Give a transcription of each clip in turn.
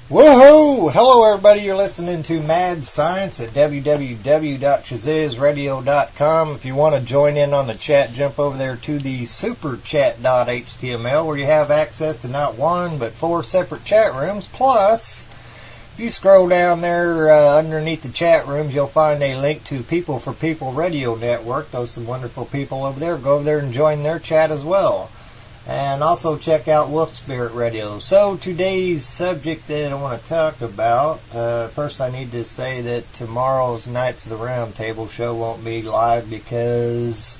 Woohoo! Hello everybody, you're listening to Mad Science at www.shazizradio.com. If you want to join in on the chat, jump over there to the superchat.html where you have access to not one but 4 separate chat rooms. Plus, if you scroll down there underneath the chat rooms, you'll find a link to People for People Radio Network. Those some wonderful people over there. Go over there and join their chat as well. And also check out Wolf Spirit Radio. So today's subject that I want to talk about, first I need to say that tomorrow's Knights of the Round Table show won't be live because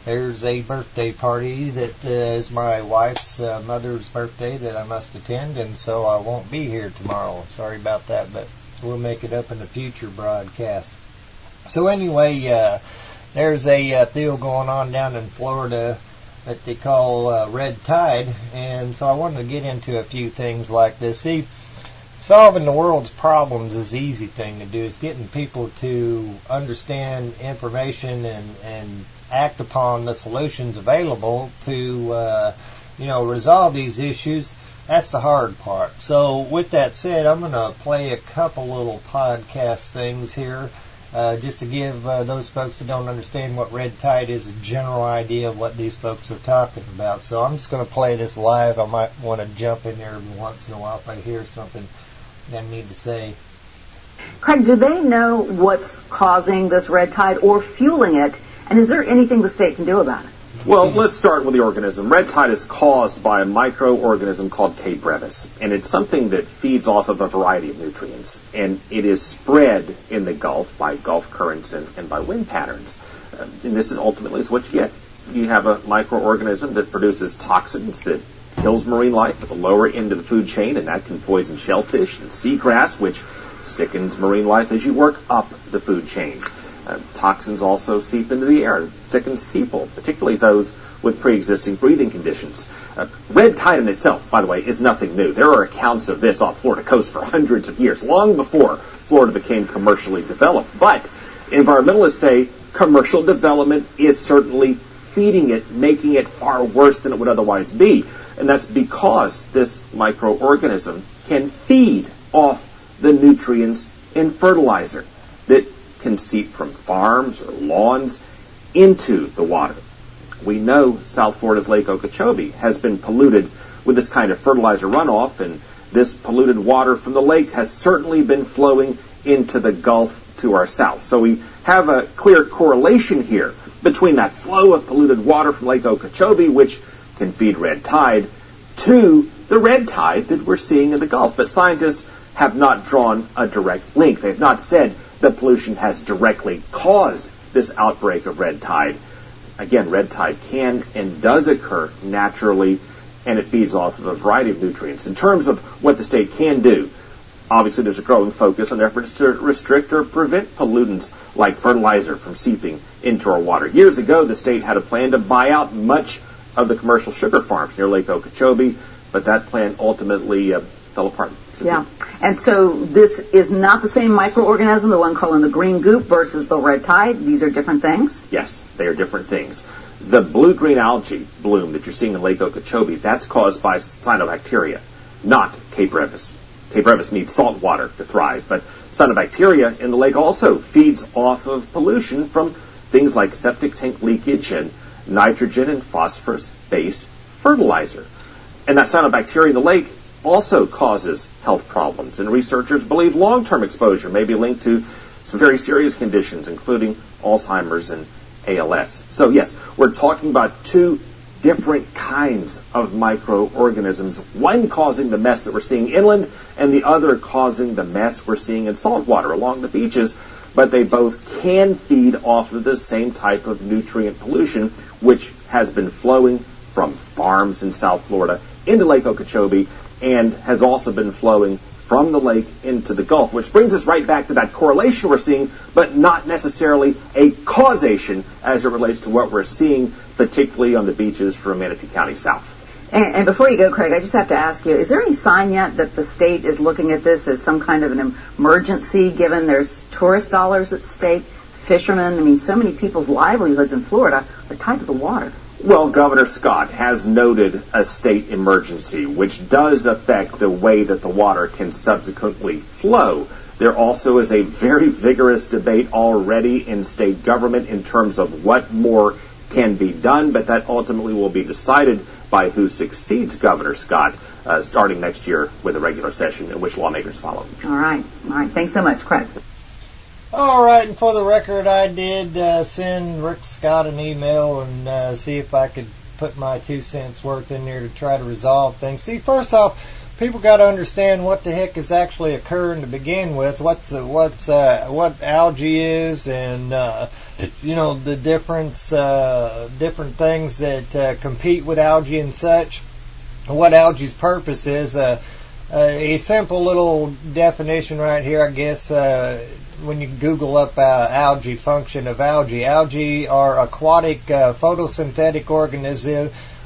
there's a birthday party that is my wife's mother's birthday that I must attend, and so I won't be here tomorrow. Sorry about that, but we'll make it up in the future broadcast. So anyway, there's a deal going on down in Florida that they call red tide, and so I wanted to get into a few things like this. See, solving the world's problems is the easy thing to do. It's getting people to understand information and act upon the solutions available to resolve these issues. That's the hard part. So with that said, I'm going to play a couple little podcast things here just to give those folks that don't understand what red tide is a general idea of what these folks are talking about. So I'm just going to play this live. I might want to jump in there every once in a while if I hear something that I need to say. Craig, do they know what's causing this red tide or fueling it? And is there anything the state can do about it? Well, let's start with the organism. Red tide is caused by a microorganism called K. brevis, and it's something that feeds off of a variety of nutrients, and it is spread in the Gulf by Gulf currents and by wind patterns. And this is ultimately what you get. You have a microorganism that produces toxins that kills marine life at the lower end of the food chain, and that can poison shellfish and seagrass, which sickens marine life as you work up the food chain. Toxins also seep into the air, sickens people, particularly those with pre-existing breathing conditions. Red tide in itself, by the way, is nothing new. There are accounts of this off Florida coast for hundreds of years, long before Florida became commercially developed. But environmentalists say commercial development is certainly feeding it, making it far worse than it would otherwise be. And that's because this microorganism can feed off the nutrients in fertilizer that can seep from farms or lawns into the water. We know South Florida's Lake Okeechobee has been polluted with this kind of fertilizer runoff, and this polluted water from the lake has certainly been flowing into the Gulf to our south. So we have a clear correlation here between that flow of polluted water from Lake Okeechobee, which can feed red tide, to the red tide that we're seeing in the Gulf. But scientists have not drawn a direct link. They've not said the pollution has directly caused this outbreak of red tide. Again, red tide can and does occur naturally, and it feeds off of a variety of nutrients. In terms of what the state can do, obviously there's a growing focus on efforts to restrict or prevent pollutants like fertilizer from seeping into our water. Years ago, the state had a plan to buy out much of the commercial sugar farms near Lake Okeechobee, but that plan ultimately fell apart. Yeah, and so this is not the same microorganism, the one called the green goop versus the red tide. These are different things? Yes, they are different things. The blue-green algae bloom that you're seeing in Lake Okeechobee, that's caused by cyanobacteria, not K. brevis. K. brevis needs salt water to thrive, but cyanobacteria in the lake also feeds off of pollution from things like septic tank leakage and nitrogen and phosphorus-based fertilizer. And that cyanobacteria in the lake also causes health problems, and researchers believe long-term exposure may be linked to some very serious conditions, including Alzheimer's and ALS. So yes, we're talking about two different kinds of microorganisms, one causing the mess that we're seeing inland, and the other causing the mess we're seeing in saltwater along the beaches, but they both can feed off of the same type of nutrient pollution, which has been flowing from farms in South Florida into Lake Okeechobee, and has also been flowing from the lake into the Gulf, which brings us right back to that correlation we're seeing, but not necessarily a causation as it relates to what we're seeing, particularly on the beaches from Manatee County south. And before you go, Craig, I just have to ask you, is there any sign yet that the state is looking at this as some kind of an emergency, given there's tourist dollars at stake, fishermen? I mean, so many people's livelihoods in Florida are tied to the water. Well, Governor Scott has noted a state emergency, which does affect the way that the water can subsequently flow. There also is a very vigorous debate already in state government in terms of what more can be done, but that ultimately will be decided by who succeeds Governor Scott starting next year with a regular session in which lawmakers follow. All right. Thanks so much, Craig. All right, and for the record, I did send Rick Scott an email and see if I could put my 2 cents worth in there to try to resolve things. See, first off, people got to understand what the heck is actually occurring to begin with. What algae is, and the different things that compete with algae and such. What algae's purpose is. A simple little definition right here, I guess. When you Google up algae, function of algae. Algae are aquatic photosynthetic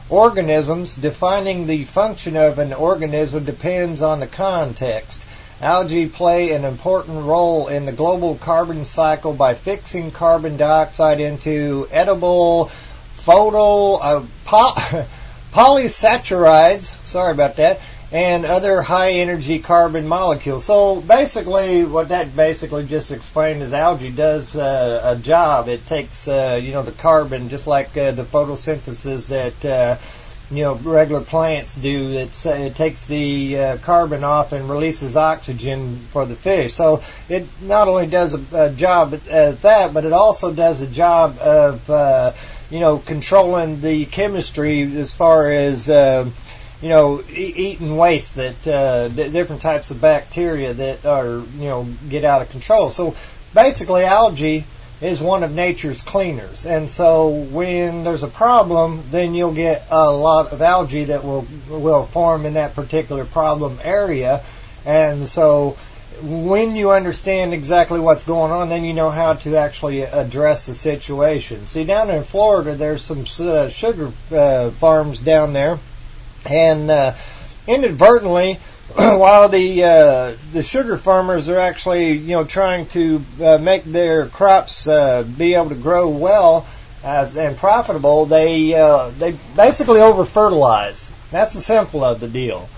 organisms. Defining the function of an organism depends on the context. Algae play an important role in the global carbon cycle by fixing carbon dioxide into edible polysaccharides. Sorry about that. And other high-energy carbon molecules. So basically, what that basically just explained is algae does a job. It takes, the carbon, just like the photosynthesis that, regular plants do. It takes the carbon off and releases oxygen for the fish. So it not only does a job at that, but it also does a job of, controlling the chemistry as far as, eating waste that different types of bacteria that are, get out of control. So basically, algae is one of nature's cleaners. And so when there's a problem, then you'll get a lot of algae that will form in that particular problem area. And so when you understand exactly what's going on, then you know how to actually address the situation. See, down in Florida, there's some sugar farms down there. And inadvertently, while the sugar farmers are actually trying to make their crops be able to grow well and profitable, they basically over fertilize. That's the simple of the deal.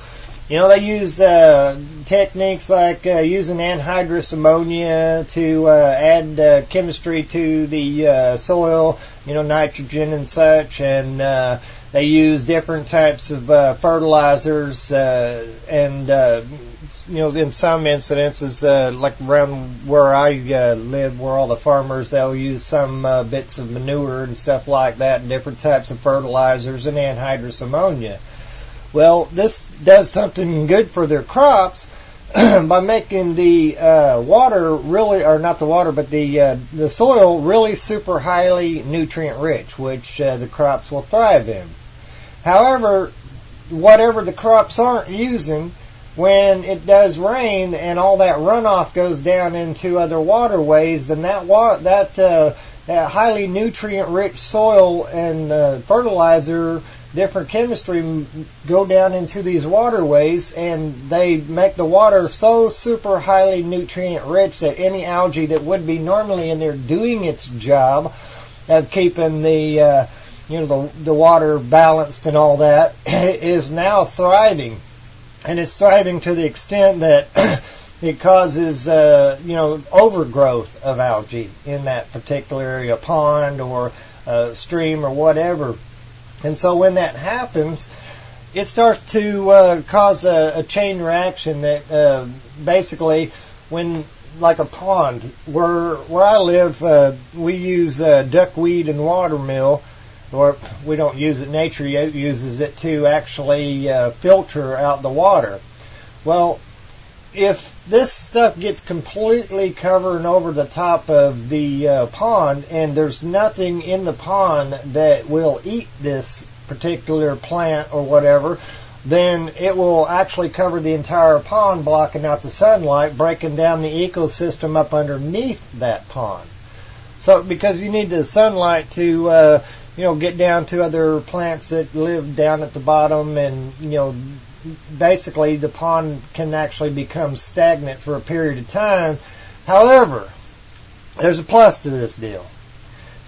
They use techniques like using anhydrous ammonia to add chemistry to the soil, nitrogen and such, and they use different types of fertilizers, and in some incidences, like around where I live, where all the farmers, they'll use some bits of manure and stuff like that, and different types of fertilizers and anhydrous ammonia. Well, this does something good for their crops by making the water really, or not the water, but the soil really super highly nutrient rich, which the crops will thrive in. However, whatever the crops aren't using, when it does rain and all that runoff goes down into other waterways, then that highly nutrient-rich soil and fertilizer, different chemistry go down into these waterways, and they make the water so super highly nutrient-rich that any algae that would be normally in there doing its job of keeping the water balanced and all that is now thriving. And it's thriving to the extent that it causes, overgrowth of algae in that particular area, pond or stream or whatever. And so when that happens, it starts to cause a chain reaction that basically, when, like a pond, where I live, we use duckweed and watermill. Or we don't use it, nature uses it to actually filter out the water. Well, if this stuff gets completely covered over the top of the pond, and there's nothing in the pond that will eat this particular plant or whatever, then it will actually cover the entire pond, blocking out the sunlight, breaking down the ecosystem up underneath that pond. So, because you need the sunlight to get down to other plants that live down at the bottom, and, basically the pond can actually become stagnant for a period of time. However, there's a plus to this deal.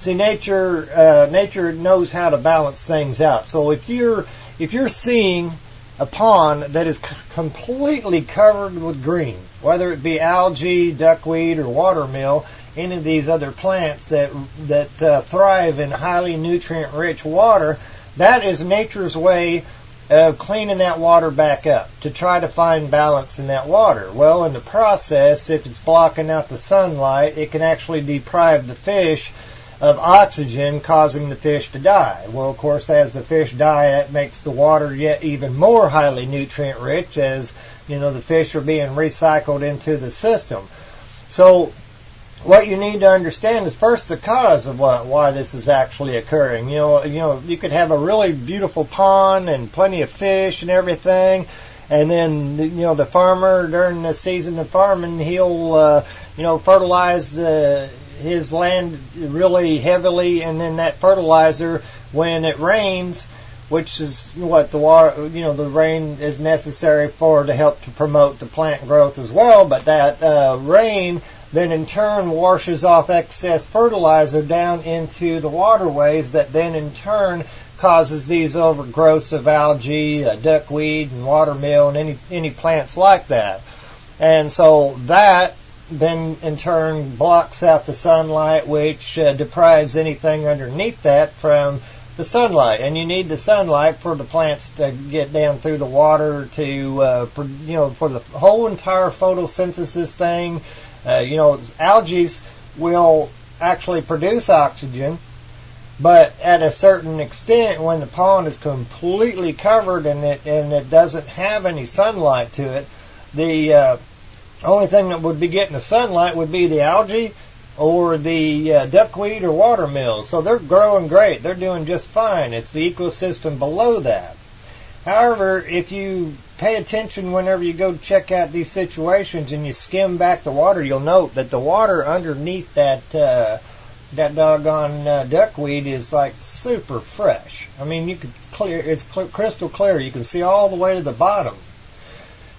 See, nature knows how to balance things out. So if you're seeing a pond that is completely covered with green, whether it be algae, duckweed, or watermill, any of these other plants that thrive in highly nutrient-rich water, that is nature's way of cleaning that water back up to try to find balance in that water. Well, in the process, if it's blocking out the sunlight, it can actually deprive the fish of oxygen, causing the fish to die. Well, of course, as the fish die, that makes the water yet even more highly nutrient-rich, as the fish are being recycled into the system. So what you need to understand is first the cause of why this is actually occurring. You could have a really beautiful pond and plenty of fish and everything, and then the farmer during the season of farming, he'll fertilize his land really heavily, and then that fertilizer, when it rains, which is what the water, the rain is necessary to help to promote the plant growth as well, but that rain then in turn washes off excess fertilizer down into the waterways, that then in turn causes these overgrowths of algae, duckweed, and watermill, and any plants like that. And so that then in turn blocks out the sunlight, which deprives anything underneath that from the sunlight. And you need the sunlight for the plants to get down through the water to, for the whole entire photosynthesis thing. Algae will actually produce oxygen, but at a certain extent, when the pond is completely covered and it doesn't have any sunlight to it, the only thing that would be getting the sunlight would be the algae or the duckweed or watermill. So they're growing great. They're doing just fine. It's the ecosystem below that. However, if you pay attention whenever you go check out these situations and you skim back the water, you'll note that the water underneath that doggone duckweed is like super fresh. I mean, it's crystal clear. You can see all the way to the bottom.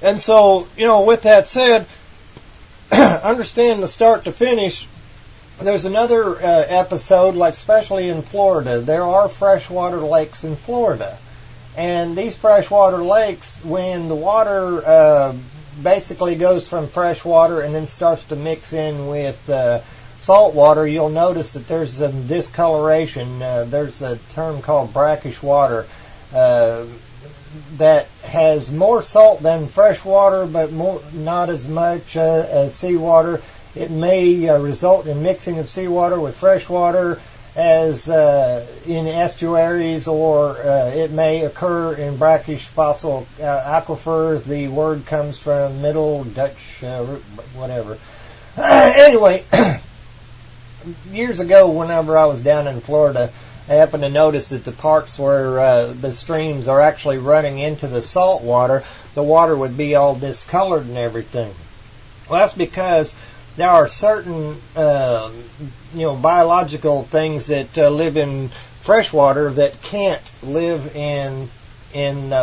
And so, with that said, understand the start to finish. There's another episode, like especially in Florida. There are freshwater lakes in Florida. And these freshwater lakes, when the water basically goes from freshwater and then starts to mix in with salt water, you'll notice that there's some discoloration. There's a term called brackish water that has more salt than fresh water, but not as much as seawater. It may result in mixing of seawater with fresh water as in estuaries, or it may occur in brackish fossil aquifers. The word comes from Middle Dutch, whatever. Anyway, years ago, whenever I was down in Florida, I happened to notice that the parts where the streams are actually running into the salt water, the water would be all discolored and everything. Well, that's because there are certain, biological things that live in fresh water that can't live in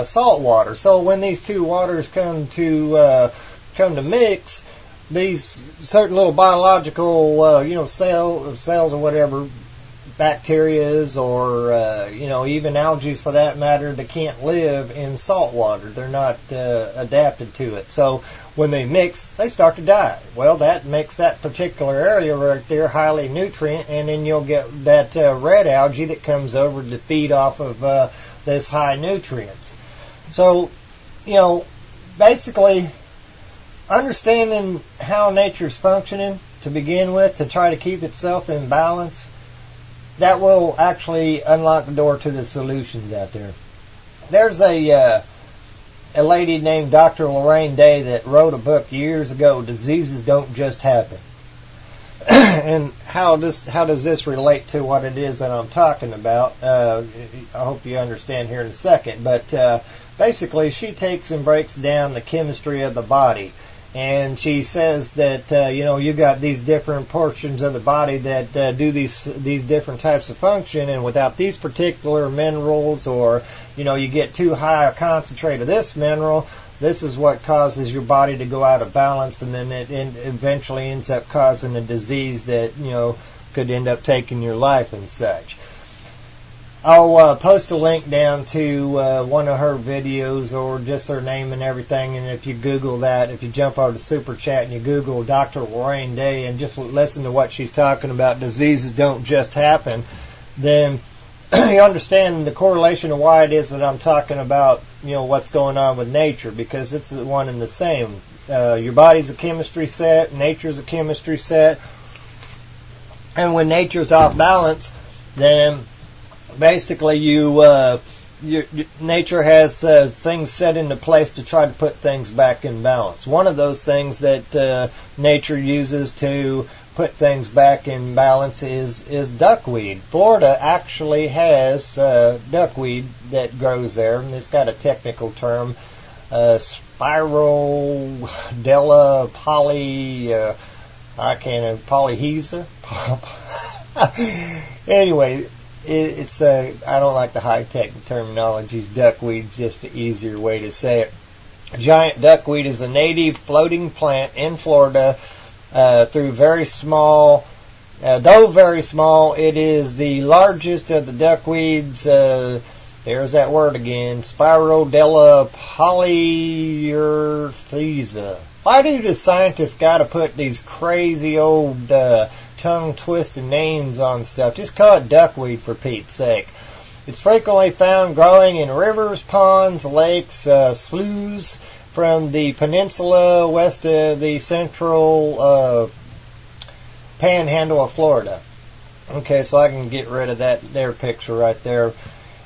salt water. So when these two waters come to mix, these certain little biological, cells or whatever, bacterias or, even algae for that matter, that can't live in salt water. They're not adapted to it. So when they mix, they start to die. Well, that makes that particular area right there highly nutrient, and then you'll get that red algae that comes over to feed off of this high nutrients. So, basically, understanding how nature's functioning to begin with, to try to keep itself in balance, that will actually unlock the door to the solutions out there. There's a lady named Dr. Lorraine Day that wrote a book years ago, Diseases Don't Just Happen. And how does this relate to what it is that I'm talking about? I hope you understand here in a second. But basically, she takes and breaks down the chemistry of the body. And she says that, you got these different portions of the body that do these different types of function, and without these particular minerals, or, you get too high a concentrate of this mineral, this is what causes your body to go out of balance, and then it eventually ends up causing a disease that, could end up taking your life and such. I'll post a link down to one of her videos, or just her name and everything, and if you Google that, if you jump over to Super Chat and you Google Dr. Lorraine Day and just listen to what she's talking about, diseases don't just happen, then you understand the correlation of why it is that I'm talking about, what's going on with nature, because it's the one and the same. Your body's a chemistry set, nature's a chemistry set, and when nature's off balance, then basically nature has things set into place to try to put things back in balance. One of those things that nature uses to put things back in balance is duckweed. Florida actually has duckweed that grows there, and it's got a technical term, Spirodella polyhesa. Anyway, it's I don't like the high-tech terminology. Duckweed's just an easier way to say it. Giant duckweed is a native floating plant in Florida. Though very small, it is the largest of the duckweeds. There's that word again, Spirodella polyhesa. Why do the scientists got to put these crazy old tongue-twisted names on stuff? Just call it duckweed, for Pete's sake. It's frequently found growing in rivers, ponds, lakes, sloughs from the peninsula west of the central panhandle of Florida. Okay, so I can get rid of their picture right there.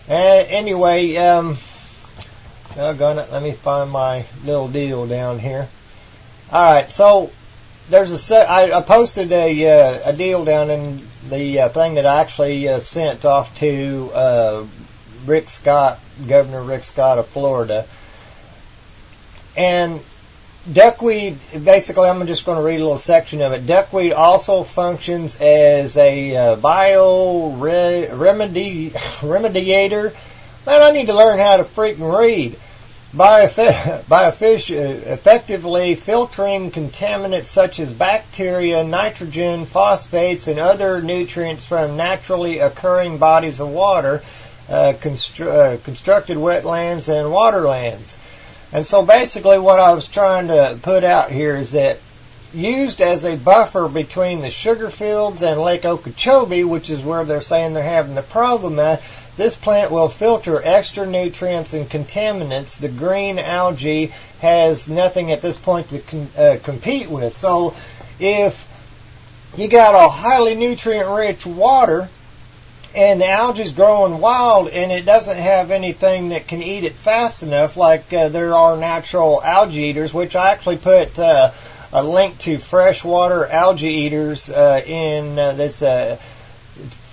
Anyway, doggone it, let me find my little deal down here. Alright, so there's I posted a deal down in the thing that I actually sent off to Governor Rick Scott of Florida. And duckweed, basically, I'm just going to read a little section of it. Duckweed also functions as a remediator. Man, I need to learn how to freaking read. By effectively filtering contaminants such as bacteria, nitrogen, phosphates, and other nutrients from naturally occurring bodies of water, constructed wetlands and waterlands. And so basically what I was trying to put out here is that used as a buffer between the sugar fields and Lake Okeechobee, which is where they're saying they're having the problem at, this plant will filter extra nutrients and contaminants the green algae has nothing at this point to compete with. So if you got a highly nutrient-rich water and the algae's growing wild and it doesn't have anything that can eat it fast enough, like there are natural algae eaters, which I actually put a link to freshwater algae eaters in this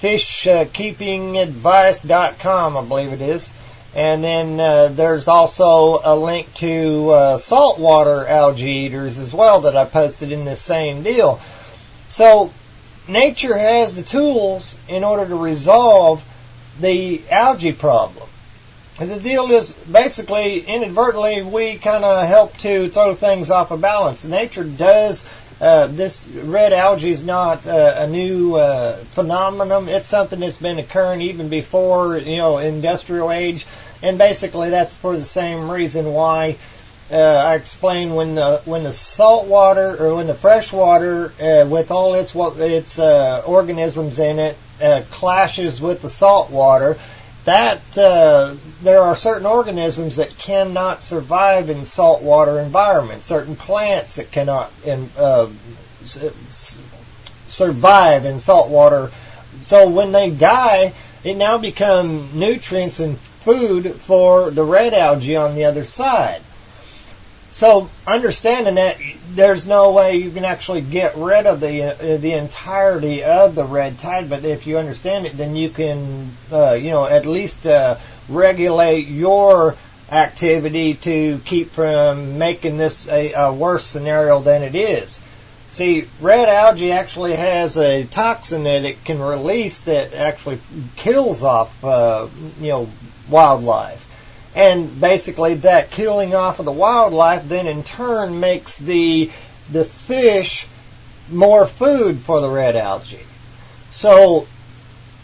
fishkeepingadvice.com, I believe it is. And then there's also a link to saltwater algae eaters as well that I posted in this same deal. So nature has the tools in order to resolve the algae problem. And the deal is basically, inadvertently, we kind of help to throw things off of balance. Nature does. This red algae is not a new phenomenon. It's something that's been occurring even before, industrial age. And basically, that's for the same reason why I explained when the salt water or when the fresh water with all its organisms in it clashes with the salt water. That there are certain organisms that cannot survive in saltwater environments. Certain plants that cannot survive in saltwater. So when they die, it now become nutrients and food for the red algae on the other side. So understanding that, there's no way you can actually get rid of the entirety of the red tide, but if you understand it, then you can at least regulate your activity to keep from making this a worse scenario than it is. See, red algae actually has a toxin that it can release that actually kills off wildlife. And basically that killing off of the wildlife then in turn makes the fish more food for the red algae. So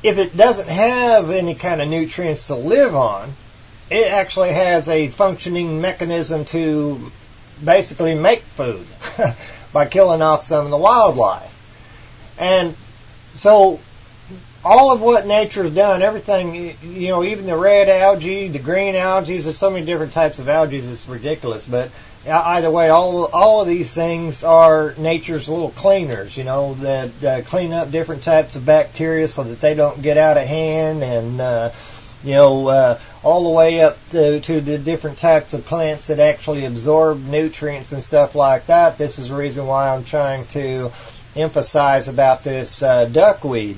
if it doesn't have any kind of nutrients to live on, it actually has a functioning mechanism to basically make food by killing off some of the wildlife. And so all of what nature's done, everything, even the red algae, the green algae, there's so many different types of algae, it's ridiculous. But either way, all of these things are nature's little cleaners, that clean up different types of bacteria so that they don't get out of hand, and all the way up to the different types of plants that actually absorb nutrients and stuff like that. This is the reason why I'm trying to emphasize about this duckweed.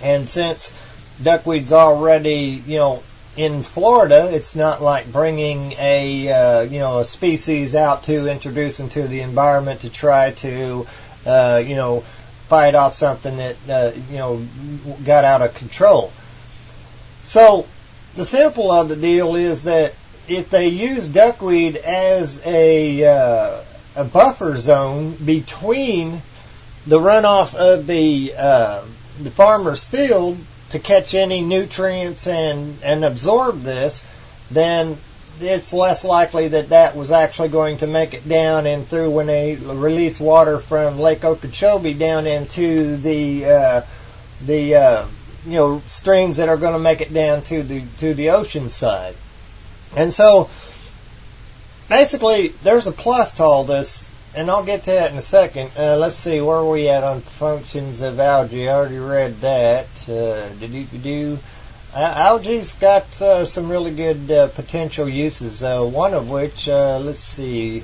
And since duckweed's already, in Florida, it's not like bringing a species out to introduce into the environment to try to, fight off something that, got out of control. So the simple of the deal is that if they use duckweed as a buffer zone between the runoff of the farmer's field to catch any nutrients and absorb this, then it's less likely that was actually going to make it down and through when they release water from Lake Okeechobee down into the streams that are going to make it down to the ocean side. And so basically there's a plus to all this, and I'll get to that in a second. Let's see, where are we at on functions of algae? I already read that. Algae's got some really good potential uses, one of which, let's see,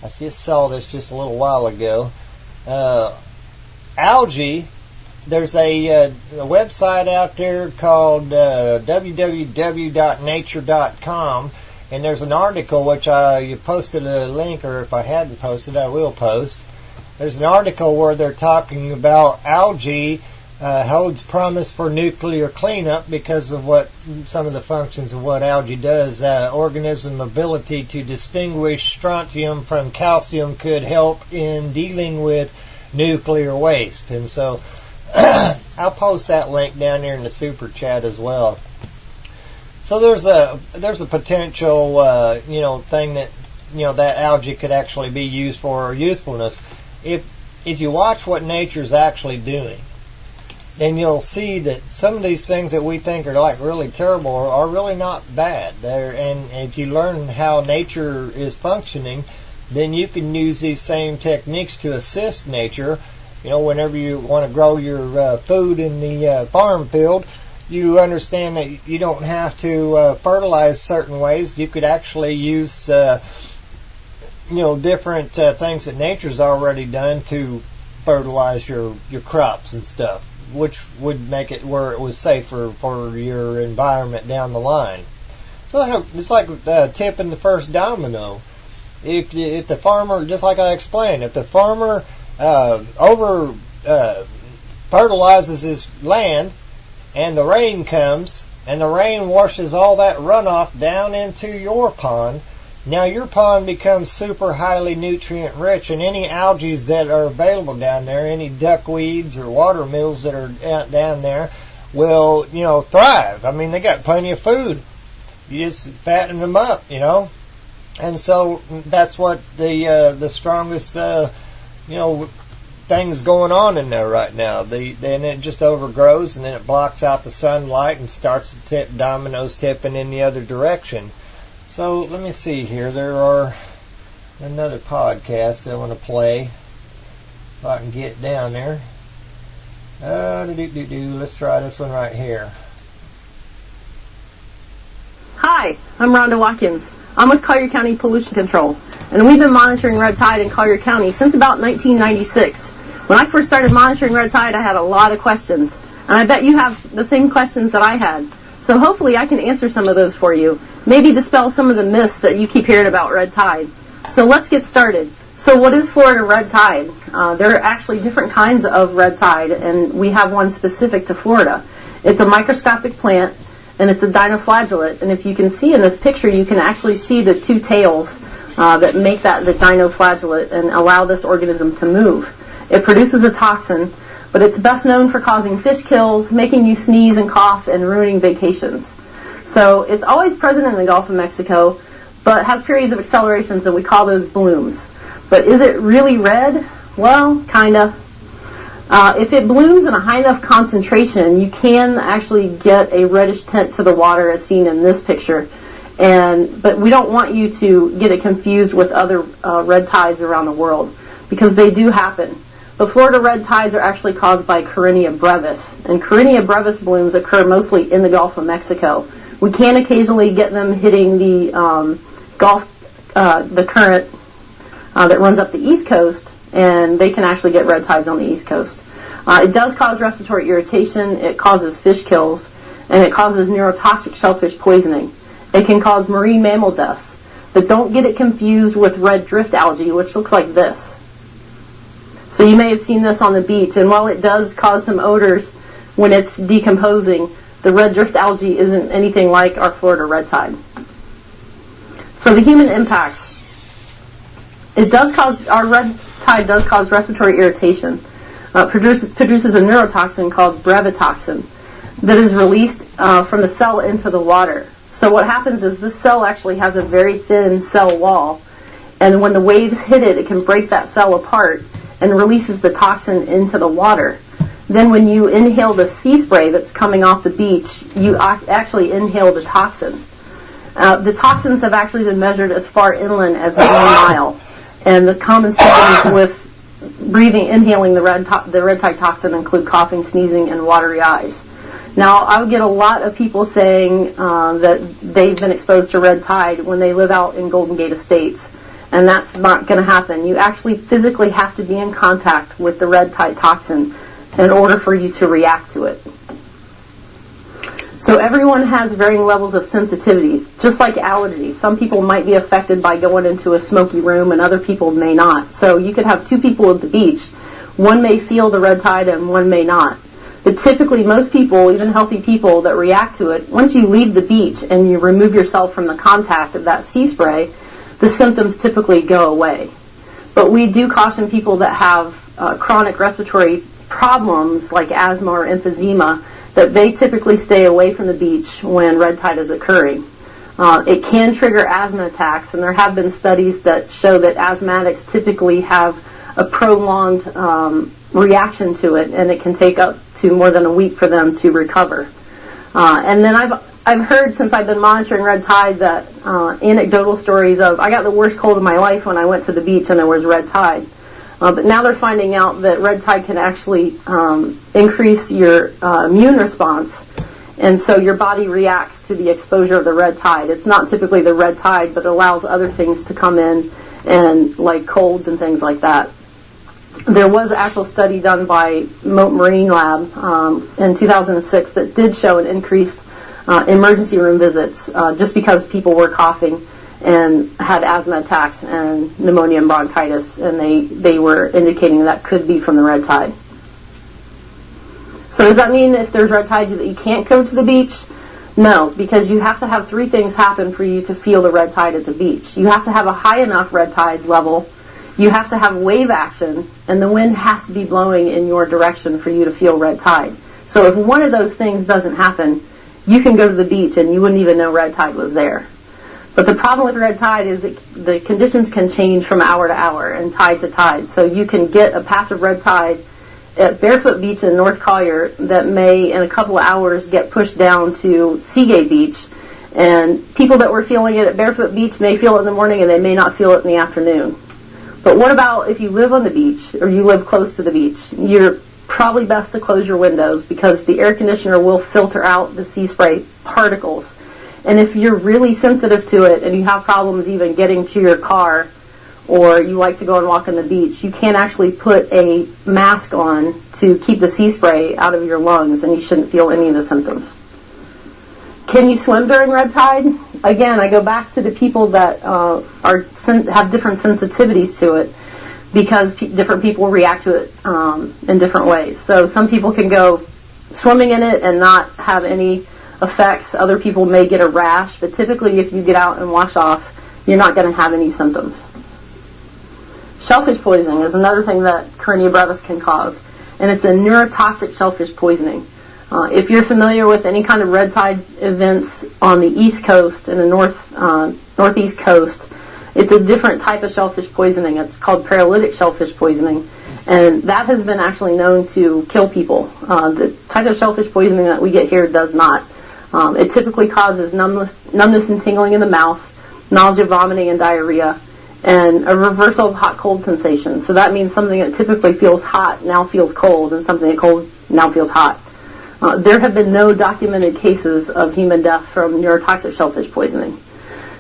I just saw this just a little while ago. Algae, there's a website out there called www.nature.com, and there's an article which you posted a link, or if I hadn't posted, I will post. There's an article where they're talking about algae holds promise for nuclear cleanup because of what some of the functions of what algae does. Organism ability to distinguish strontium from calcium could help in dealing with nuclear waste. And so I'll post that link down there in the super chat as well. So there's a potential thing that that algae could actually be used for usefulness. If you watch what nature's actually doing, then you'll see that some of these things that we think are like really terrible are really not bad. And if you learn how nature is functioning, then you can use these same techniques to assist nature. Whenever you want to grow your food in the farm field, you understand that you don't have to fertilize certain ways. You could actually use different things that nature's already done to fertilize your crops and stuff, which would make it where it was safer for your environment down the line. So it's like tipping the first domino. If the farmer, just like I explained, if the farmer over fertilizes his land, and the rain comes, and the rain washes all that runoff down into your pond, now your pond becomes super highly nutrient rich, and any algae that are available down there, any duckweeds or water mills that are down there, will thrive. I mean, they got plenty of food. You just fatten them up, and so that's what the strongest things going on in there right now. Then it just overgrows, and then it blocks out the sunlight and starts to dominoes tipping in the other direction. So let me see here. There are another podcast I want to play if I can get down there. Let's try this one right here. Hi, I'm Rhonda Watkins. I'm with Collier County Pollution Control, and we've been monitoring red tide in Collier County since about 1996. When I first started monitoring red tide, I had a lot of questions, and I bet you have the same questions that I had. So hopefully I can answer some of those for you, maybe dispel some of the myths that you keep hearing about red tide. So let's get started. So what is Florida red tide? There are actually different kinds of red tide, and we have one specific to Florida. It's a microscopic plant, and it's a dinoflagellate. And if you can see in this picture, you can actually see the two tails that make that the dinoflagellate and allow this organism to move. It produces a toxin but it's best known for causing fish kills, making you sneeze and cough, and ruining vacations. So it's always present in the Gulf of Mexico, but has periods of accelerations, and we call those blooms. But is it really red? Well, kinda. If it blooms in a high enough concentration, you can actually get a reddish tint to the water as seen in this picture. But we don't want you to get it confused with other red tides around the world, because they do happen. But Florida red tides are actually caused by Karenia brevis, and Karenia brevis blooms occur mostly in the Gulf of Mexico. We can occasionally get them hitting the the current that runs up the East Coast, and they can actually get red tides on the East Coast. It does cause respiratory irritation, it causes fish kills, and it causes neurotoxic shellfish poisoning. It can cause marine mammal deaths. But don't get it confused with red drift algae, which looks like this. So you may have seen this on the beach, and while it does cause some odors when it's decomposing, the red drift algae isn't anything like our Florida red tide. So the human impacts. Our red tide does cause respiratory irritation. Produces a neurotoxin called brevitoxin that is released from the cell into the water. So what happens is this cell actually has a very thin cell wall, and when the waves hit it, it can break that cell apart and releases the toxin into the water. Then when you inhale the sea spray that's coming off the beach, you actually inhale the toxin. The toxins have actually been measured as far inland as 1 mile. And the common symptoms with inhaling the red tide toxin include coughing, sneezing, and watery eyes. Now, I would get a lot of people saying that they've been exposed to red tide when they live out in Golden Gate Estates, and that's not going to happen. You actually physically have to be in contact with the red tide toxin in order for you to react to it. So everyone has varying levels of sensitivities, just like allergies. Some people might be affected by going into a smoky room and other people may not. So you could have 2 people at the beach. One may feel the red tide and one may not. But typically most people, even healthy people that react to it, once you leave the beach and you remove yourself from the contact of that sea spray, the symptoms typically go away. But we do caution people that have chronic respiratory problems like asthma or emphysema that they typically stay away from the beach when red tide is occurring. It can trigger asthma attacks, and there have been studies that show that asthmatics typically have a prolonged reaction to it, and it can take up to more than a week for them to recover. And then I've heard, since I've been monitoring red tide, that anecdotal stories of, I got the worst cold of my life when I went to the beach and there was red tide. But now they're finding out that red tide can actually increase your immune response, and so your body reacts to the exposure of the red tide. It's not typically the red tide, but it allows other things to come in, and like colds and things like that. There was an actual study done by Mote Marine Lab in 2006 that did show an increased emergency room visits just because people were coughing and had asthma attacks and pneumonia and bronchitis, and they were indicating that could be from the red tide. So does that mean if there's red tide that you can't go to the beach? No, because you have to have 3 things happen for you to feel the red tide at the beach. You have to have a high enough red tide level, you have to have wave action, and the wind has to be blowing in your direction for you to feel red tide. So if one of those things doesn't happen, you can go to the beach and you wouldn't even know red tide was there. But the problem with red tide is that the conditions can change from hour to hour and tide to tide. So you can get a patch of red tide at Barefoot Beach in North Collier that may, in a couple of hours, get pushed down to Seagate Beach. And people that were feeling it at Barefoot Beach may feel it in the morning and they may not feel it in the afternoon. But what about if you live on the beach or you live close to the beach? You're probably best to close your windows because the air conditioner will filter out the sea spray particles. And if you're really sensitive to it and you have problems even getting to your car, or you like to go and walk on the beach, you can actually put a mask on to keep the sea spray out of your lungs, and you shouldn't feel any of the symptoms. Can you swim during red tide? Again, I go back to the people that have different sensitivities to it, because different people react to it in different ways. So some people can go swimming in it and not have any effects. Other people may get a rash, but typically if you get out and wash off, you're not going to have any symptoms. Shellfish poisoning is another thing that Karenia brevis can cause. and it's a neurotoxic shellfish poisoning. If you're familiar with any kind of red tide events on the East Coast and the Northeast Coast, it's a different type of shellfish poisoning. It's called paralytic shellfish poisoning, and that has been actually known to kill people. The type of shellfish poisoning that we get here does not. It typically causes numbness and tingling in the mouth, nausea, vomiting, and diarrhea, and a reversal of hot-cold sensation. So that means something that typically feels hot now feels cold, and something that cold now feels hot. There have been no documented cases of human death from neurotoxic shellfish poisoning.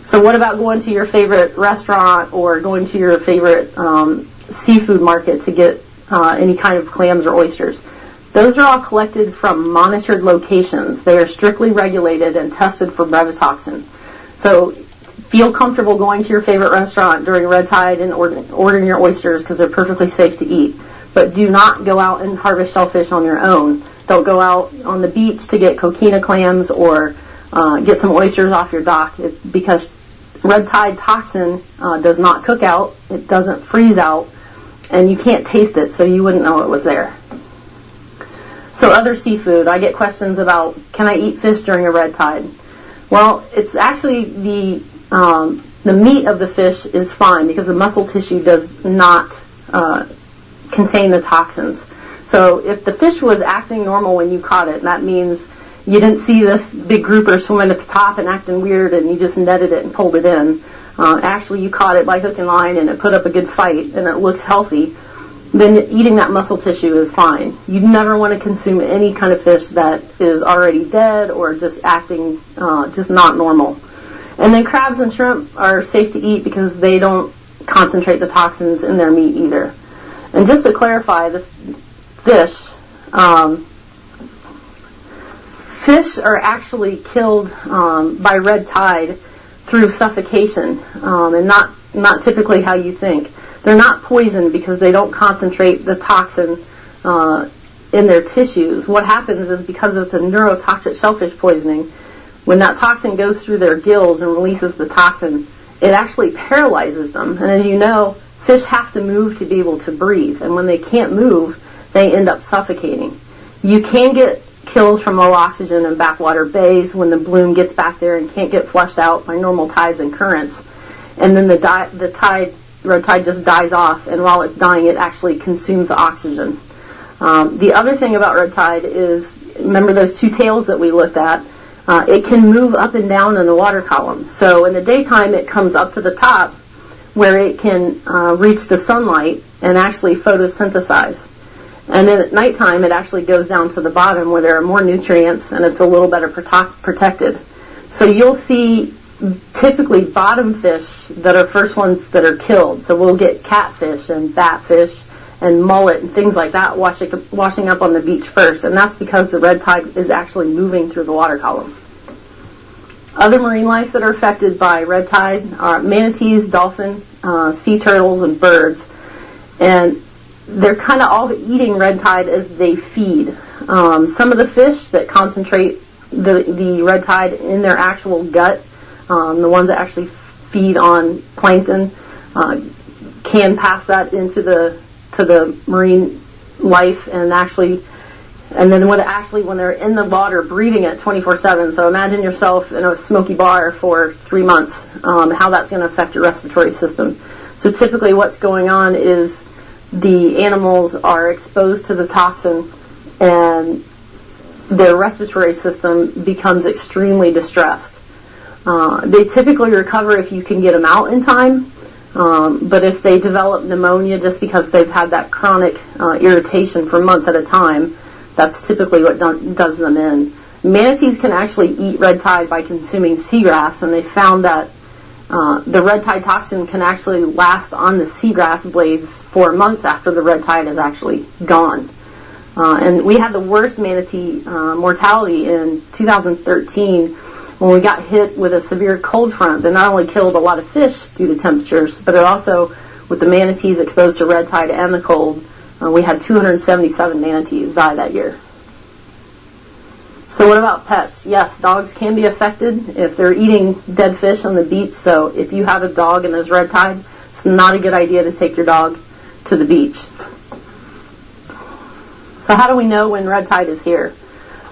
So what about going to your favorite restaurant or going to your favorite seafood market to get any kind of clams or oysters? Those are all collected from monitored locations. They are strictly regulated and tested for brevetoxin. So feel comfortable going to your favorite restaurant during red tide and ordering your oysters because they're perfectly safe to eat. But do not go out and harvest shellfish on your own. Don't go out on the beach to get coquina clams or get some oysters off your dock, because red tide toxin does not cook out, it doesn't freeze out, and you can't taste it, so you wouldn't know it was there. So other seafood, I get questions about, can I eat fish during a red tide? Well, it's actually the meat of the fish is fine because the muscle tissue does not contain the toxins. So if the fish was acting normal when you caught it, that means you didn't see this big grouper swimming at the top and acting weird and you just netted it and pulled it in. Actually, you caught it by hook and line and it put up a good fight and it looks healthy, then eating that muscle tissue is fine. You never want to consume any kind of fish that is already dead or just acting just not normal. And then crabs and shrimp are safe to eat because they don't concentrate the toxins in their meat either. And just to clarify, the fish are actually killed by red tide through suffocation, and not typically how you think. They're not poisoned because they don't concentrate the toxin in their tissues. What happens is, because it's a neurotoxic shellfish poisoning, when that toxin goes through their gills and releases the toxin, it actually paralyzes them. And as you know, fish have to move to be able to breathe, and when they can't move, they end up suffocating. You can get kills from low oxygen in backwater bays when the bloom gets back there and can't get flushed out by normal tides and currents. And then the red tide just dies off, and while it's dying, it actually consumes the oxygen. The other thing about red tide is, remember those two tails that we looked at? It can move up and down in the water column. So in the daytime, it comes up to the top where it can reach the sunlight and actually photosynthesize. And then at nighttime, it actually goes down to the bottom where there are more nutrients and it's a little better protected. So you'll see typically bottom fish that are first ones that are killed. So we'll get catfish and batfish and mullet and things like that washing up on the beach first. And that's because the red tide is actually moving through the water column. Other marine life that are affected by red tide are manatees, dolphins, sea turtles, and birds. And they're kind of all eating red tide as they feed. Some of the fish that concentrate the red tide in their actual gut, the ones that actually feed on plankton, can pass that into the marine life and then when they're in the water breathing it 24/7. So imagine yourself in a smoky bar for 3 months, how that's going to affect your respiratory system. So typically what's going on is the animals are exposed to the toxin and their respiratory system becomes extremely distressed. They typically recover if you can get them out in time, but if they develop pneumonia just because they've had that chronic irritation for months at a time, that's typically what does them in. Manatees can actually eat red tide by consuming seagrass, and they found that the red tide toxin can actually last on the seagrass blades for months after the red tide is actually gone. And we had the worst manatee mortality in 2013 when we got hit with a severe cold front that not only killed a lot of fish due to temperatures, but it also, with the manatees exposed to red tide and the cold, we had 277 manatees die that year. So what about pets? Yes, dogs can be affected if they're eating dead fish on the beach. So if you have a dog and there's red tide, it's not a good idea to take your dog to the beach. So how do we know when red tide is here?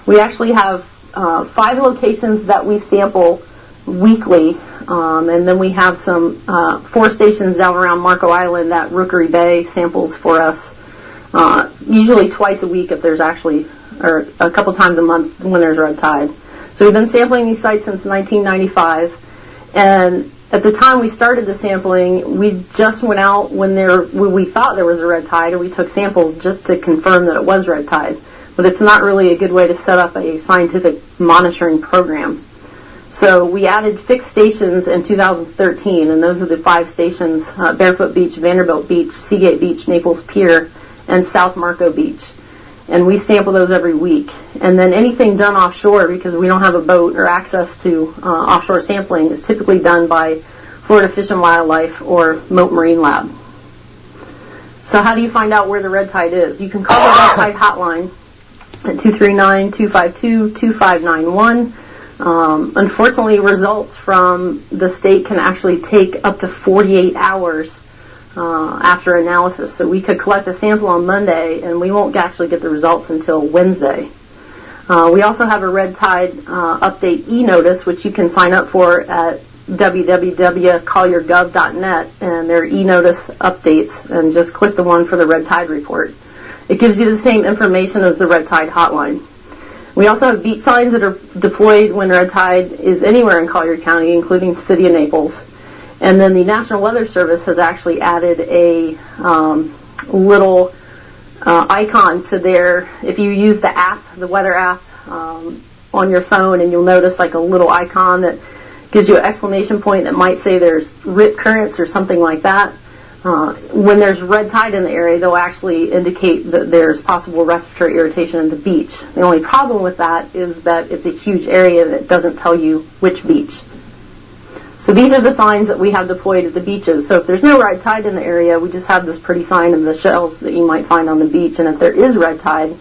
We actually have 5 locations that we sample weekly, and then we have some 4 stations down around Marco Island that Rookery Bay samples for us, usually twice a week if there's actually, or a couple times a month when there's red tide. So we've been sampling these sites since 1995, and at the time we started the sampling, we just went out when we thought there was a red tide, and we took samples just to confirm that it was red tide. But it's not really a good way to set up a scientific monitoring program. So we added fixed stations in 2013, and those are the 5 stations: Barefoot Beach, Vanderbilt Beach, Seagate Beach, Naples Pier, and South Marco Beach. And we sample those every week. And then anything done offshore, because we don't have a boat or access to offshore sampling, is typically done by Florida Fish and Wildlife or Mote Marine Lab. So how do you find out where the red tide is? You can call the red tide hotline at 239-252-2591. Unfortunately, results from the state can actually take up to 48 hours after analysis. So we could collect a sample on Monday, and we won't actually get the results until Wednesday. We also have a red tide update e-notice, which you can sign up for at www.colliergov.net, and there are e-notice updates, and just click the one for the red tide report. It gives you the same information as the red tide hotline. We also have beach signs that are deployed when red tide is anywhere in Collier County, including the city of Naples. And then the National Weather Service has actually added a little icon to their, if you use the app, the weather app on your phone, and you'll notice like a little icon that gives you an exclamation point that might say there's rip currents or something like that. When there's red tide in the area, they'll actually indicate that there's possible respiratory irritation at the beach. The only problem with that is that it's a huge area that doesn't tell you which beach. So these are the signs that we have deployed at the beaches. So if there's no red tide in the area, we just have this pretty sign of the shells that you might find on the beach. And if there is red tide,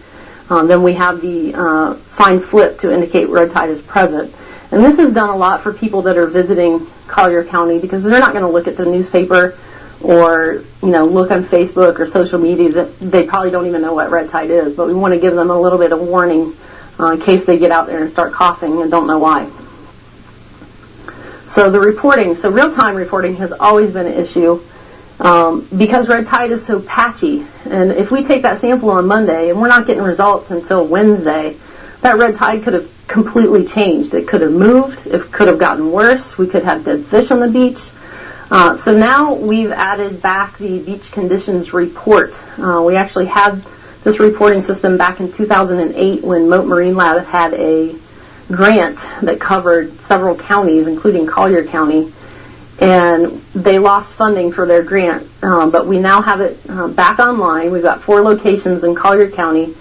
then we have the sign flipped to indicate red tide is present. And this is done a lot for people that are visiting Collier County, because they're not going to look at the newspaper or look on Facebook or social media. That they probably don't even know what red tide is, but we want to give them a little bit of warning in case they get out there and start coughing and don't know why. So the reporting, real-time reporting has always been an issue because red tide is so patchy. And if we take that sample on Monday and we're not getting results until Wednesday, that red tide could have completely changed. It could have moved. It could have gotten worse. We could have dead fish on the beach. So now we've added back the beach conditions report. We actually had this reporting system back in 2008 when Mote Marine Lab had a grant that covered several counties, including Collier County, and they lost funding for their grant. But we now have it back online. We've got 4 locations in Collier County,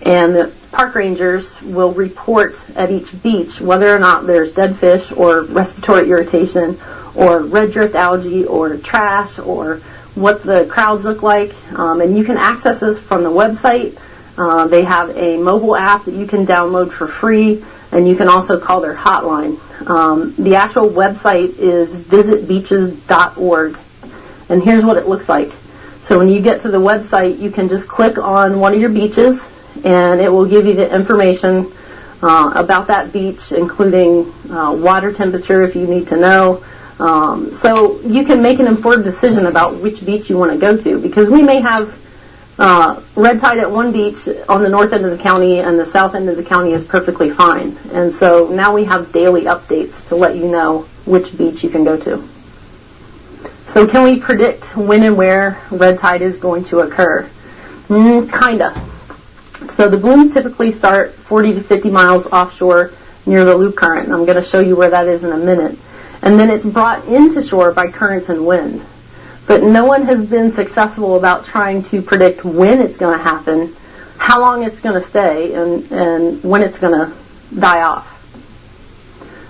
and the park rangers will report at each beach whether or not there's dead fish or respiratory irritation or red drift algae or trash or what the crowds look like. And you can access this from the website. They have a mobile app that you can download for free, and you can also call their hotline. The actual website is visitbeaches.org, and here's what it looks like. So when you get to the website, you can just click on one of your beaches, and it will give you the information about that beach, including water temperature if you need to know. So you can make an informed decision about which beach you want to go to, because we may have red tide at one beach on the north end of the county, and the south end of the county is perfectly fine. And so now we have daily updates to let you know which beach you can go to. So can we predict when and where red tide is going to occur? Kinda. So the blooms typically start 40 to 50 miles offshore near the loop current, and I'm going to show you where that is in a minute. And then it's brought into shore by currents and wind. But no one has been successful about trying to predict when it's going to happen, how long it's going to stay, and when it's going to die off.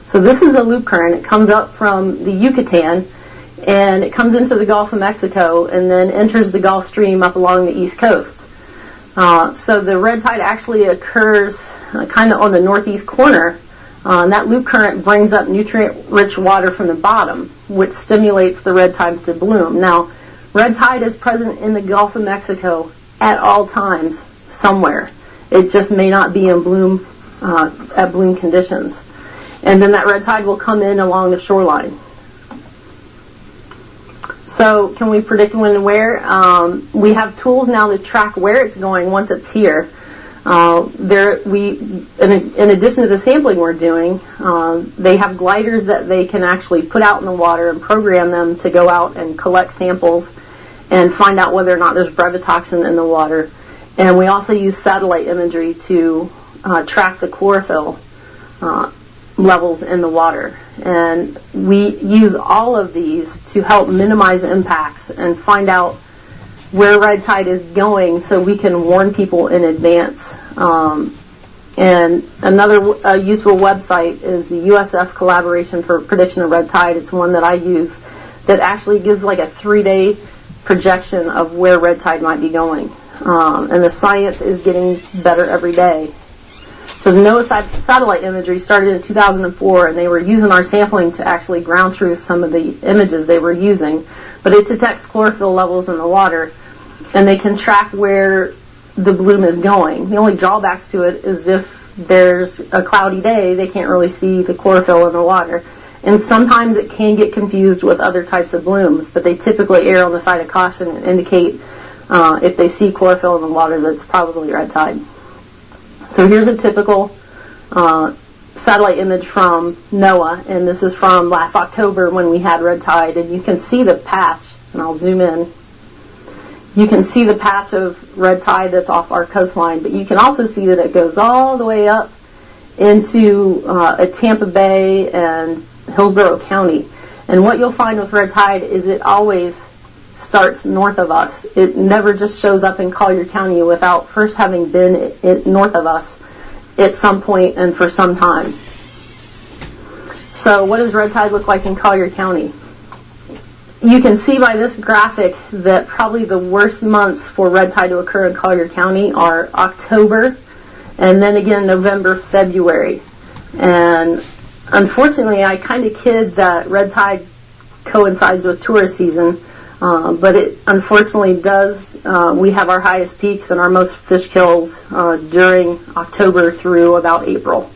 So this is a loop current. It comes up from the Yucatan, and it comes into the Gulf of Mexico and then enters the Gulf Stream up along the east coast. So the red tide actually occurs kind of on the northeast corner. And that loop current brings up nutrient-rich water from the bottom, which stimulates the red tide to bloom. Now, red tide is present in the Gulf of Mexico at all times, somewhere. It just may not be in bloom at bloom conditions. And then that red tide will come in along the shoreline. So can we predict when and where? We have tools now to track where it's going once it's here. In addition to the sampling we're doing, they have gliders that they can actually put out in the water and program them to go out and collect samples and find out whether or not there's brevitoxin in the water. And we also use satellite imagery to track the chlorophyll levels in the water. And we use all of these to help minimize impacts and find out where red tide is going so we can warn people in advance. And another useful website is the USF Collaboration for Prediction of Red Tide. It's one that I use that actually gives like a 3-day projection of where red tide might be going. And the science is getting better every day. So the NOAA satellite imagery started in 2004, and they were using our sampling to actually ground truth some of the images they were using. But it detects chlorophyll levels in the water, and they can track where the bloom is going. The only drawbacks to it is if there's a cloudy day, they can't really see the chlorophyll in the water. And sometimes it can get confused with other types of blooms, but they typically err on the side of caution and indicate if they see chlorophyll in the water that's probably red tide. So here's a typical satellite image from NOAA, and this is from last October when we had red tide, and you can see the patch, and I'll zoom in. You can see the patch of red tide that's off our coastline, but you can also see that it goes all the way up into Tampa Bay and Hillsborough County. And what you'll find with red tide is it always starts north of us. It never just shows up in Collier County without first having been north of us at some point and for some time. So what does red tide look like in Collier County? You can see by this graphic that probably the worst months for red tide to occur in Collier County are October and then again November, February. And unfortunately, I kind of kid that red tide coincides with tourist season, but it unfortunately does. We have our highest peaks and our most fish kills during October through about April.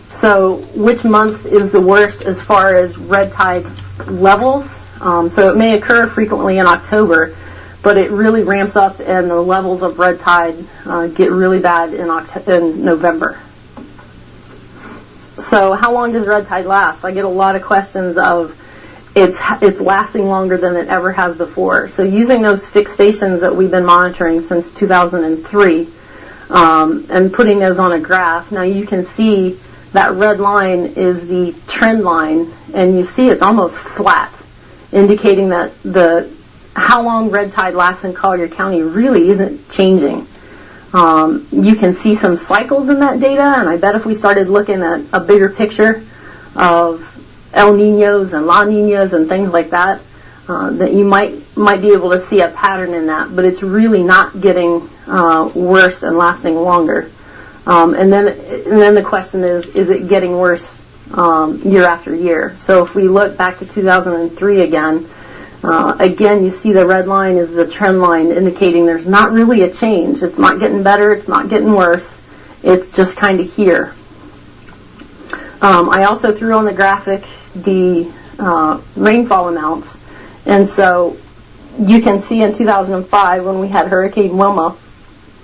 So which month is the worst as far as red tide levels? So it may occur frequently in October, but it really ramps up and the levels of red tide get really bad in November. So how long does red tide last? I get a lot of questions of it's lasting longer than it ever has before. So using those fixed stations that we've been monitoring since 2003 and putting those on a graph, now you can see that red line is the trend line, and you see it's almost flat, indicating that how long red tide lasts in Collier County really isn't changing. You can see some cycles in that data, and I bet if we started looking at a bigger picture of El Niños and La Niñas and things like that, that you might be able to see a pattern in that, but it's really not getting worse and lasting longer. And then the question is it getting worse year after year? So if we look back to 2003 again you see the red line is the trend line, indicating there's not really a change. It's not getting better, it's not getting worse, it's just kind of here. I also threw on the graphic the rainfall amounts, and so you can see in 2005 when we had Hurricane Wilma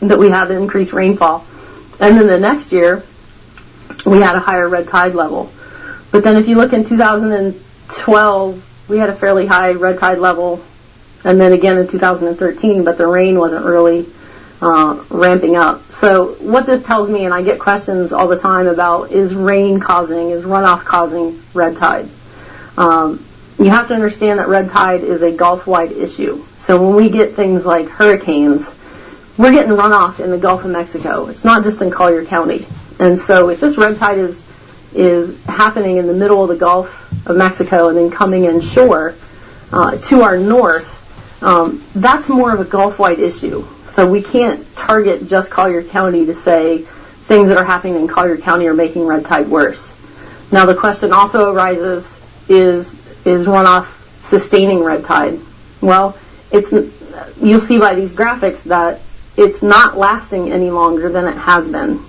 that we had increased rainfall. And then the next year, we had a higher red tide level. But then if you look in 2012, we had a fairly high red tide level. And then again in 2013, but the rain wasn't really ramping up. So what this tells me, and I get questions all the time about, is runoff causing red tide? You have to understand that red tide is a Gulf-wide issue. So when we get things like hurricanes, we're getting runoff in the Gulf of Mexico. It's not just in Collier County. And so if this red tide is happening in the middle of the Gulf of Mexico and then coming inshore to our north, that's more of a Gulf-wide issue. So we can't target just Collier County to say things that are happening in Collier County are making red tide worse. Now the question also arises, is runoff sustaining red tide? Well, it's you'll see by these graphics that it's not lasting any longer than it has been.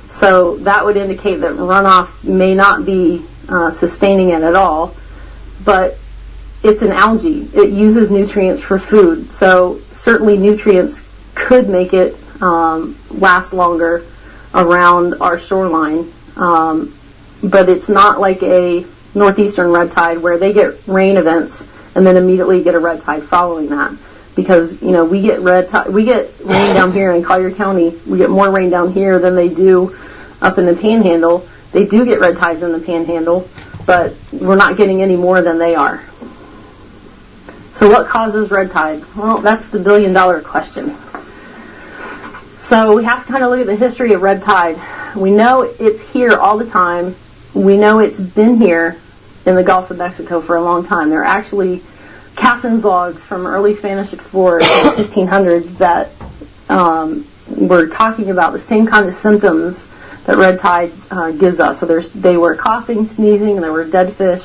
So that would indicate that runoff may not be sustaining it at all, but it's an algae. It uses nutrients for food, so certainly nutrients could make it last longer around our shoreline, but it's not like a northeastern red tide where they get rain events and then immediately get a red tide following that. Because, we get rain down here in Collier County. We get more rain down here than they do up in the Panhandle. They do get red tides in the Panhandle, but we're not getting any more than they are. So what causes red tide? Well, that's the billion-dollar question. So we have to kind of look at the history of red tide. We know it's here all the time. We know it's been here in the Gulf of Mexico for a long time. There are actually captain's logs from early Spanish explorers in the 1500s that were talking about the same kind of symptoms that red tide gives us. So they were coughing, sneezing, and there were dead fish.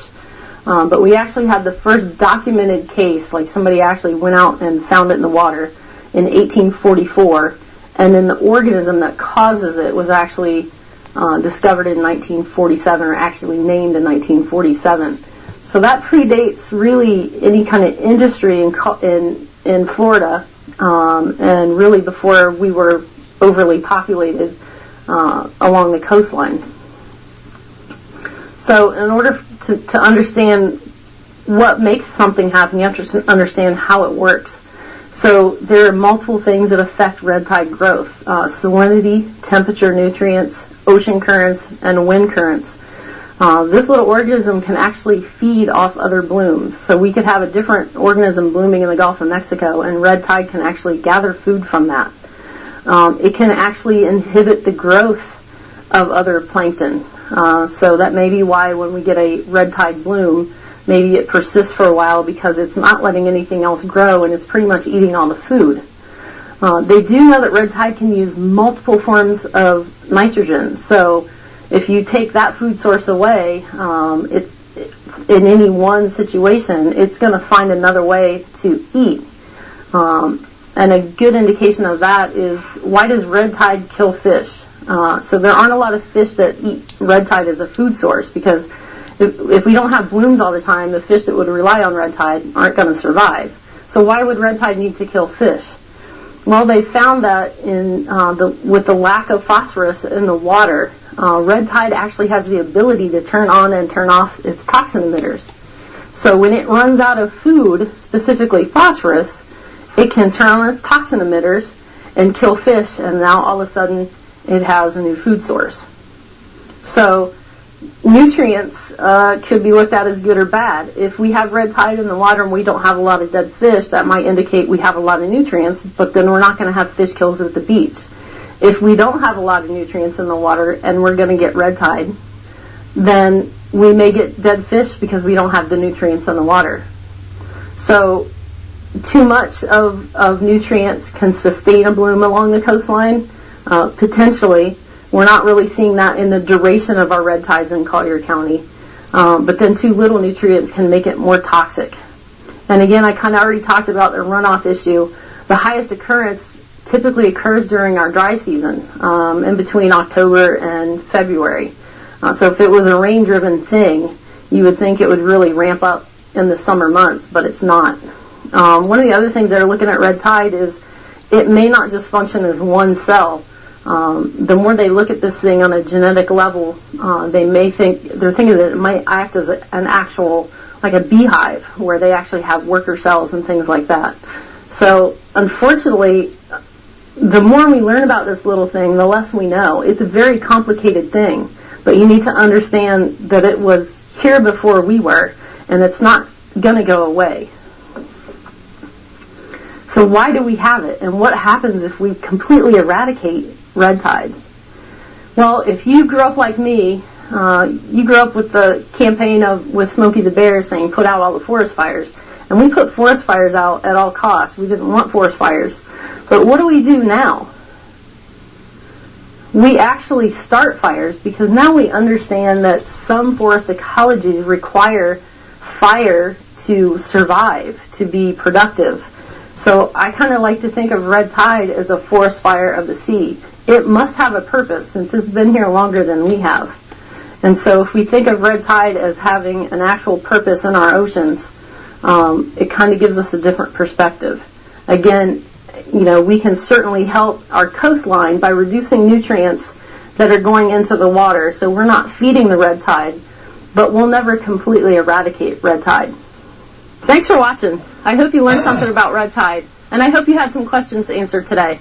But we actually had the first documented case, like somebody actually went out and found it in the water in 1844. And then the organism that causes it was actually discovered in 1947, or actually named in 1947. So that predates really any kind of industry in Florida, and really before we were overly populated along the coastline. So in order to understand what makes something happen, you have to understand how it works. So there are multiple things that affect red tide growth: salinity, temperature, nutrients, ocean currents, and wind currents. This little organism can actually feed off other blooms. So we could have a different organism blooming in the Gulf of Mexico, and red tide can actually gather food from that. It can actually inhibit the growth of other plankton. So that may be why when we get a red tide bloom, maybe it persists for a while because it's not letting anything else grow and it's pretty much eating all the food. They do know that red tide can use multiple forms of nitrogen. So if you take that food source away, in any one situation, it's going to find another way to eat. And a good indication of that is, why does red tide kill fish? So there aren't a lot of fish that eat red tide as a food source, because if we don't have blooms all the time, the fish that would rely on red tide aren't going to survive. So why would red tide need to kill fish? Well, they found that with the lack of phosphorus in the water, red tide actually has the ability to turn on and turn off its toxin emitters. So when it runs out of food, specifically phosphorus, it can turn on its toxin emitters and kill fish, and now all of a sudden it has a new food source. So nutrients could be looked at as good or bad. If we have red tide in the water and we don't have a lot of dead fish, that might indicate we have a lot of nutrients, but then we're not going to have fish kills at the beach. If we don't have a lot of nutrients in the water and we're going to get red tide, then we may get dead fish because we don't have the nutrients in the water. So too much of nutrients can sustain a bloom along the coastline, potentially. We're not really seeing that in the duration of our red tides in Collier County. But then too little nutrients can make it more toxic. And again, I kind of already talked about the runoff issue. The highest occurrence typically occurs during our dry season, in between October and February. So if it was a rain-driven thing, you would think it would really ramp up in the summer months, but it's not. One of the other things they're looking at red tide is it may not just function as one cell. The more they look at this thing on a genetic level, they're thinking that it might act as an actual, like a beehive, where they actually have worker cells and things like that. So unfortunately, the more we learn about this little thing, the less we know. It's a very complicated thing, but you need to understand that it was here before we were, and it's not going to go away. So why do we have it, and what happens if we completely eradicate red tide? Well, if you grew up like me, you grew up with the campaign with Smokey the Bear saying put out all the forest fires. And we put forest fires out at all costs. We didn't want forest fires. But what do we do now? We actually start fires because now we understand that some forest ecologies require fire to survive, to be productive. So I kind of like to think of red tide as a forest fire of the sea. It must have a purpose since it's been here longer than we have. And so if we think of red tide as having an actual purpose in our oceans, it kind of gives us a different perspective. Again, we can certainly help our coastline by reducing nutrients that are going into the water. So we're not feeding the red tide, but we'll never completely eradicate red tide. Thanks for watching. I hope you learned something about red tide, and I hope you had some questions answered today.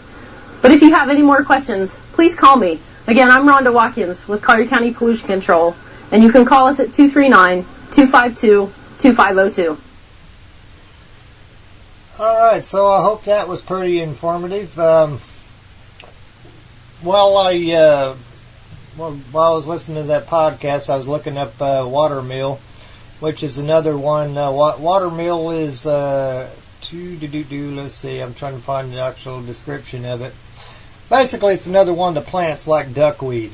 But if you have any more questions, please call me. Again, I'm Rhonda Watkins with Collier County Pollution Control, and you can call us at 239-252-2502. All right, so I hope that was pretty informative. While I was listening to that podcast, I was looking up watermeal, which is another one. Watermeal is let's see, I'm trying to find the actual description of it. Basically, it's another one of the plants like duckweed,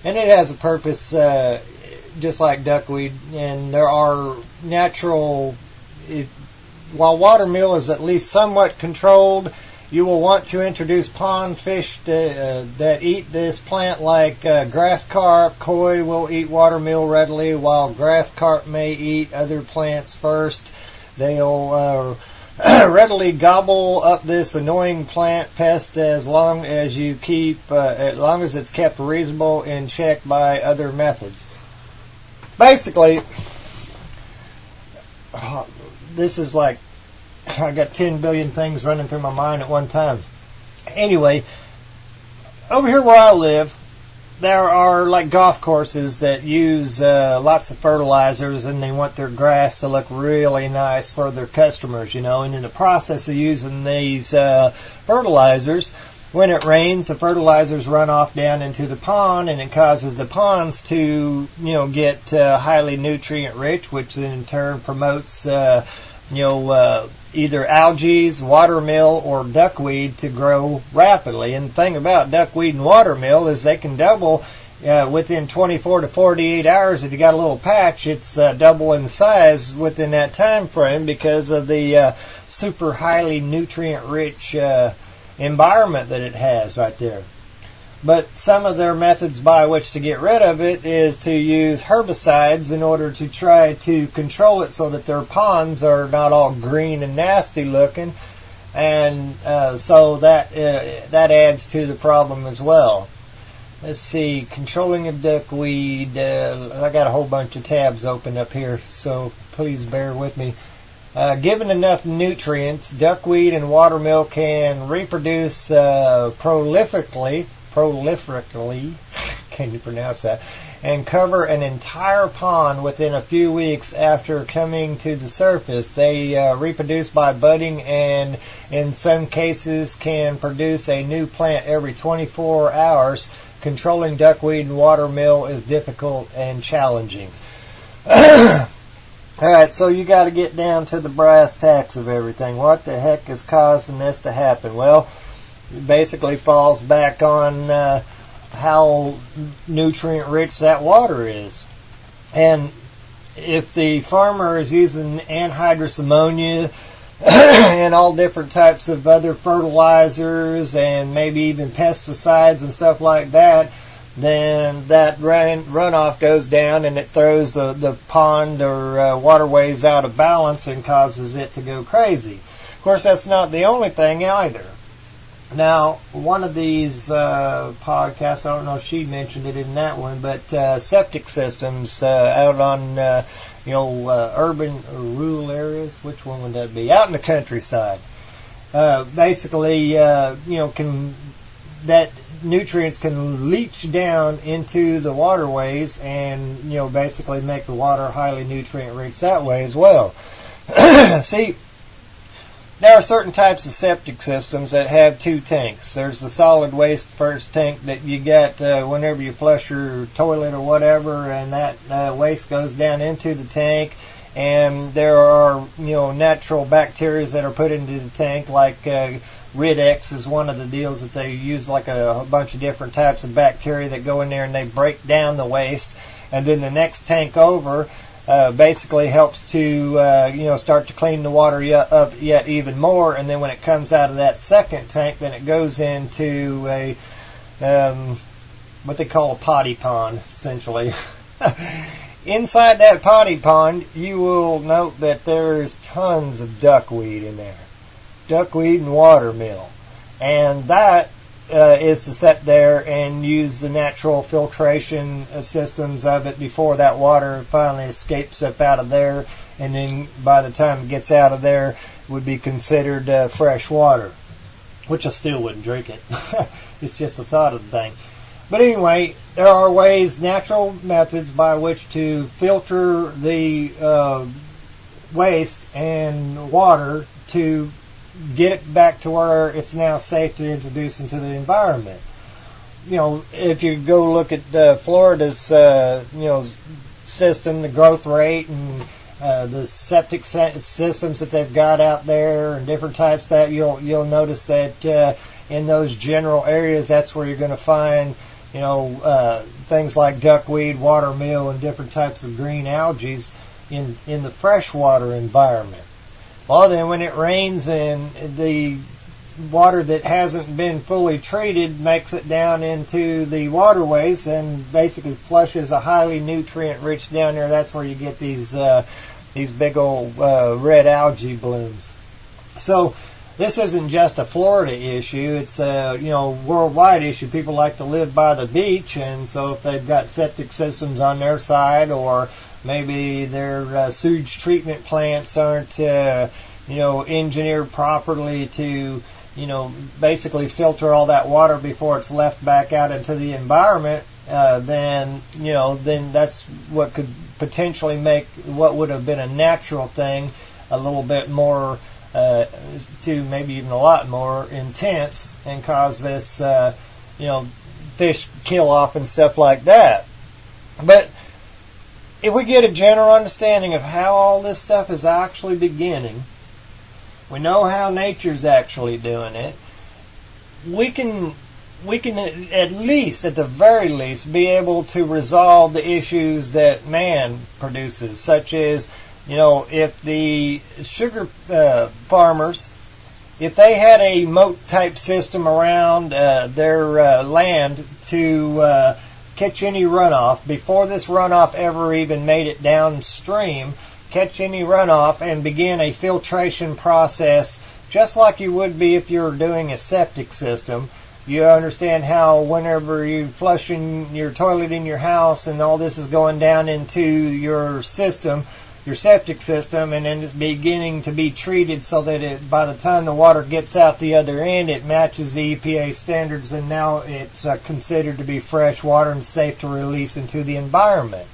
and it has a purpose just like duckweed. And there are natural. While watermeal is at least somewhat controlled, you will want to introduce pond fish that eat this plant, like grass carp. Koi will eat watermeal readily, while grass carp may eat other plants first. They'll readily gobble up this annoying plant pest as long as it's kept reasonable in check by other methods. Basically, this is like, I got 10 billion things running through my mind at one time. Anyway, over here where I live, there are like golf courses that use lots of fertilizers, and they want their grass to look really nice for their customers, and in the process of using these fertilizers, when it rains, the fertilizers run off down into the pond, and it causes the ponds to, get highly nutrient rich, which then in turn promotes, either algae, watermeal, or duckweed to grow rapidly. And the thing about duckweed and watermeal is they can double within 24 to 48 hours. If you got a little patch, it's double in size within that time frame because of the super highly nutrient rich environment that it has right there. But some of their methods by which to get rid of it is to use herbicides in order to try to control it so that their ponds are not all green and nasty looking, and so that adds to the problem as well. Let's see, controlling of duckweed. I got a whole bunch of tabs open up here, so please bear with me. Given enough nutrients, duckweed and watermeal can reproduce prolifically, can you pronounce that, and cover an entire pond within a few weeks after coming to the surface. They reproduce by budding, and in some cases can produce a new plant every 24 hours. Controlling duckweed and watermeal is difficult and challenging. Alright, so you got to get down to the brass tacks of everything. What the heck is causing this to happen? Well, it basically falls back on how nutrient rich that water is. And if the farmer is using anhydrous ammonia and all different types of other fertilizers and maybe even pesticides and stuff like that, then that runoff goes down and it throws the pond or waterways out of balance and causes it to go crazy. Of course, that's not the only thing either. Now, one of these podcasts, I don't know if she mentioned it in that one, but septic systems out on urban or rural areas. Which one would that be? Out in the countryside. Basically, nutrients can leach down into the waterways and, basically make the water highly nutrient rich that way as well. See, there are certain types of septic systems that have two tanks. There's the solid waste first tank that you get whenever you flush your toilet or whatever, and that waste goes down into the tank. And there are, natural bacteria that are put into the tank, like Ridex is one of the deals that they use, like a bunch of different types of bacteria that go in there and they break down the waste. And then the next tank over, basically helps to start to clean the water up yet even more. And then when it comes out of that second tank, then it goes into a what they call a potty pond, essentially. Inside that potty pond, you will note that there's tons of duckweed in there. Duckweed and watermeal. And that is to sit there and use the natural filtration systems of it before that water finally escapes up out of there. And then by the time it gets out of there, would be considered fresh water. Which I still wouldn't drink it. It's just the thought of the thing. But anyway, there are ways, natural methods by which to filter the waste and water to get it back to where it's now safe to introduce into the environment. If you go look at Florida's, system, the growth rate and the septic systems that they've got out there and different types that you'll notice that in those general areas, that's where you're going to find things like duckweed, watermeal, and different types of green algae in the freshwater environment. Well, then when it rains and the water that hasn't been fully treated makes it down into the waterways and basically flushes a highly nutrient-rich down there, that's where you get these big old red algae blooms. So this isn't just a Florida issue. It's a worldwide issue. People like to live by the beach, and so if they've got septic systems on their side, or maybe their sewage treatment plants aren't engineered properly to basically filter all that water before it's left back out into the environment, then that's what could potentially make what would have been a natural thing a little bit more to maybe even a lot more intense and cause this, fish kill off and stuff like that. But if we get a general understanding of how all this stuff is actually beginning, we know how nature's actually doing it, we can at least, at the very least, be able to resolve the issues that man produces, such as if the sugar farmers, if they had a moat type system around their land to catch any runoff, before this runoff ever even made it downstream, catch any runoff and begin a filtration process just like you would be if you were doing a septic system. You understand how whenever you're flushing your toilet in your house and all this is going down into your system, your septic system, and then it's beginning to be treated so that by the time the water gets out the other end, it matches the EPA standards, and now it's considered to be fresh water and safe to release into the environment.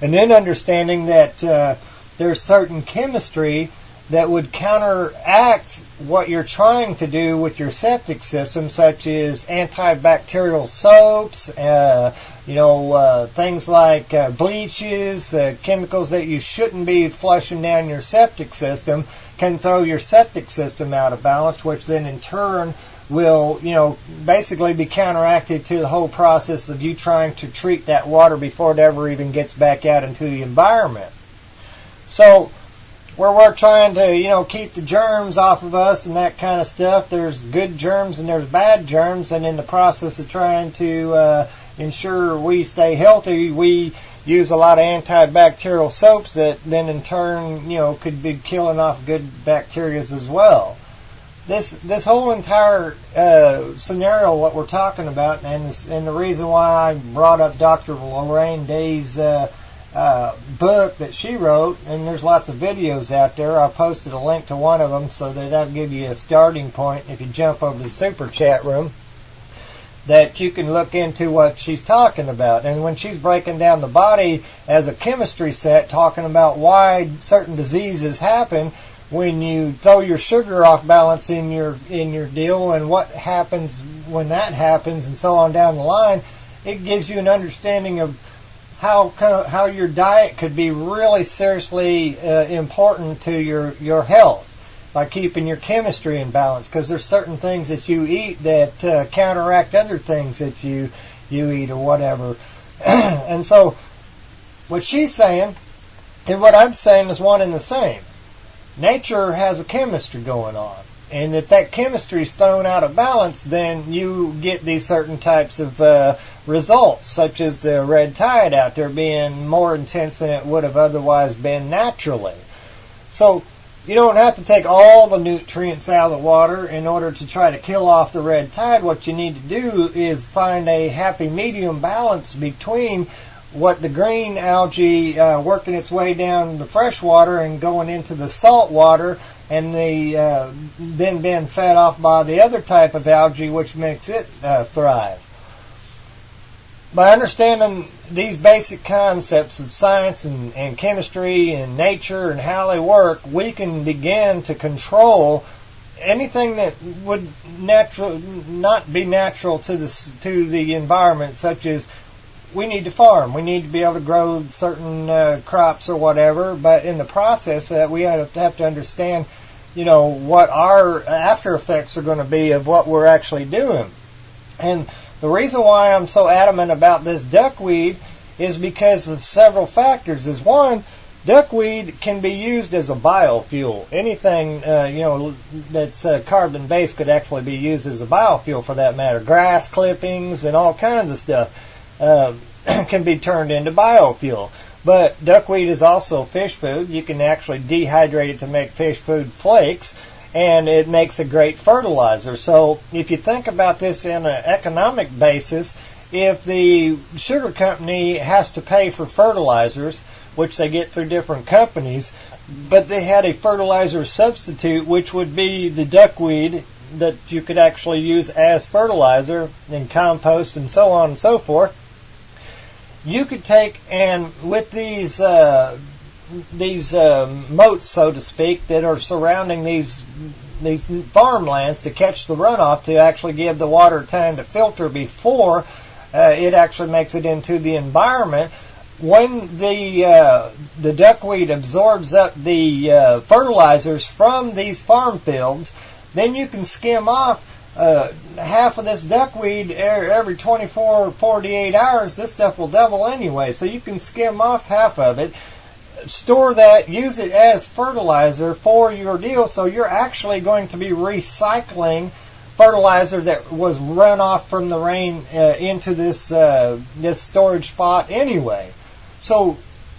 And then understanding that there's certain chemistry that would counteract what you're trying to do with your septic system, such as antibacterial soaps, things like bleaches, chemicals that you shouldn't be flushing down your septic system can throw your septic system out of balance, which then in turn will, basically be counteracted to the whole process of you trying to treat that water before it ever even gets back out into the environment. So, where we're trying to, keep the germs off of us and that kind of stuff, there's good germs and there's bad germs, and in the process of trying to ensure we stay healthy, we use a lot of antibacterial soaps that then in turn, could be killing off good bacteria as well. This whole entire scenario, what we're talking about, and the reason why I brought up Dr. Lorraine Day's book that she wrote, and there's lots of videos out there. I posted a link to one of them so that'll give you a starting point if you jump over to the super chat room, that you can look into what she's talking about. And when she's breaking down the body as a chemistry set, talking about why certain diseases happen when you throw your sugar off balance in your deal, and what happens when that happens, and so on down the line, it gives you an understanding of how your diet could be really seriously important to your health by keeping your chemistry in balance, because there's certain things that you eat that counteract other things that you eat or whatever. And so what she's saying then what I'm saying is one and the same. Nature has a chemistry going on. And if that chemistry is thrown out of balance, then you get these certain types of results, such as the red tide out there being more intense than it would have otherwise been naturally. So you don't have to take all the nutrients out of the water in order to try to kill off the red tide. What you need to do is find a happy medium balance between what the green algae working its way down the fresh water and going into the salt water, and the then being fed off by the other type of algae, which makes it thrive. By understanding these basic concepts of science and chemistry and nature and how they work, we can begin to control anything that would not be natural to the environment, such as we need to farm. We need to be able to grow certain crops or whatever, but in the process we have to understand, what our after effects are going to be of what we're actually doing. And the reason why I'm so adamant about this duckweed is because of several factors. Is one, duckweed can be used as a biofuel. Anything, that's carbon-based could actually be used as a biofuel, for that matter. Grass clippings and all kinds of stuff can be turned into biofuel. But duckweed is also fish food. You can actually dehydrate it to make fish food flakes, and it makes a great fertilizer. So if you think about this in an economic basis, if the sugar company has to pay for fertilizers, which they get through different companies, but they had a fertilizer substitute, which would be the duckweed that you could actually use as fertilizer and compost and so on and so forth, you could take, and with these moats, so to speak, that are surrounding these farmlands to catch the runoff, to actually give the water time to filter before it actually makes it into the environment. When the duckweed absorbs up the fertilizers from these farm fields, then you can skim off half of this duckweed every 24 or 48 hours. This stuff will double anyway, so you can skim off half of it, store that, use it as fertilizer for your deal. So you're actually going to be recycling fertilizer that was run off from the rain into this storage spot anyway. So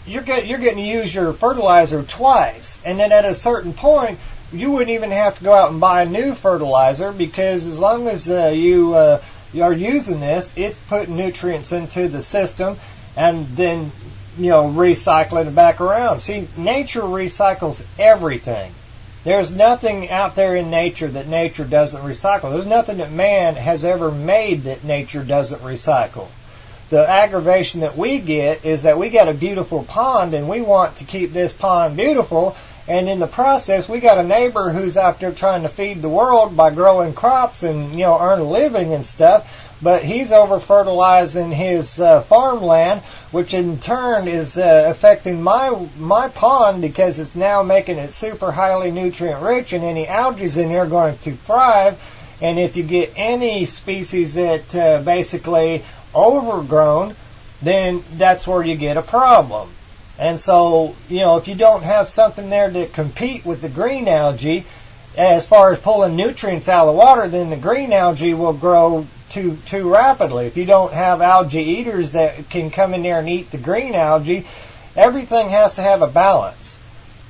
you're getting to use your fertilizer twice, and then at a certain point, you wouldn't even have to go out and buy new fertilizer, because as long as you are using this, it's putting nutrients into the system and then recycling it back around. See, nature recycles everything. There's nothing out there in nature that nature doesn't recycle. There's nothing that man has ever made that nature doesn't recycle. The aggravation that we get is that we got a beautiful pond and we want to keep this pond beautiful, and in the process we got a neighbor who's out there trying to feed the world by growing crops and earn a living and stuff, but he's over fertilizing his farmland, which in turn is affecting my pond, because it's now making it super highly nutrient rich, and any algae in there are going to thrive. And if you get any species that basically overgrown, then that's where you get a problem. And so, if you don't have something there to compete with the green algae, as far as pulling nutrients out of the water, then the green algae will grow too rapidly. If you don't have algae eaters that can come in there and eat the green algae, everything has to have a balance.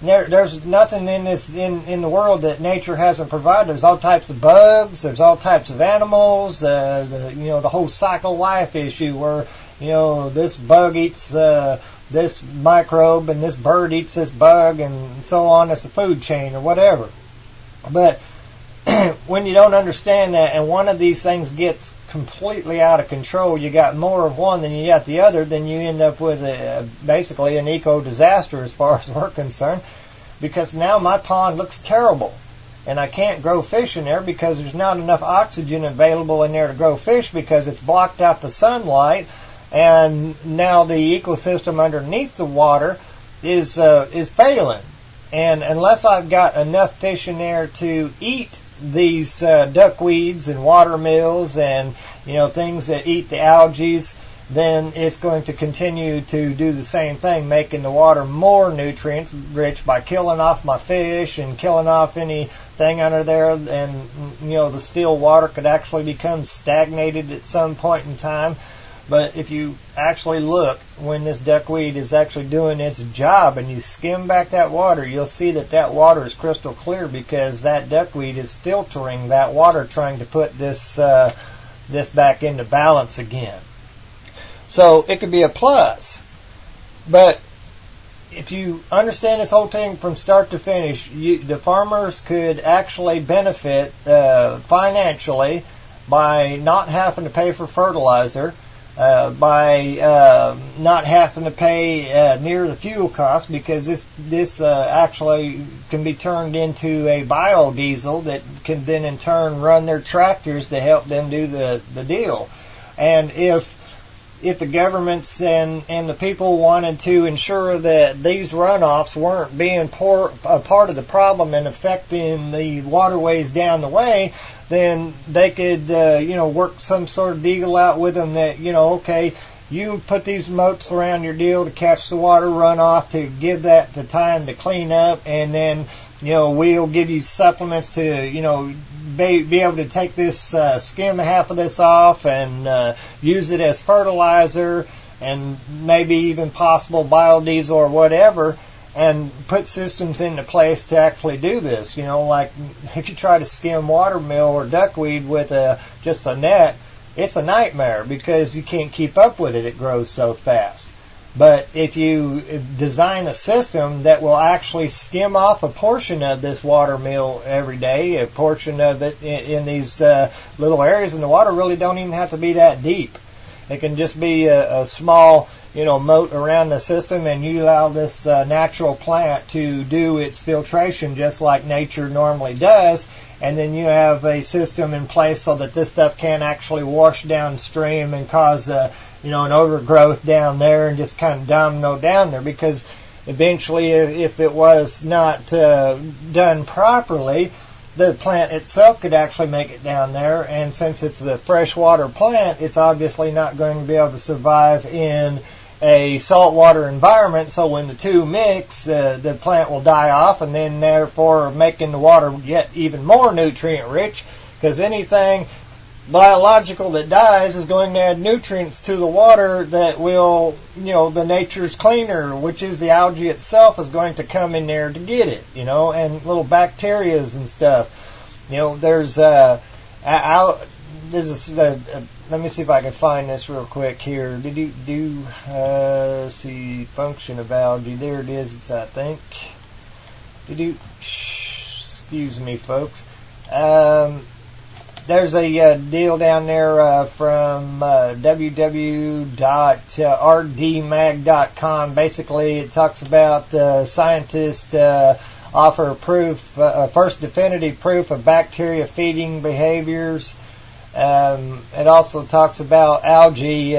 There's nothing in the world that nature hasn't provided. There's all types of bugs. There's all types of animals. The whole cycle life issue where this bug eats this microbe and this bird eats this bug and so on. It's a food chain or whatever. But when you don't understand that, and one of these things gets completely out of control, you got more of one than you got the other, then you end up with basically an eco disaster as far as we're concerned, because now my pond looks terrible and I can't grow fish in there because there's not enough oxygen available in there to grow fish, because it's blocked out the sunlight, and now the ecosystem underneath the water is failing. And unless I've got enough fish in there to eat these duckweeds and water mills and things that eat the algae, then it's going to continue to do the same thing, making the water more nutrient rich by killing off my fish and killing off anything under there. And, the still water could actually become stagnated at some point in time. But if you actually look when this duckweed is actually doing its job and you skim back that water, you'll see that water is crystal clear, because that duckweed is filtering that water, trying to put this back into balance again. So it could be a plus. But if you understand this whole thing from start to finish, the farmers could actually benefit financially by not having to pay for fertilizer, by not having to pay near the fuel cost, because this actually can be turned into a biodiesel that can then in turn run their tractors to help them do the deal. And if the governments and the people wanted to ensure that these runoffs weren't being a part of the problem and affecting the waterways down the way, then they could, work some sort of deal out with them that, okay, you put these moats around your deal to catch the water runoff, to give that the time to clean up, and then, we'll give you supplements to, be able to take this, skim half of this off and use it as fertilizer and maybe even possible biodiesel or whatever, and put systems into place to actually do this. Like if you try to skim watermeal or duckweed with just a net, it's a nightmare because you can't keep up with it. It grows so fast. But if you design a system that will actually skim off a portion of this watermeal every day, a portion of it in these little areas, and the water really don't even have to be that deep. It can just be a small, moat around the system, and you allow this natural plant to do its filtration just like nature normally does, and then you have a system in place so that this stuff can't actually wash downstream and cause an overgrowth down there and just kind of domino down there, because eventually if it was not done properly, the plant itself could actually make it down there, and since it's a freshwater plant, it's obviously not going to be able to survive in a saltwater environment, so when the two mix, the plant will die off, and then therefore making the water yet even more nutrient rich, because anything biological that dies is going to add nutrients to the water that will, the nature's cleaner, which is the algae itself, is going to come in there to get it, and little bacterias and stuff. There's let me see if I can find this real quick here. See function of algae. There it is, I think. Excuse me, folks. There's a deal down there from www.rdmag.com. Basically, it talks about scientists offer proof, first definitive proof of bacteria feeding behaviors. It also talks about algae.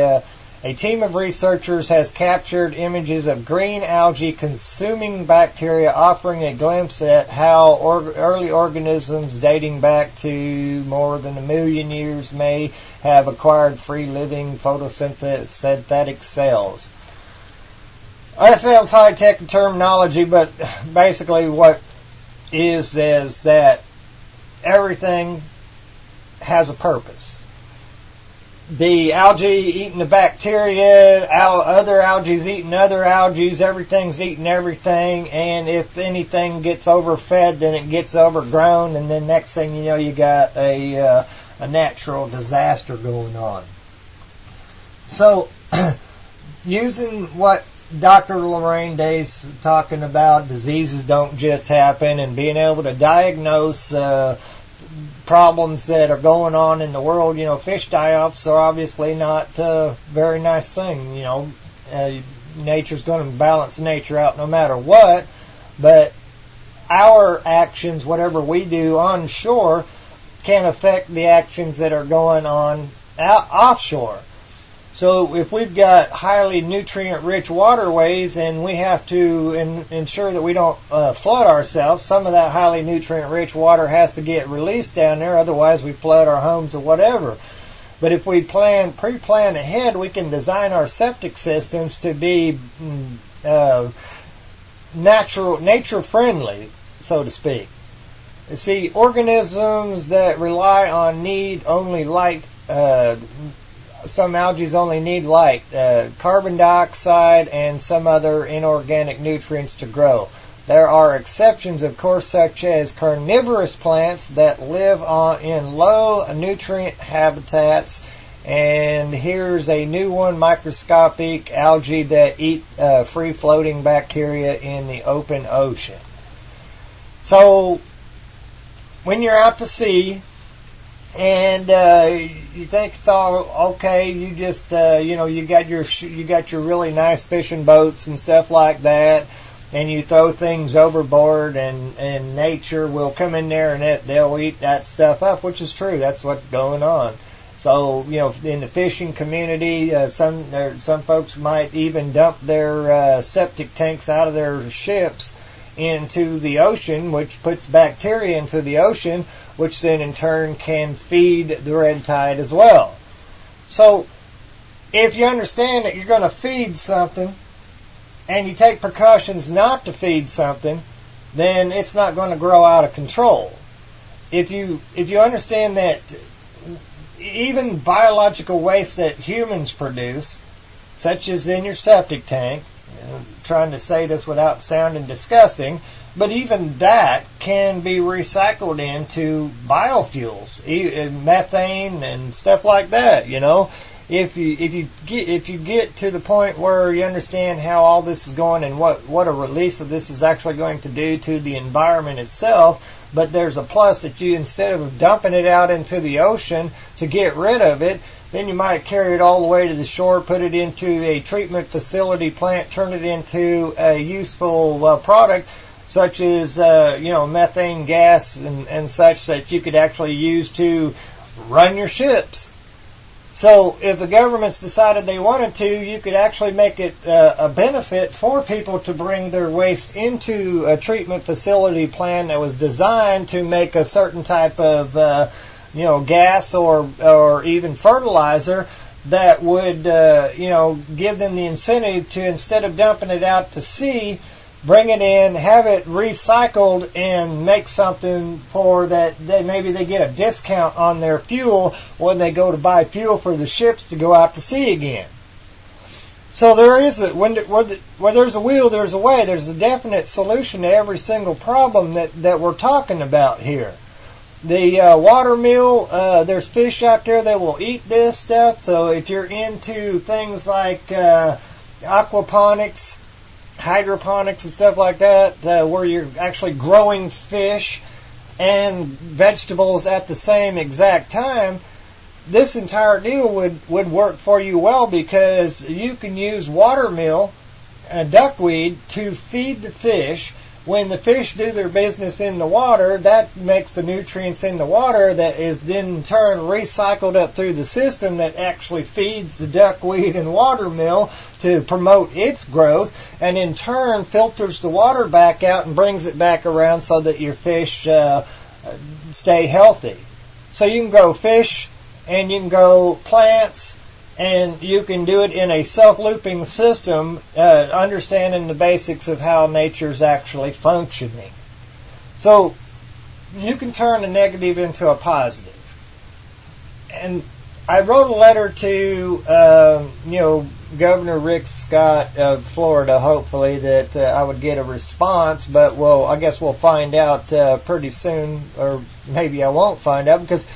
A team of researchers has captured images of green algae consuming bacteria, offering a glimpse at how early organisms dating back to more than 1 million years may have acquired free-living photosynthetic cells. That sounds high-tech terminology, but basically what is that everything has a purpose. The algae eating the bacteria, other algae's eating other algae, everything's eating everything, and if anything gets overfed, then it gets overgrown, and then next thing you know, you got a natural disaster going on. So, using what Dr. Lorraine Day's talking about, diseases don't just happen, and being able to diagnose problems that are going on in the world. Fish die-offs are obviously not a very nice thing. Nature's going to balance nature out no matter what, but our actions, whatever we do on shore, can affect the actions that are going on offshore. So if we've got highly nutrient-rich waterways and we have to ensure that we don't flood ourselves, some of that highly nutrient-rich water has to get released down there, otherwise we flood our homes or whatever. But if we pre-plan ahead, we can design our septic systems to be nature friendly, so to speak. See, organisms that rely on only light, some algae only need light, carbon dioxide, and some other inorganic nutrients to grow. There are exceptions, of course, such as carnivorous plants that live in low nutrient habitats. And here's a new one, microscopic algae that eat free-floating bacteria in the open ocean. So, when you're out to sea, and you think it's all okay, you just you got your really nice fishing boats and stuff like that, and you throw things overboard, and nature will come in there and they'll eat that stuff up, which is true. That's what's going on. So, in the fishing community, some folks might even dump their septic tanks out of their ships into the ocean, which puts bacteria into the ocean, which then in turn can feed the red tide as well. So, if you understand that you're going to feed something, and you take precautions not to feed something, then it's not going to grow out of control. If you understand that even biological waste that humans produce, such as in your septic tank, I'm trying to say this without sounding disgusting, but even that can be recycled into biofuels, methane and stuff like that, If you get to the point where you understand how all this is going and what a release of this is actually going to do to the environment itself, but there's a plus that you, instead of dumping it out into the ocean to get rid of it, then you might carry it all the way to the shore, put it into a treatment facility plant, turn it into a useful product, such as methane gas and such that you could actually use to run your ships. So if the governments decided they wanted to, you could actually make it a benefit for people to bring their waste into a treatment facility plant that was designed to make a certain type of gas or even fertilizer that would give them the incentive to, instead of dumping it out to sea, bring it in, have it recycled, and make something for that. Maybe they get a discount on their fuel when they go to buy fuel for the ships to go out to sea again. So there is where there's a will, there's a way. There's a definite solution to every single problem that we're talking about here. The water meal, there's fish out there that will eat this stuff. So if you're into things like aquaponics, hydroponics and stuff like that, where you're actually growing fish and vegetables at the same exact time, this entire deal would work for you well, because you can use watermeal and duckweed to feed the fish. When the fish do their business in the water, that makes the nutrients in the water that is then in turn recycled up through the system that actually feeds the duckweed and watermeal to promote its growth, and in turn filters the water back out and brings it back around so that your fish stay healthy. So you can grow fish and you can grow plants, and you can do it in a self-looping system, understanding the basics of how nature's actually functioning. So you can turn a negative into a positive. And I wrote a letter to, Governor Rick Scott of Florida, hopefully that I would get a response, but I guess we'll find out pretty soon, or maybe I won't find out, because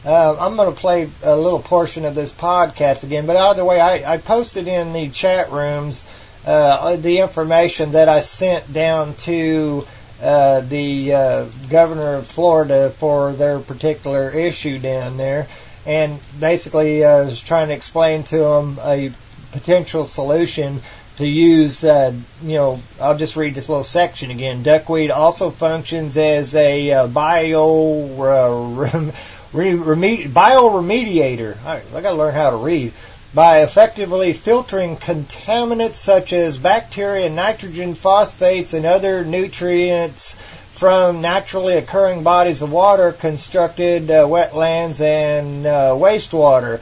I'm going to play a little portion of this podcast again. But either way, I posted in the chat rooms the information that I sent down to the governor of Florida for their particular issue down there. And basically, I was trying to explain to them a potential solution to use, I'll just read this little section again. Duckweed also functions as a bioremediator. I got to learn how to read. By effectively filtering contaminants such as bacteria, nitrogen, phosphates, and other nutrients from naturally occurring bodies of water, constructed wetlands and wastewater.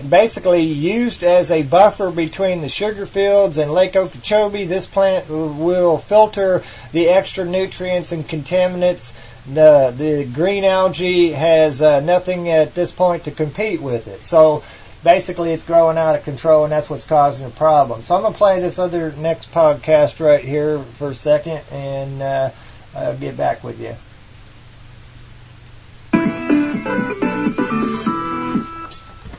Basically used as a buffer between the sugar fields and Lake Okeechobee, this plant will filter the extra nutrients and contaminants. The green algae has nothing at this point to compete with it. So basically it's growing out of control, and that's what's causing the problem. So I'm going to play this other next podcast right here for a second, and I'll get back with you.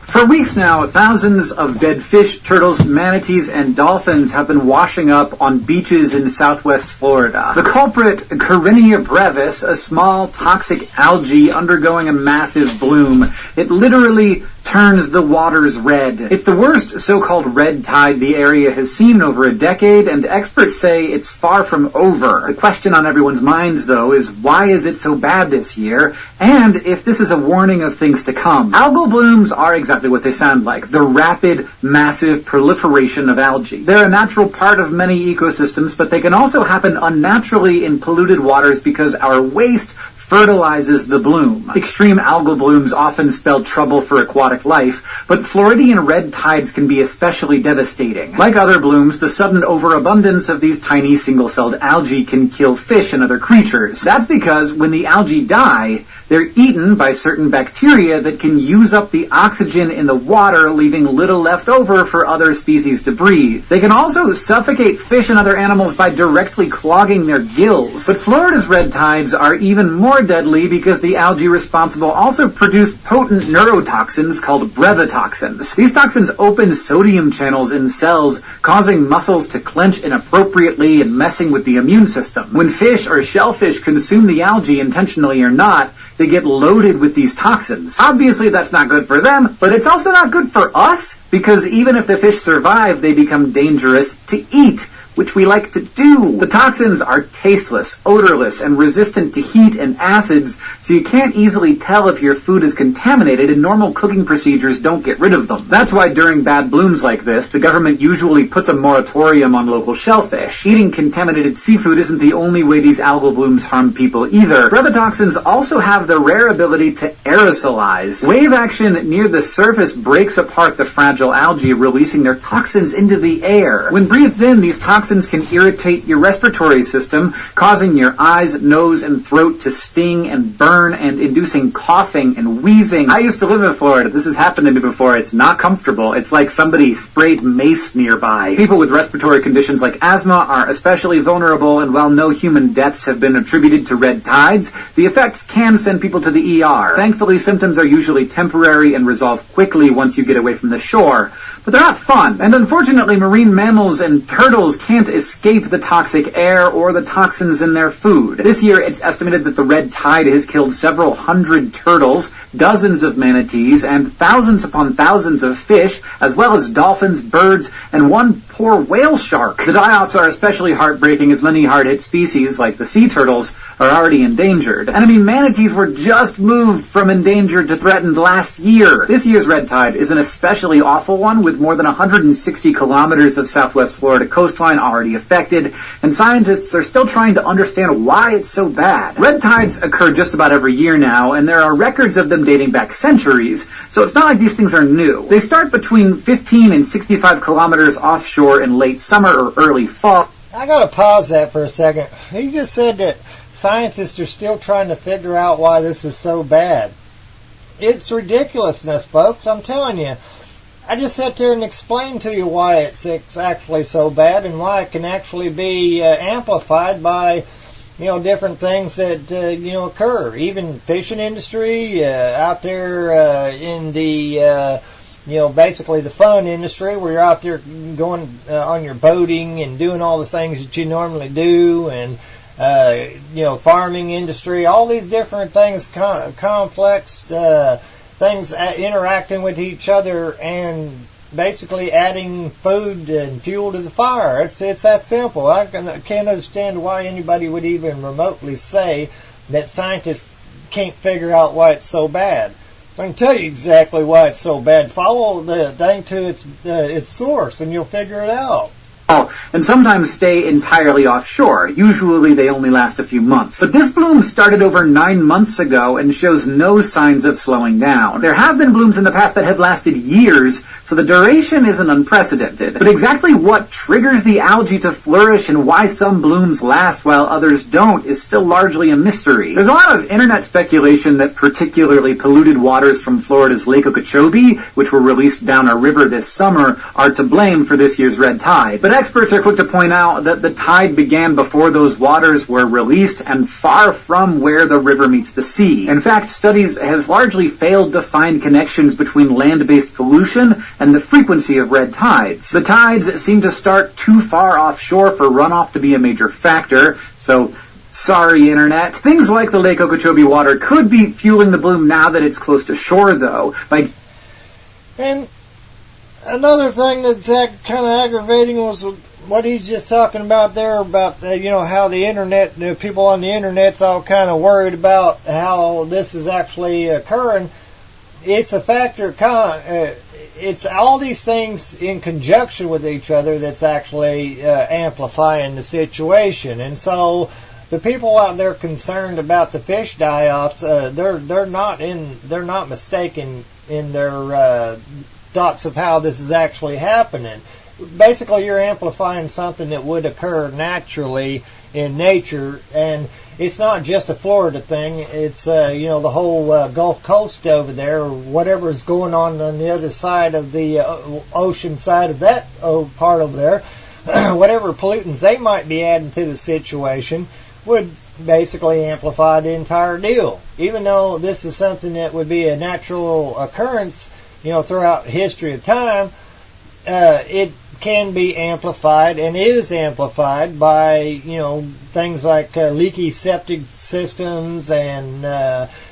For weeks now, thousands of dead fish, turtles, manatees, and dolphins have been washing up on beaches in southwest Florida. The culprit, Karenia brevis, a small toxic algae undergoing a massive bloom. It literally turns the waters red. It's the worst so-called red tide the area has seen in over a decade, and experts say it's far from over. The question on everyone's minds, though, is why is it so bad this year, and if this is a warning of things to come. Algal blooms are exactly what they sound like, the rapid, massive proliferation of algae. They're a natural part of many ecosystems, but they can also happen unnaturally in polluted waters because our waste fertilizes the bloom. Extreme algal blooms often spell trouble for aquatic life, but Floridian red tides can be especially devastating. Like other blooms, the sudden overabundance of these tiny single-celled algae can kill fish and other creatures. That's because when the algae die, they're eaten by certain bacteria that can use up the oxygen in the water, leaving little left over for other species to breathe. They can also suffocate fish and other animals by directly clogging their gills. But Florida's red tides are even more deadly because the algae responsible also produce potent neurotoxins called brevitoxins. These toxins open sodium channels in cells, causing muscles to clench inappropriately and messing with the immune system. When fish or shellfish consume the algae, intentionally or not, they get loaded with these toxins. Obviously that's not good for them, but it's also not good for us, because even if the fish survive, they become dangerous to eat, which we like to do. The toxins are tasteless, odorless, and resistant to heat and acids, so you can't easily tell if your food is contaminated, and normal cooking procedures don't get rid of them. That's why during bad blooms like this, the government usually puts a moratorium on local shellfish. Eating contaminated seafood isn't the only way these algal blooms harm people either. Brevitoxins also have the rare ability to aerosolize. Wave action near the surface breaks apart the fragile algae, releasing their toxins into the air. When breathed in, these toxins can irritate your respiratory system, causing your eyes, nose, and throat to sting and burn and inducing coughing and wheezing. I used to live in Florida. This has happened to me before. It's not comfortable. It's like somebody sprayed mace nearby. People with respiratory conditions like asthma are especially vulnerable, and while no human deaths have been attributed to red tides, the effects can send people to the ER. Thankfully, symptoms are usually temporary and resolve quickly once you get away from the shore. But they're not fun. And unfortunately, marine mammals and turtles can't escape the toxic air or the toxins in their food. This year, it's estimated that the red tide has killed several hundred turtles, dozens of manatees, and thousands upon thousands of fish, as well as dolphins, birds, and one poor whale shark. The die-offs are especially heartbreaking, as many hard-hit species, like the sea turtles, are already endangered. And I mean, manatees were just moved from endangered to threatened last year. This year's red tide is an especially awful one, with more than 160 kilometers of southwest Florida coastline already affected, and scientists are still trying to understand why it's so bad. Red tides occur just about every year now, and there are records of them dating back centuries, so it's not like these things are new. They start between 15 and 65 kilometers offshore in late summer or early fall. I gotta pause that for a second. You just said that scientists are still trying to figure out why this is so bad. It's ridiculousness, folks, I'm telling you. I just sat there and explained to you why it's actually so bad and why it can actually be amplified by, different things that, occur. Even fishing industry, out there in the, basically the fun industry where you're out there going on your boating and doing all the things that you normally do, and, farming industry, all these different things, complex things interacting with each other and basically adding food and fuel to the fire. It's that simple. I can't understand why anybody would even remotely say that scientists can't figure out why it's so bad. I can tell you exactly why it's so bad. Follow the thing to its source and you'll figure it out. and sometimes stay entirely offshore. Usually they only last a few months. But this bloom started over 9 months ago and shows no signs of slowing down. There have been blooms in the past that have lasted years, so the duration isn't unprecedented. But exactly what triggers the algae to flourish and why some blooms last while others don't is still largely a mystery. There's a lot of internet speculation that particularly polluted waters from Florida's Lake Okeechobee, which were released down a river this summer, are to blame for this year's red tide. But experts are quick to point out that the tide began before those waters were released and far from where the river meets the sea. In fact, studies have largely failed to find connections between land-based pollution and the frequency of red tides. The tides seem to start too far offshore for runoff to be a major factor, so sorry, Internet. Things like the Lake Okeechobee water could be fueling the bloom now that it's close to shore, though. And another thing that's kind of aggravating was what he's just talking about there about, how the Internet, the people on the Internet's all kind of worried about how this is actually occurring. It's a factor, it's all these things in conjunction with each other that's actually amplifying the situation. And so the people out there concerned about the fish die-offs, they're not mistaken in their thoughts of how this is actually happening. Basically, you're amplifying something that would occur naturally in nature, and it's not just a Florida thing. It's the whole Gulf Coast over there, or whatever is going on the other side of the ocean side of that part over there. Whatever pollutants they might be adding to the situation would basically amplify the entire deal. Even though this is something that would be a natural occurrence, throughout the history of time, it can be amplified and is amplified by, things like leaky septic systems and,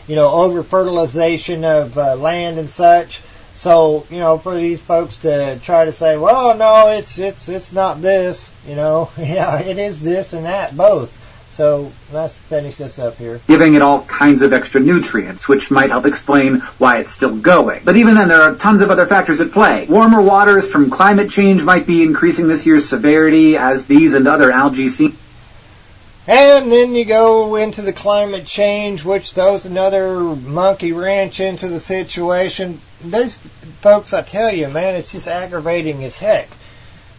over-fertilization of land and such. So, for these folks to try to say, well, no, it's not this, yeah, it is this and that, both. So let's finish this up here. Giving it all kinds of extra nutrients, which might help explain why it's still going. But even then, there are tons of other factors at play. Warmer waters from climate change might be increasing this year's severity as these and other algae seem. And then you go into the climate change, which throws another monkey wrench into the situation. Those folks, I tell you, man, it's just aggravating as heck.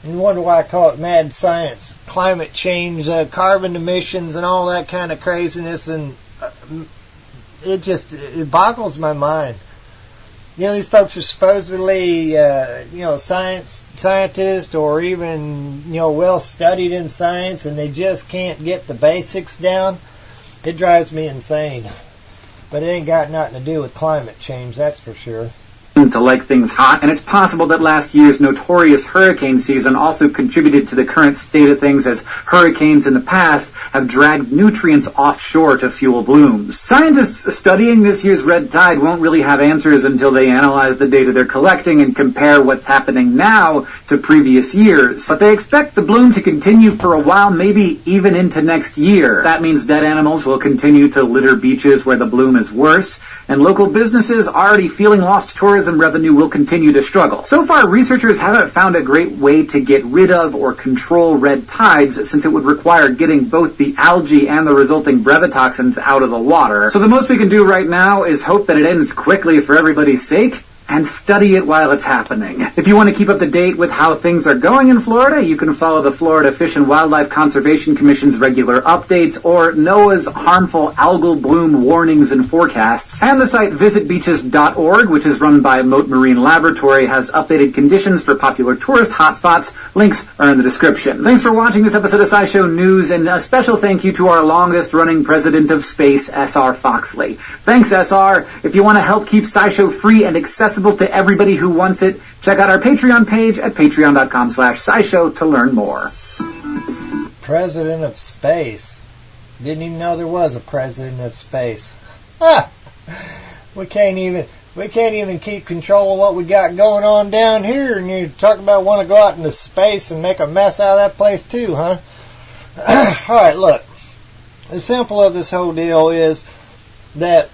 And you wonder why I call it mad science. Climate change, carbon emissions, and all that kind of craziness, and it boggles my mind. These folks are supposedly, scientists or even, well studied in science, and they just can't get the basics down. It drives me insane. But it ain't got nothing to do with climate change, that's for sure. To like things hot, and it's possible that last year's notorious hurricane season also contributed to the current state of things, as hurricanes in the past have dragged nutrients offshore to fuel blooms. Scientists studying this year's red tide won't really have answers until they analyze the data they're collecting and compare what's happening now to previous years. But they expect the bloom to continue for a while, maybe even into next year. That means dead animals will continue to litter beaches where the bloom is worst, and local businesses already feeling lost tourism revenue will continue to struggle. So far, researchers haven't found a great way to get rid of or control red tides, since it would require getting both the algae and the resulting brevetoxins out of the water. So the most we can do right now is hope that it ends quickly for everybody's sake, and study it while it's happening. If you want to keep up to date with how things are going in Florida, you can follow the Florida Fish and Wildlife Conservation Commission's regular updates or NOAA's harmful algal bloom warnings and forecasts. And the site visitbeaches.org, which is run by Mote Marine Laboratory, has updated conditions for popular tourist hotspots. Links are in the description. Thanks for watching this episode of SciShow News, and a special thank you to our longest-running president of space, SR Foxley. Thanks, SR. If you want to help keep SciShow free and accessible to everybody who wants it, check out our Patreon page at patreon.com/scishow to learn more. President of space. Didn't even know there was a president of space. We can't even keep control of what we got going on down here, and you talk about want to go out into space and make a mess out of that place too, huh? Alright, look. The simple of this whole deal is that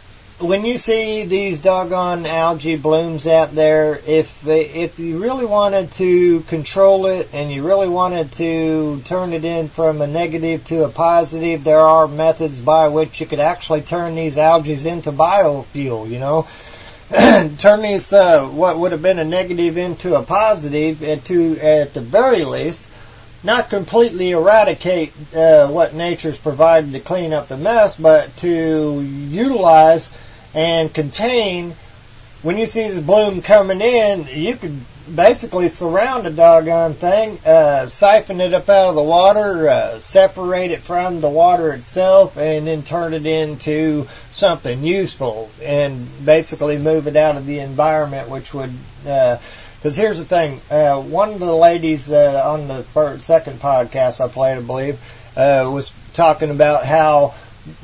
when you see these doggone algae blooms out there, if you really wanted to control it and you really wanted to turn it in from a negative to a positive, there are methods by which you could actually turn these algae into biofuel, you know. Turn these, what would have been a negative into a positive, and to, at the very least, not completely eradicate what nature's provided to clean up the mess, but to utilize and contain. When you see this bloom coming in, you could basically surround the doggone thing, siphon it up out of the water, separate it from the water itself, and then turn it into something useful, and basically move it out of the environment, which would, because here's the thing, one of the ladies on the second podcast I played, I believe, was talking about how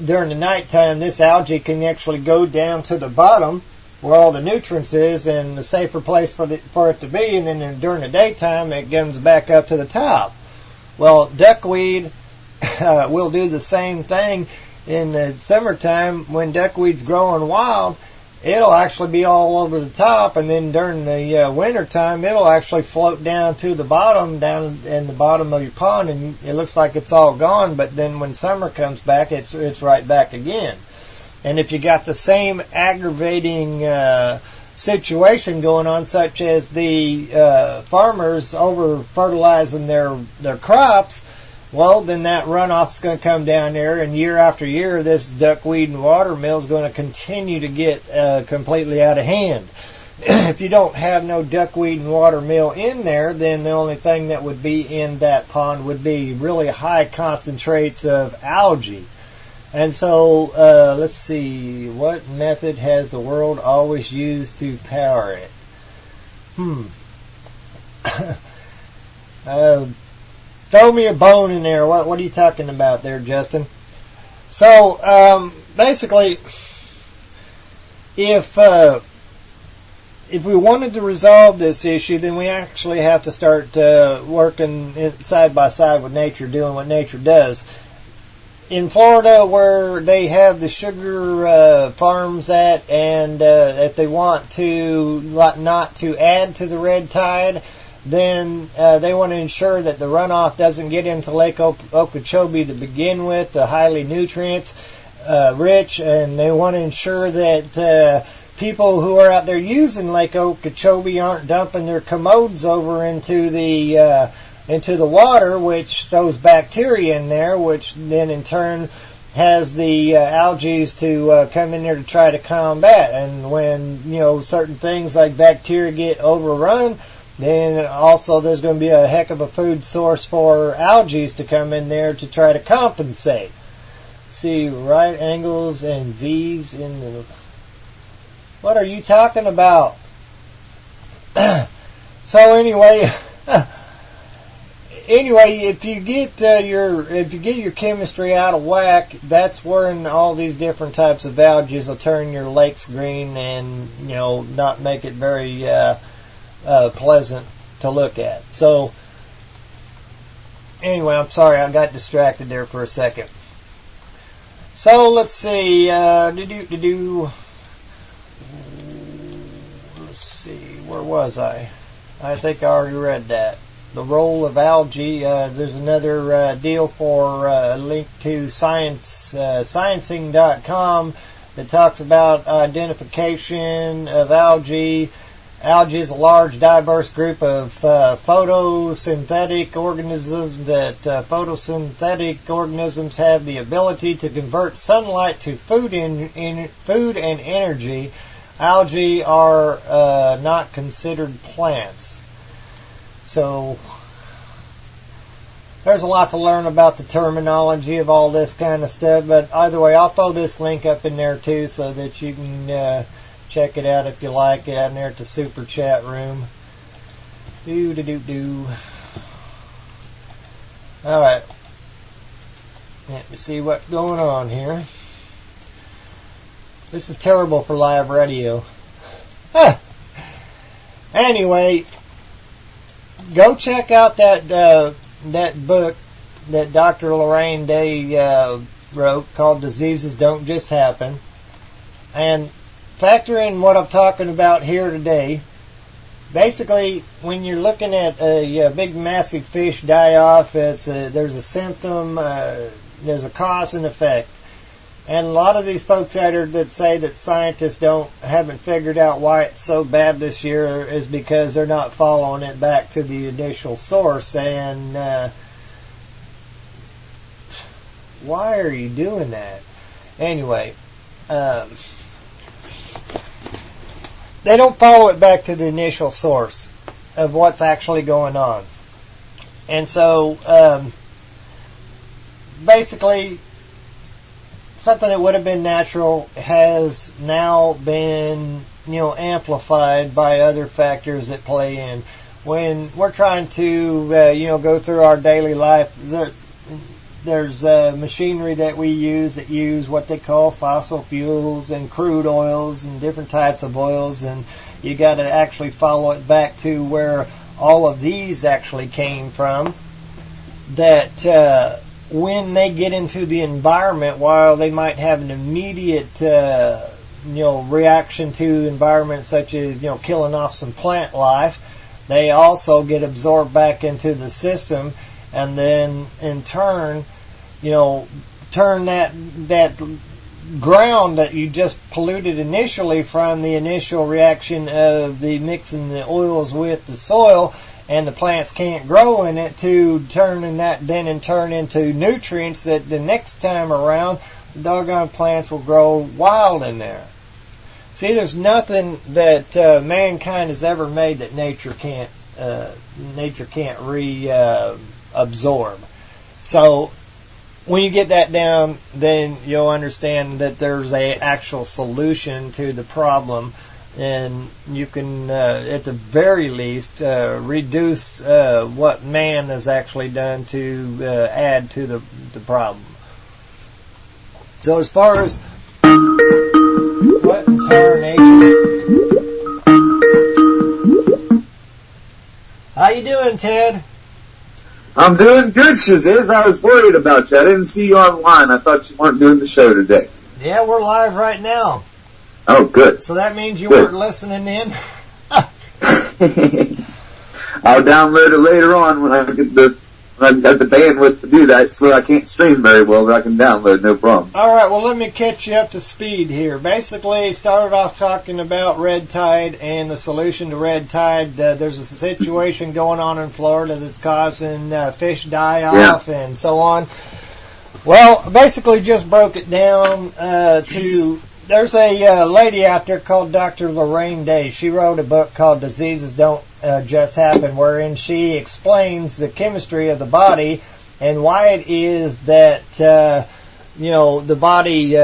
during the nighttime this algae can actually go down to the bottom where all the nutrients is and the safer place for it to be, and then during the daytime it comes back up to the top. Well, duckweed will do the same thing in the summertime. When duckweed's growing wild, it'll actually be all over the top, and then during the winter time it'll actually float down to the bottom, down in the bottom of your pond, and it looks like it's all gone, but then when summer comes back it's right back again. And if you got the same aggravating situation going on, such as the farmers over fertilizing their crops, well, then that runoff's going to come down there, and year after year, this duckweed and watermill is going to continue to get completely out of hand. If you don't have no duckweed and watermill in there, then the only thing that would be in that pond would be really high concentrates of algae. And so, let's see, what method has the world always used to power it? Throw me a bone in there. What are you talking about there, Justin? So, basically, if we wanted to resolve this issue, then we actually have to start working side by side with nature, doing what nature does. In Florida, where they have the sugar farms at, and if they want to not to add to the red tide, then they want to ensure that the runoff doesn't get into Lake Okeechobee to begin with, the highly nutrients rich, and they want to ensure that people who are out there using Lake Okeechobee aren't dumping their commodes over into the water, which throws bacteria in there, which then in turn has the algae to come in there to try to combat. And when, you know, certain things like bacteria get overrun, then also there's going to be a heck of a food source for algae to come in there to try to compensate. See, right angles and V's in the... What are you talking about? So anyway... Anyway, if you get your chemistry out of whack, that's when all these different types of algae will turn your lakes green and, you know, not make it very pleasant to look at. So anyway, I'm sorry I got distracted there for a second. So let's see. Let's see. Where was I? I think I already read that. The role of algae. There's another deal for a link to sciencing.com that talks about identification of algae. Algae is a large, diverse group of photosynthetic organisms photosynthetic organisms have the ability to convert sunlight to food and energy. Algae are not considered plants. So, there's a lot to learn about the terminology of all this kind of stuff, but either way, I'll throw this link up in there too so that you can check it out if you like it out there at the super chat room. Alright. Let me see what's going on here. This is terrible for live radio. Anyway, go check out that book that Dr. Lorraine Day wrote called Diseases Don't Just Happen. And factor in what I'm talking about here today. Basically, when you're looking at a big massive fish die off, there's a symptom, there's a cause and effect. And a lot of these folks out there that say that scientists haven't figured out why it's so bad this year is because they're not following it back to the initial source. And why are you doing that? Anyway, they don't follow it back to the initial source of what's actually going on. And so, basically, something that would have been natural has now been, amplified by other factors that play in. When we're trying to, go through our daily life, there's machinery that we use that use what they call fossil fuels and crude oils and different types of oils, and you got to actually follow it back to where all of these actually came from. That when they get into the environment, while they might have an immediate reaction to environment such as killing off some plant life, they also get absorbed back into the system. And then, in turn, turn that ground that you just polluted initially from the initial reaction of the mixing the oils with the soil, and the plants can't grow in it, to turning that then in turn into nutrients that the next time around, the doggone plants will grow wild in there. See, there's nothing that mankind has ever made that nature can't absorb. So when you get that down, then you'll understand that there's a actual solution to the problem, and you can at the very least reduce what man has actually done to add to the problem. So as far as what in tarnation, how you doing, Ted? I'm doing good, Shaziz. I was worried about you. I didn't see you online. I thought you weren't doing the show today. Yeah, we're live right now. Oh, good. So that means you weren't listening in? I'll download it later on when I get the bandwidth to do that. So I can't stream very well, but I can download, no problem. All right, well, let me catch you up to speed here. Basically, started off talking about red tide and the solution to red tide. There's a situation going on in Florida that's causing fish die-off and so on. Well, basically just broke it down to... There's a lady out there called Dr. Lorraine Day. She wrote a book called Diseases Don't Just Happen, wherein she explains the chemistry of the body and why it is that, the body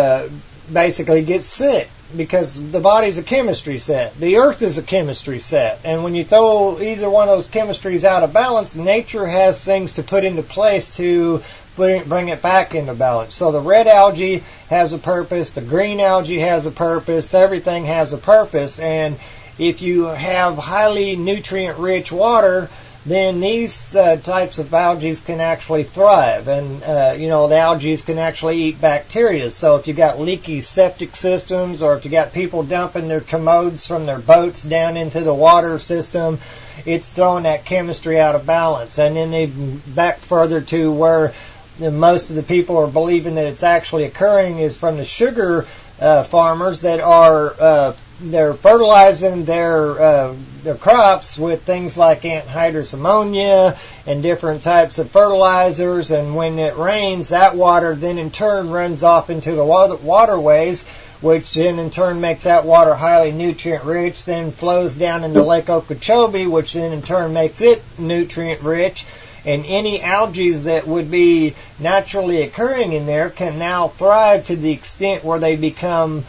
basically gets sick. Because the body's a chemistry set. The earth is a chemistry set. And when you throw either one of those chemistries out of balance, nature has things to put into place to bring it back into balance. So the red algae has a purpose, the green algae has a purpose, everything has a purpose. And if you have highly nutrient-rich water, then these types of algae can actually thrive. And, the algae can actually eat bacteria. So if you got leaky septic systems, or if you got people dumping their commodes from their boats down into the water system, it's throwing that chemistry out of balance. And then they back further to where most of the people are believing that it's actually occurring is from the sugar farmers that are they're fertilizing their crops with things like anhydrous ammonia and different types of fertilizers, and when it rains, that water then in turn runs off into the waterways, which then in turn makes that water highly nutrient rich, then flows down into Lake Okeechobee, which then in turn makes it nutrient rich. And any algae that would be naturally occurring in there can now thrive to the extent where they become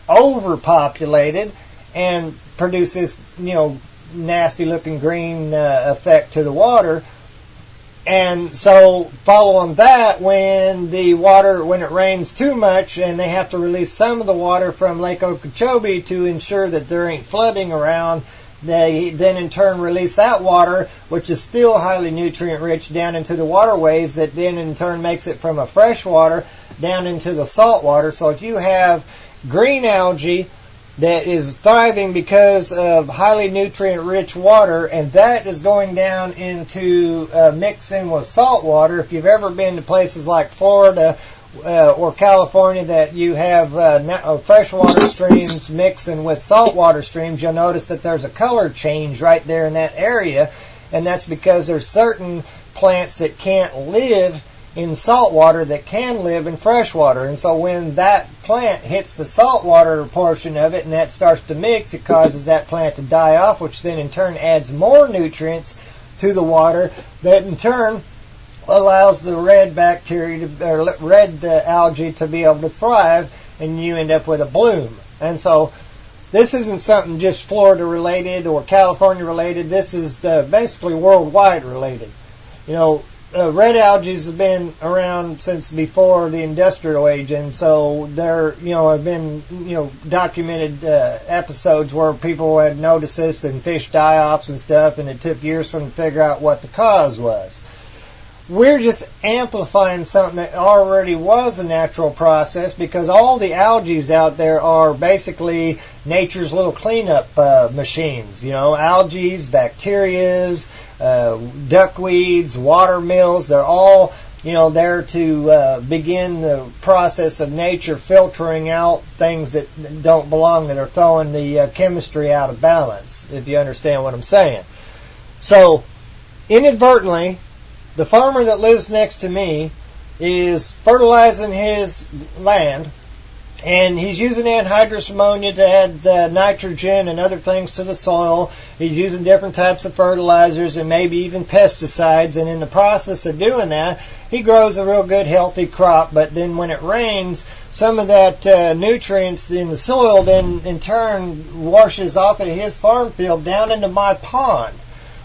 overpopulated and produce this, nasty looking green effect to the water. And so following that, when it rains too much and they have to release some of the water from Lake Okeechobee to ensure that there ain't flooding around, they then in turn release that water, which is still highly nutrient rich, down into the waterways, that then in turn makes it from a fresh water down into the salt water. So if you have green algae that is thriving because of highly nutrient-rich water, and that is going down into mixing with salt water. If you've ever been to places like Florida or California that you have freshwater streams mixing with saltwater streams, you'll notice that there's a color change right there in that area, and that's because there's certain plants that can't live in salt water that can live in fresh water. And so when that plant hits the saltwater portion of it and that starts to mix, it causes that plant to die off, which then in turn adds more nutrients to the water that in turn allows the red bacteria or red algae to be able to thrive, and you end up with a bloom. And so this isn't something just Florida related or California related. This is basically worldwide related. You know, red algae have been around since before the industrial age, and so there, have been, documented episodes where people had noticed this and fish die-offs and stuff, and it took years for them to figure out what the cause was. We're just amplifying something that already was a natural process, because all the algae out there are basically nature's little cleanup machines. Algae, bacterias, duckweeds, water mills, they're all, there to begin the process of nature filtering out things that don't belong, that are throwing the chemistry out of balance, if you understand what I'm saying. So, inadvertently, the farmer that lives next to me is fertilizing his land, and he's using anhydrous ammonia to add nitrogen and other things to the soil. He's using different types of fertilizers and maybe even pesticides, and in the process of doing that, he grows a real good healthy crop. But then when it rains, some of that nutrients in the soil then in turn washes off of his farm field down into my pond.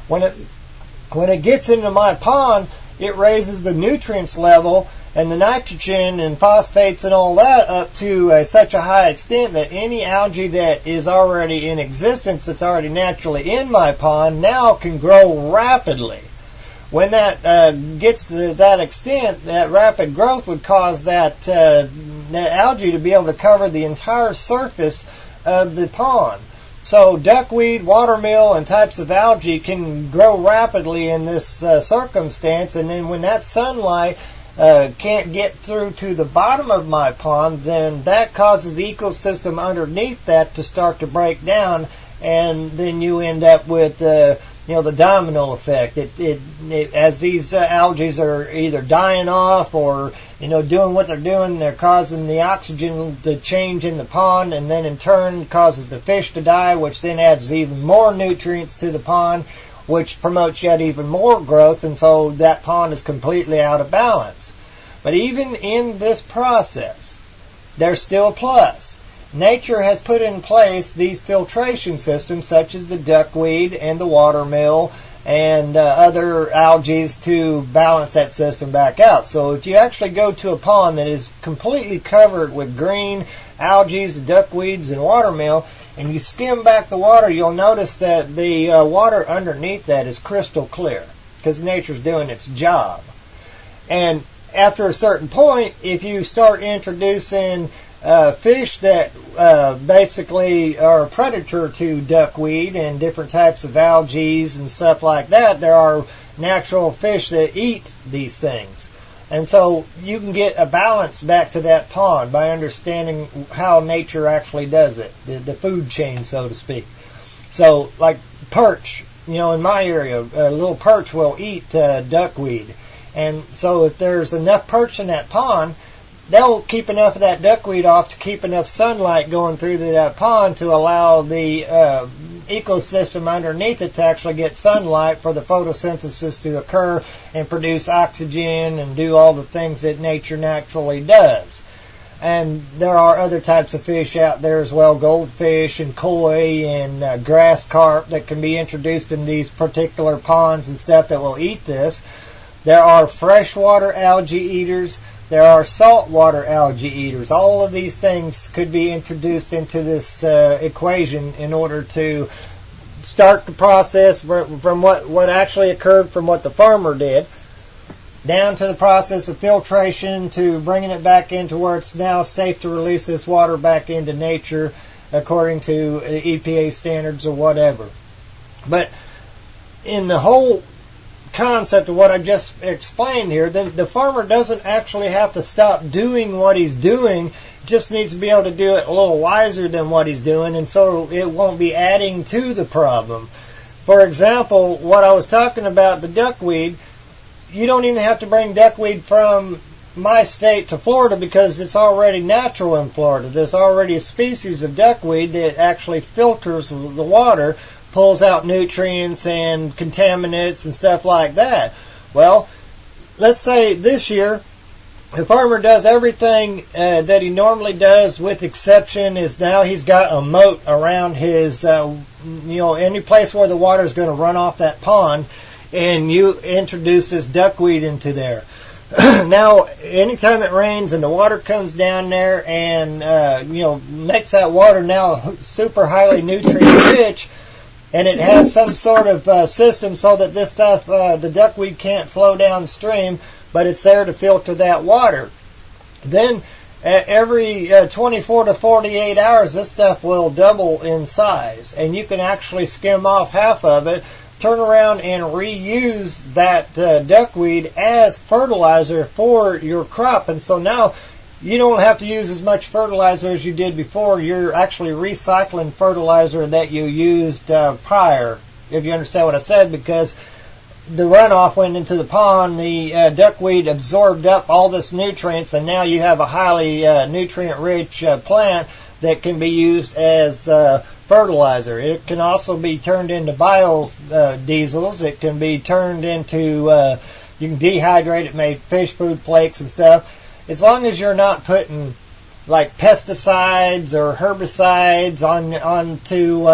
When it gets into my pond, it raises the nutrients level and the nitrogen and phosphates and all that up to such a high extent that any algae that is already in existence, that's already naturally in my pond, now can grow rapidly. When that gets to that extent, that rapid growth would cause that algae to be able to cover the entire surface of the pond. So duckweed, watermill, and types of algae can grow rapidly in this circumstance, and then when that sunlight can't get through to the bottom of my pond, then that causes the ecosystem underneath that to start to break down, and then you end up with the domino effect. As these algae are either dying off or doing what they're doing, they're causing the oxygen to change in the pond, and then in turn causes the fish to die, which then adds even more nutrients to the pond, which promotes yet even more growth, and so that pond is completely out of balance. But even in this process, there's still a plus. Nature has put in place these filtration systems, such as the duckweed and the watermill and other algae, to balance that system back out. So if you actually go to a pond that is completely covered with green algae, duckweeds, and watermill, and you skim back the water, you'll notice that the water underneath that is crystal clear, because nature's doing its job. And after a certain point, if you start introducing fish that basically are a predator to duckweed and different types of algae and stuff like that, there are natural fish that eat these things. And so you can get a balance back to that pond by understanding how nature actually does it, the food chain, so to speak. So like perch, in my area, a little perch will eat duckweed. And so if there's enough perch in that pond, they'll keep enough of that duckweed off to keep enough sunlight going through that pond to allow the ecosystem underneath it to actually get sunlight for the photosynthesis to occur and produce oxygen and do all the things that nature naturally does. And there are other types of fish out there as well, goldfish and koi and grass carp, that can be introduced in these particular ponds and stuff that will eat this. There are freshwater algae eaters. There are saltwater algae eaters. All of these things could be introduced into this equation in order to start the process from what actually occurred from what the farmer did. down to the process of filtration to bringing it back into where it's now safe to release this water back into nature according to EPA standards or whatever. But in the whole concept of what I just explained here, the farmer doesn't actually have to stop doing what he's doing, just needs to be able to do it a little wiser than what he's doing, and so it won't be adding to the problem. For example, what I was talking about, the duckweed, you don't even have to bring duckweed from my state to Florida because it's already natural in Florida. There's already a species of duckweed that actually filters the water, pulls out nutrients and contaminants and stuff like that. Well, let's say this year the farmer does everything that he normally does, with exception is now he's got a moat around his, any place where the water is going to run off that pond, and you introduce this duckweed into there. Now, anytime it rains and the water comes down there and, makes that water now super highly nutrient rich, and it has some sort of system so that this stuff, the duckweed can't flow downstream, but it's there to filter that water. Then every 24 to 48 hours, this stuff will double in size, and you can actually skim off half of it, turn around and reuse that duckweed as fertilizer for your crop. And so now you don't have to use as much fertilizer as you did before. You're actually recycling fertilizer that you used prior, if you understand what I said, because the runoff went into the pond, the duckweed absorbed up all this nutrients, and now you have a highly nutrient-rich plant that can be used as fertilizer. It can also be turned into biodiesels. It can be turned into, you can dehydrate it, make fish food flakes and stuff. As long as you're not putting like pesticides or herbicides onto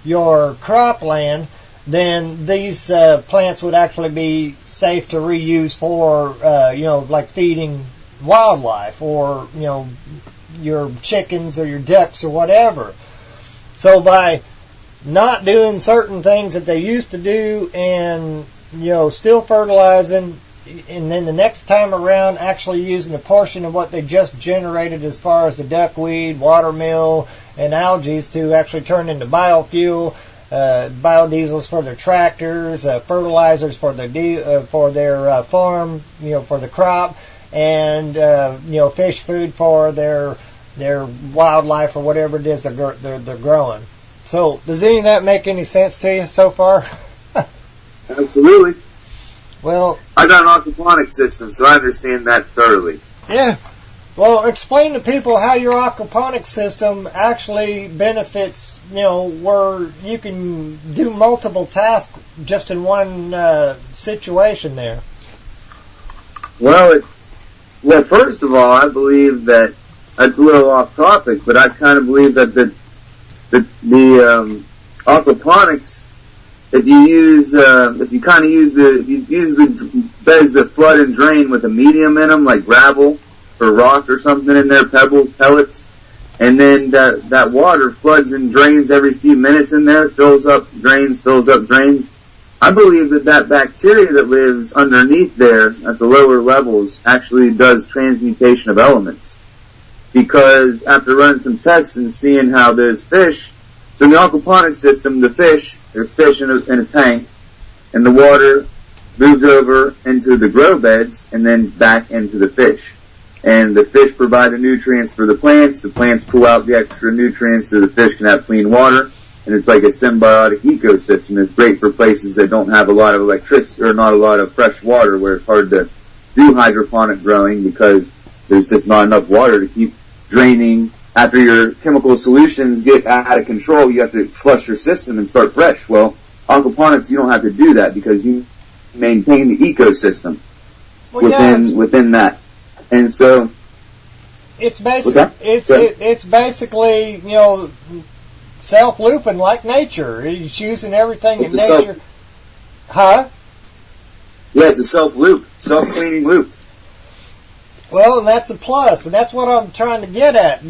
your cropland, then these plants would actually be safe to reuse for, like feeding wildlife or, your chickens or your ducks or whatever. So by not doing certain things that they used to do and, still fertilizing, and then the next time around actually using a portion of what they just generated as far as the duckweed, watermeal, and algae to actually turn into biofuel, biodiesels for their tractors, fertilizers for their farm, for the crop, and fish food for their wildlife or whatever it is they're growing. So, does any of that make any sense to you so far? Absolutely. Well, I got an aquaponic system, so I understand that thoroughly. Yeah. Well, explain to people how your aquaponic system actually benefits, where you can do multiple tasks just in one situation there. Well, first of all, I believe that that's a little off topic, but I kind of believe that the aquaponics, if you use the beds that flood and drain with a medium in them, like gravel or rock or something in there, pebbles, pellets, and then that water floods and drains every few minutes in there, fills up, drains. I believe that bacteria that lives underneath there at the lower levels actually does transmutation of elements. Because after running some tests and seeing how there's fish, so in the aquaponic system, there's fish in a tank, and the water moves over into the grow beds and then back into the fish. And the fish provide the nutrients for the plants pull out the extra nutrients so the fish can have clean water, and it's like a symbiotic ecosystem. It's great for places that don't have a lot of electricity or not a lot of fresh water, where it's hard to do hydroponic growing because there's just not enough water to keep draining. After your chemical solutions get out of control, you have to flush your system and start fresh. Well, aquaponics, you don't have to do that because you maintain the ecosystem within that. And so it's basically self-looping like nature. It's using everything in nature. Yeah, it's a self-cleaning loop. Well, and that's a plus, and that's what I'm trying to get at.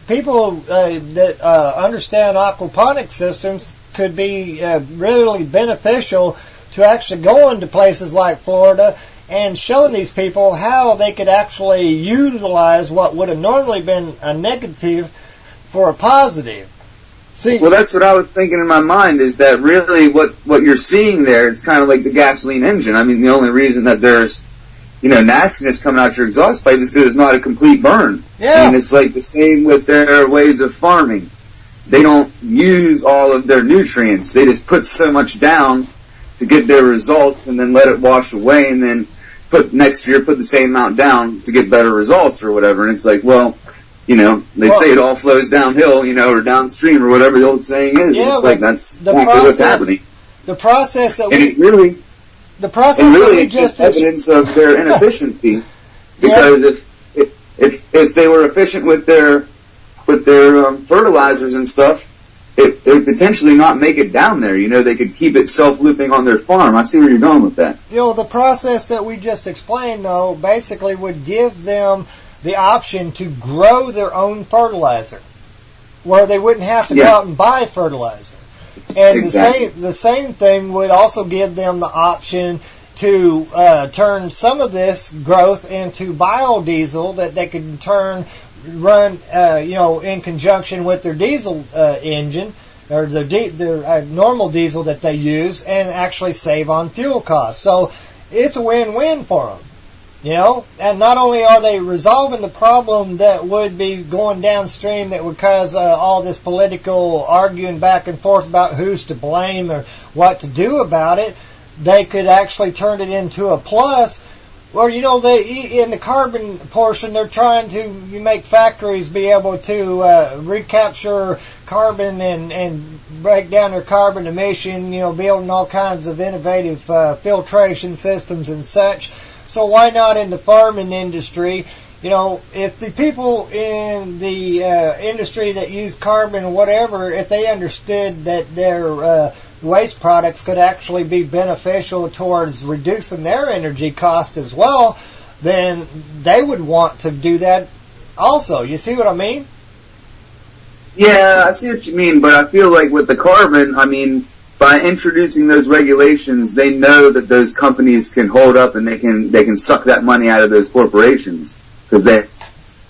People that understand aquaponic systems could be really beneficial to actually go into places like Florida and showing these people how they could actually utilize what would have normally been a negative for a positive. See, well, that's what I was thinking in my mind, is that really what you're seeing there, it's kind of like the gasoline engine. I mean, the only reason that there's, nastiness coming out your exhaust pipe is because it's not a complete burn. Yeah. And it's like the same with their ways of farming. They don't use all of their nutrients. They just put so much down to get their results and then let it wash away, and then next year put the same amount down to get better results or whatever. And it's like, well, they say it all flows downhill, or downstream or whatever the old saying is. Yeah, it's like that's the exactly what's happening. The process that It's evidence of their inefficiency, because if they were efficient with their fertilizers and stuff, it would potentially not make it down there. They could keep it self-looping on their farm. I see where you're going with that. The process that we just explained, though, basically would give them the option to grow their own fertilizer, where they wouldn't have to go out and buy fertilizer. And the same thing would also give them the option to turn some of this growth into biodiesel that they could run in conjunction with their diesel engine, or their normal diesel that they use, and actually save on fuel costs. So it's a win-win for them. And not only are they resolving the problem that would be going downstream that would cause all this political arguing back and forth about who's to blame or what to do about it, they could actually turn it into a plus. Well, in the carbon portion, they're trying to make factories be able to recapture carbon and break down their carbon emission, building all kinds of innovative filtration systems and such. So why not in the farming industry? If the people in the industry that use carbon or whatever, if they understood that their waste products could actually be beneficial towards reducing their energy cost as well, then they would want to do that also. You see what I mean? Yeah, I see what you mean, but I feel like with the carbon, by introducing those regulations, they know that those companies can hold up and they can suck that money out of those corporations because they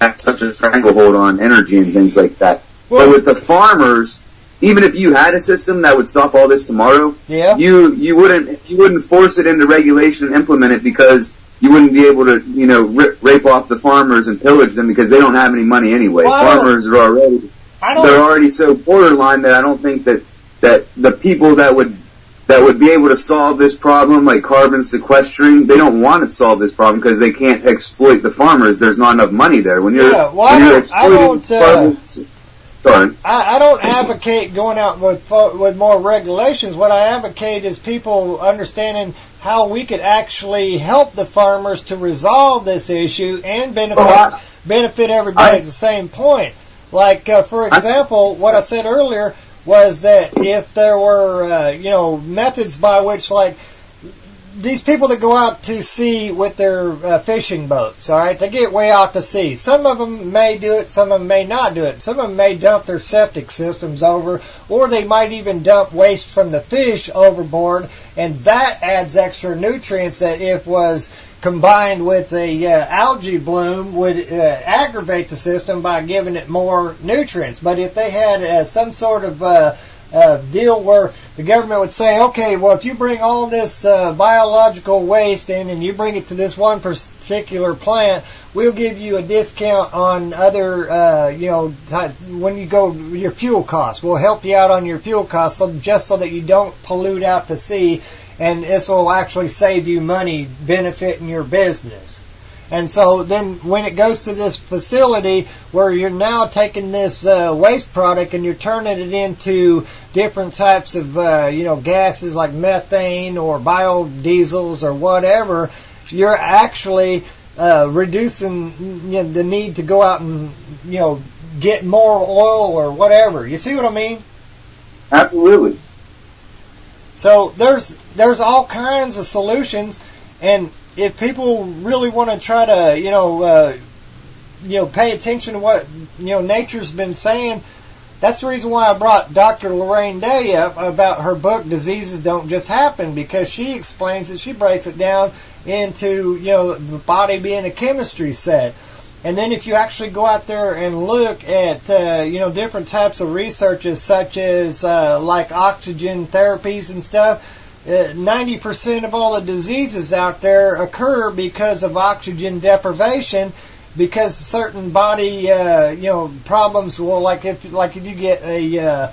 have such a stranglehold on energy and things like that. Well, but with the farmers, even if you had a system that would stop all this tomorrow, you wouldn't force it into regulation and implement it, because you wouldn't be able to rape off the farmers and pillage them, because they don't have any money anyway. Farmers are already so borderline that I don't think that the people that would be able to solve this problem, like carbon sequestering, they don't want to solve this problem because they can't exploit the farmers. There's not enough money there. I don't advocate going out with more regulations. What I advocate is people understanding how we could actually help the farmers to resolve this issue and benefit everybody at the same point. Like, for example, what I said earlier was that if there were, methods by which, like, these people that go out to sea with their fishing boats, all right, they get way out to sea. Some of them may do it, some of them may not do it. Some of them may dump their septic systems over, or they might even dump waste from the fish overboard, and that adds extra nutrients that, if was combined with a algae bloom, would aggravate the system by giving it more nutrients. But if they had some sort of deal where the government would say, okay, well, if you bring all this biological waste in and you bring it to this one particular plant, we'll give you a discount on other, when you go, your fuel costs. We'll help you out on your fuel costs, just so that you don't pollute out to sea, and this will actually save you money, benefiting your business. And so then when it goes to this facility where you're now taking this waste product and you're turning it into different types of, gases like methane or biodiesels or whatever, you're actually reducing the need to go out and, get more oil or whatever. You see what I mean? Absolutely. So there's all kinds of solutions, and if people really want to try to, pay attention to what, nature's been saying, That's the reason why I brought Dr. Lorraine Day up about her book, Diseases Don't Just Happen, because she explains it, she breaks it down into, the body being a chemistry set. And then if you actually go out there and look at, different types of researches such as, like oxygen therapies and stuff, 90% of all the diseases out there occur because of oxygen deprivation, because certain body, problems will, like if you get a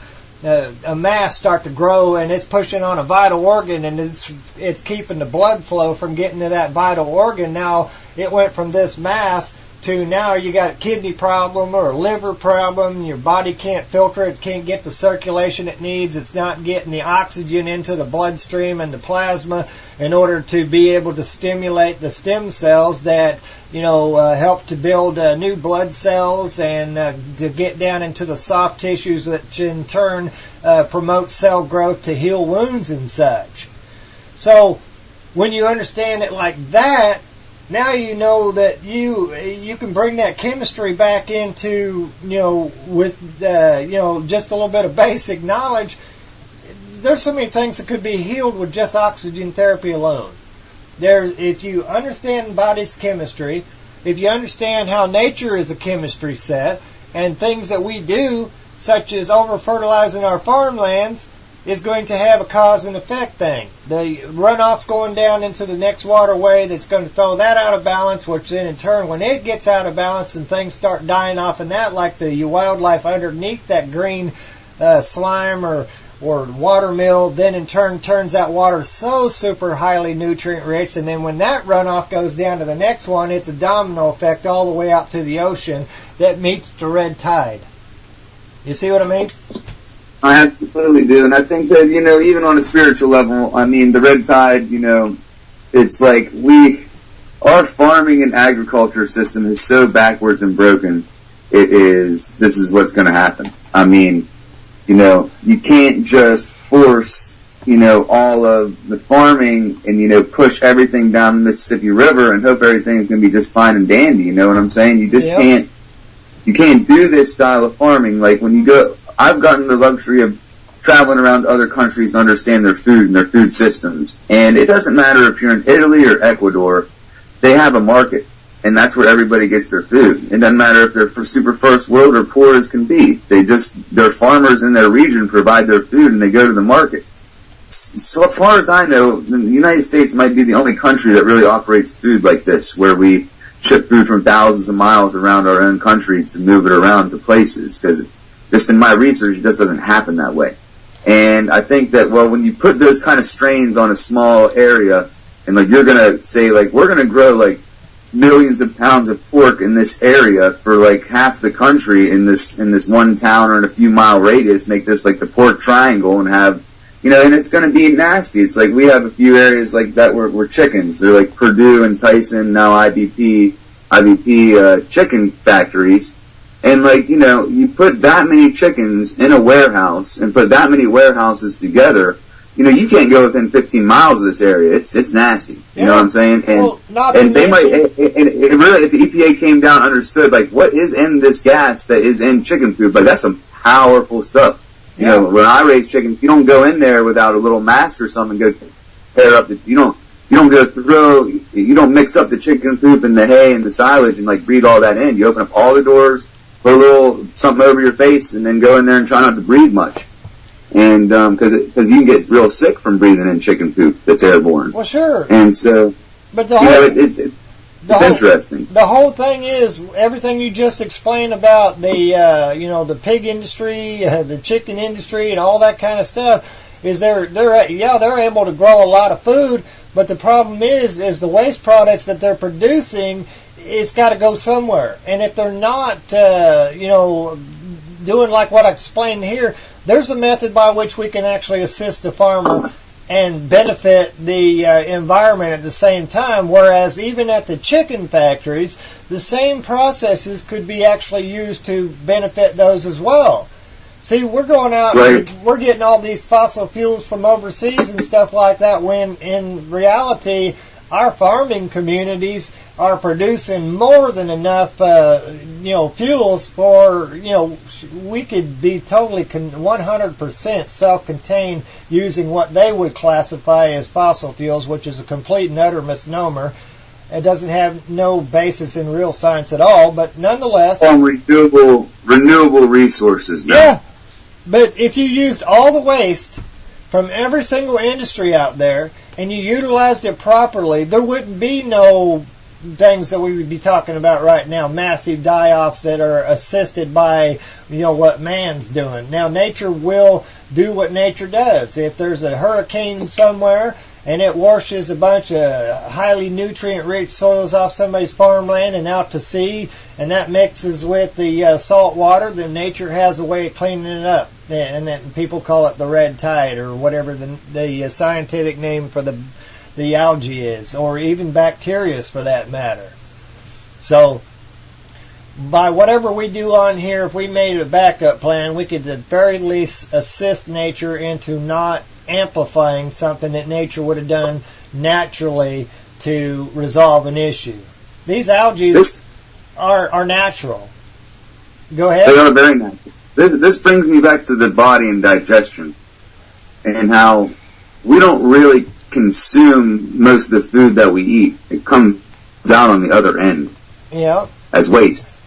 mass start to grow and it's pushing on a vital organ and it's keeping the blood flow from getting to that vital organ. Now it went from this mass to now you got a kidney problem or a liver problem. Your body can't filter it, can't get the circulation it needs. It's not getting the oxygen into the bloodstream and the plasma in order to be able to stimulate the stem cells that help to build new blood cells and to get down into the soft tissues, which in turn promote cell growth to heal wounds and such. So when you understand it like that, now you know that you can bring that chemistry back into, with, just a little bit of basic knowledge. There's so many things that could be healed with just oxygen therapy alone. If you understand the body's chemistry, if you understand how nature is a chemistry set, and things that we do, such as over-fertilizing our farmlands, is going to have a cause and effect thing. The runoff's going down into the next waterway that's going to throw that out of balance, which then in turn, when it gets out of balance and things start dying off in that, like the wildlife underneath that green slime or water mill, then in turn turns that water so super highly nutrient rich, and then when that runoff goes down to the next one, it's a domino effect all the way out to the ocean that meets the red tide. You see what I mean? I absolutely do, and I think that, even on a spiritual level, the red tide, it's like our farming and agriculture system is so backwards and broken, this is what's going to happen. You can't just force, all of the farming and, push everything down the Mississippi River and hope everything's going to be just fine and dandy, you know what I'm saying? You just you can't do this style of farming. Like when you go, I've gotten the luxury of traveling around other countries to understand their food and their food systems. And it doesn't matter if you're in Italy or Ecuador, they have a market. And that's where everybody gets their food. It doesn't matter if they're super first world or poor as can be. Their farmers in their region provide their food and they go to the market. So as far as I know, the United States might be the only country that really operates food like this, where we ship food from thousands of miles around our own country to move it around to places, because just in my research, it just doesn't happen that way. And I think that, when you put those kind of strains on a small area, and you're gonna say, we're gonna grow millions of pounds of pork in this area for half the country in this one town or in a few mile radius, make this the pork triangle and have, and it's gonna be nasty. It's we have a few areas like that where chickens, they're Purdue and Tyson, now IBP chicken factories. And you put that many chickens in a warehouse and put that many warehouses together, you can't go within 15 miles of this area. It's nasty. You know what I'm saying? And they might, and it really, if the EPA came down and understood, what is in this gas that is in chicken food, that's some powerful stuff. You know, when I raise chickens, you don't go in there without a little mask or something, go tear up you don't mix up the chicken poop and the hay and the silage and breathe all that in. You open up all the doors, put a little something over your face, and then go in there and try not to breathe much. And because you can get real sick from breathing in chicken poop that's airborne. Well, sure. And so, but it's interesting. The whole thing is everything you just explained about the pig industry, the chicken industry, and all that kind of stuff. Is they're able to grow a lot of food, but the problem is the waste products that they're producing, it's got to go somewhere. And if they're not, doing like what I explained here, there's a method by which we can actually assist the farmer and benefit the environment at the same time. Whereas even at the chicken factories, the same processes could be actually used to benefit those as well. See, we're going out and we're getting all these fossil fuels from overseas and stuff like that, when in reality, our farming communities are producing more than enough, fuels for, we could be totally 100% self-contained using what they would classify as fossil fuels, which is a complete and utter misnomer. It doesn't have no basis in real science at all, but nonetheless... renewable resources now. Yeah, but if you used all the waste from every single industry out there and you utilized it properly, there wouldn't be no things that we would be talking about right now, massive die-offs that are assisted by, what man's doing. Now, nature will do what nature does. If there's a hurricane somewhere and it washes a bunch of highly nutrient-rich soils off somebody's farmland and out to sea, and that mixes with the salt water, then nature has a way of cleaning it up. And then people call it the red tide, or whatever the scientific name for the algae is, or even bacteria for that matter. So, by whatever we do on here, if we made a backup plan, we could at the very least assist nature into not amplifying something that nature would have done naturally to resolve an issue. These algae are natural. Go ahead. They are very natural. This brings me back to the body and digestion, and how we don't really consume most of the food that we eat. It comes out on the other end as waste.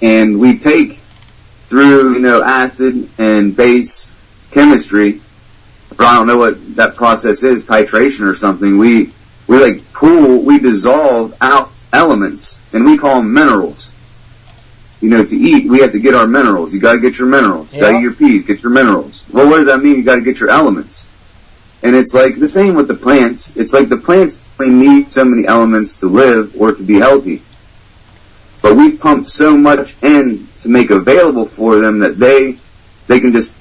And we take through, acid and base chemistry, or I don't know what that process is, titration or something, we dissolve out elements, and we call them minerals. To eat, we have to get our minerals. You gotta get your minerals. You gotta eat your peas, get your minerals. Well, what does that mean? You gotta get your elements. And it's like the same with the plants. It's like the plants only need so many elements to live or to be healthy. But we pump so much in to make available for them that they can just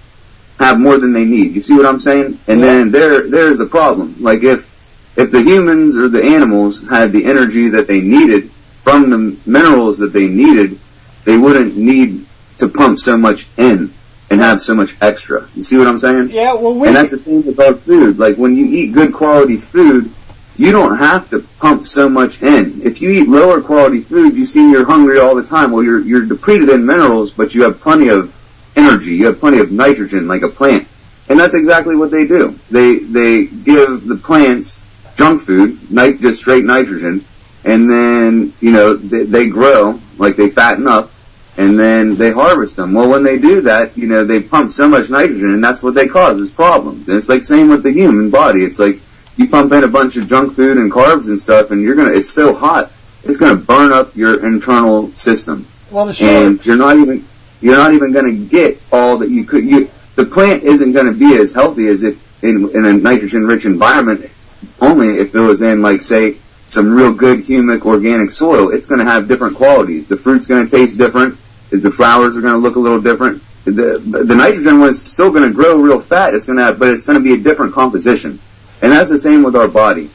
have more than they need. You see what I'm saying? And then there's the problem. Like if the humans or the animals had the energy that they needed from the minerals that they needed, they wouldn't need to pump so much in and have so much extra. You see what I'm saying? Yeah, well, and that's the thing about food. Like when you eat good quality food, you don't have to pump so much in. If you eat lower quality food, you seem you're hungry all the time. Well, you're depleted in minerals, but you have plenty of energy. You have plenty of nitrogen, like a plant. And that's exactly what they do. They give the plants junk food, just straight nitrogen, and then, they grow, like they fatten up, and then they harvest them. Well, when they do that, they pump so much nitrogen, and that's what they cause, is problems. And it's like same with the human body. It's like you pump in a bunch of junk food and carbs and stuff, and it's so hot, it's gonna burn up your internal system. Well, and you're not even gonna get all that you could. The plant isn't gonna be as healthy as if in a nitrogen-rich environment, only if it was in, like, say, some real good humic organic soil. It's going to have different qualities. The fruit's going to taste different. The flowers are going to look a little different. The nitrogen one's still going to grow real fat. But it's going to be a different composition. And that's the same with our body.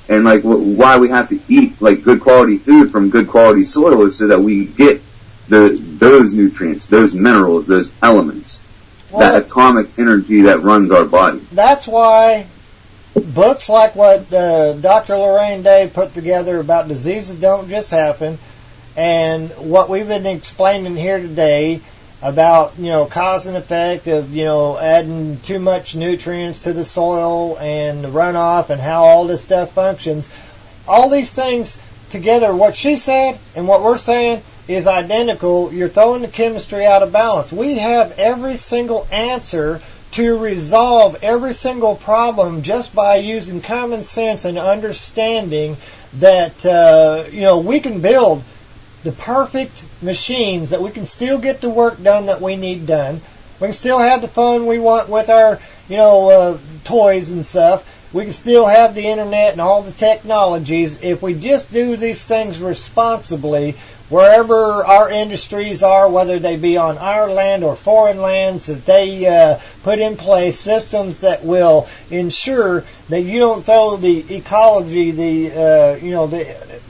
And like why we have to eat like good quality food from good quality soil is so that we get those nutrients, those minerals, those elements, that atomic energy that runs our body. That's why books like what Dr. Lorraine Day put together about diseases don't just happen, and what we've been explaining here today about, cause and effect of, adding too much nutrients to the soil and the runoff and how all this stuff functions. All these things together, what she said and what we're saying is identical. You're throwing the chemistry out of balance. We have every single answer to resolve every single problem just by using common sense and understanding that, we can build the perfect machines that we can still get the work done that we need done. We can still have the fun we want with our, toys and stuff. We can still have the internet and all the technologies if we just do these things responsibly wherever our industries are, whether they be on our land or foreign lands, that they put in place systems that will ensure that you don't throw the ecology, the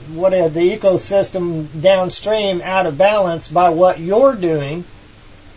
ecosystem downstream out of balance by what you're doing.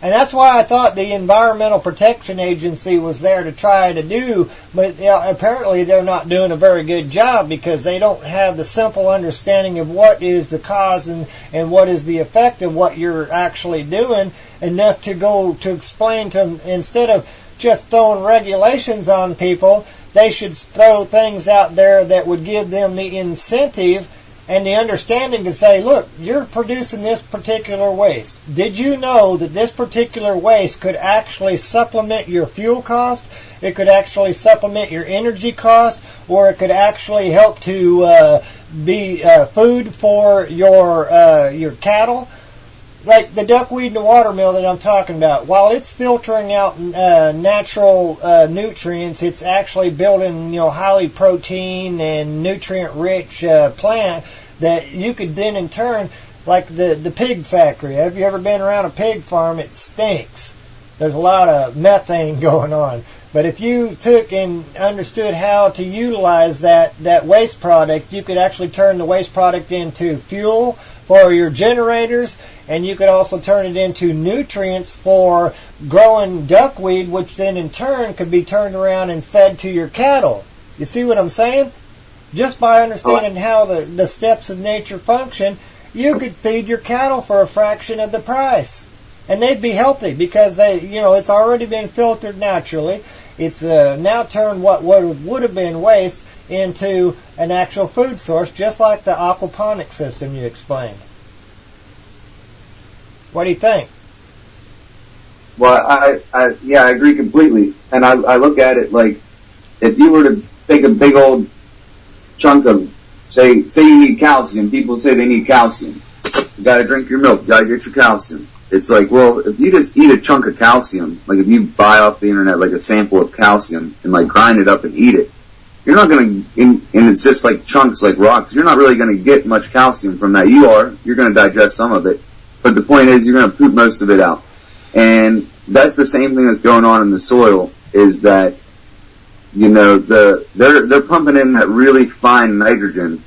And that's why I thought the Environmental Protection Agency was there to try to do, but apparently they're not doing a very good job because they don't have the simple understanding of what is the cause and what is the effect of what you're actually doing enough to go to explain to them. Instead of just throwing regulations on people, they should throw things out there that would give them the incentive and the understanding to say, look, you're producing this particular waste. Did you know that this particular waste could actually supplement your fuel cost? It could actually supplement your energy cost, or it could actually help to be food for your cattle. Like the duckweed and the watermill that I'm talking about, while it's filtering out natural nutrients, it's actually building, highly protein and nutrient-rich plant that you could then in turn, like the pig factory. Have you ever been around a pig farm? It stinks. There's a lot of methane going on. But if you took and understood how to utilize that waste product, you could actually turn the waste product into fuel for your generators, and you could also turn it into nutrients for growing duckweed, which then in turn could be turned around and fed to your cattle. You see what I'm saying? Just by understanding how the steps of nature function, you could feed your cattle for a fraction of the price. And they'd be healthy because it's already been filtered naturally. It's now turned what would have been waste into an actual food source, just like the aquaponic system you explained. What do you think? Well, I agree completely. And I look at it like, if you were to take a big old chunk of, say you need calcium, people say they need calcium. You gotta drink your milk, you gotta get your calcium. It's like, well, if you just eat a chunk of calcium, like if you buy off the internet like a sample of calcium and like grind it up and eat it, you're not gonna, and it's just like chunks, like rocks, you're not really gonna get much calcium from that. You're gonna digest some of it, but the point is you're gonna poop most of it out. And that's the same thing that's going on in the soil, is that, they're pumping in that really fine nitrogen,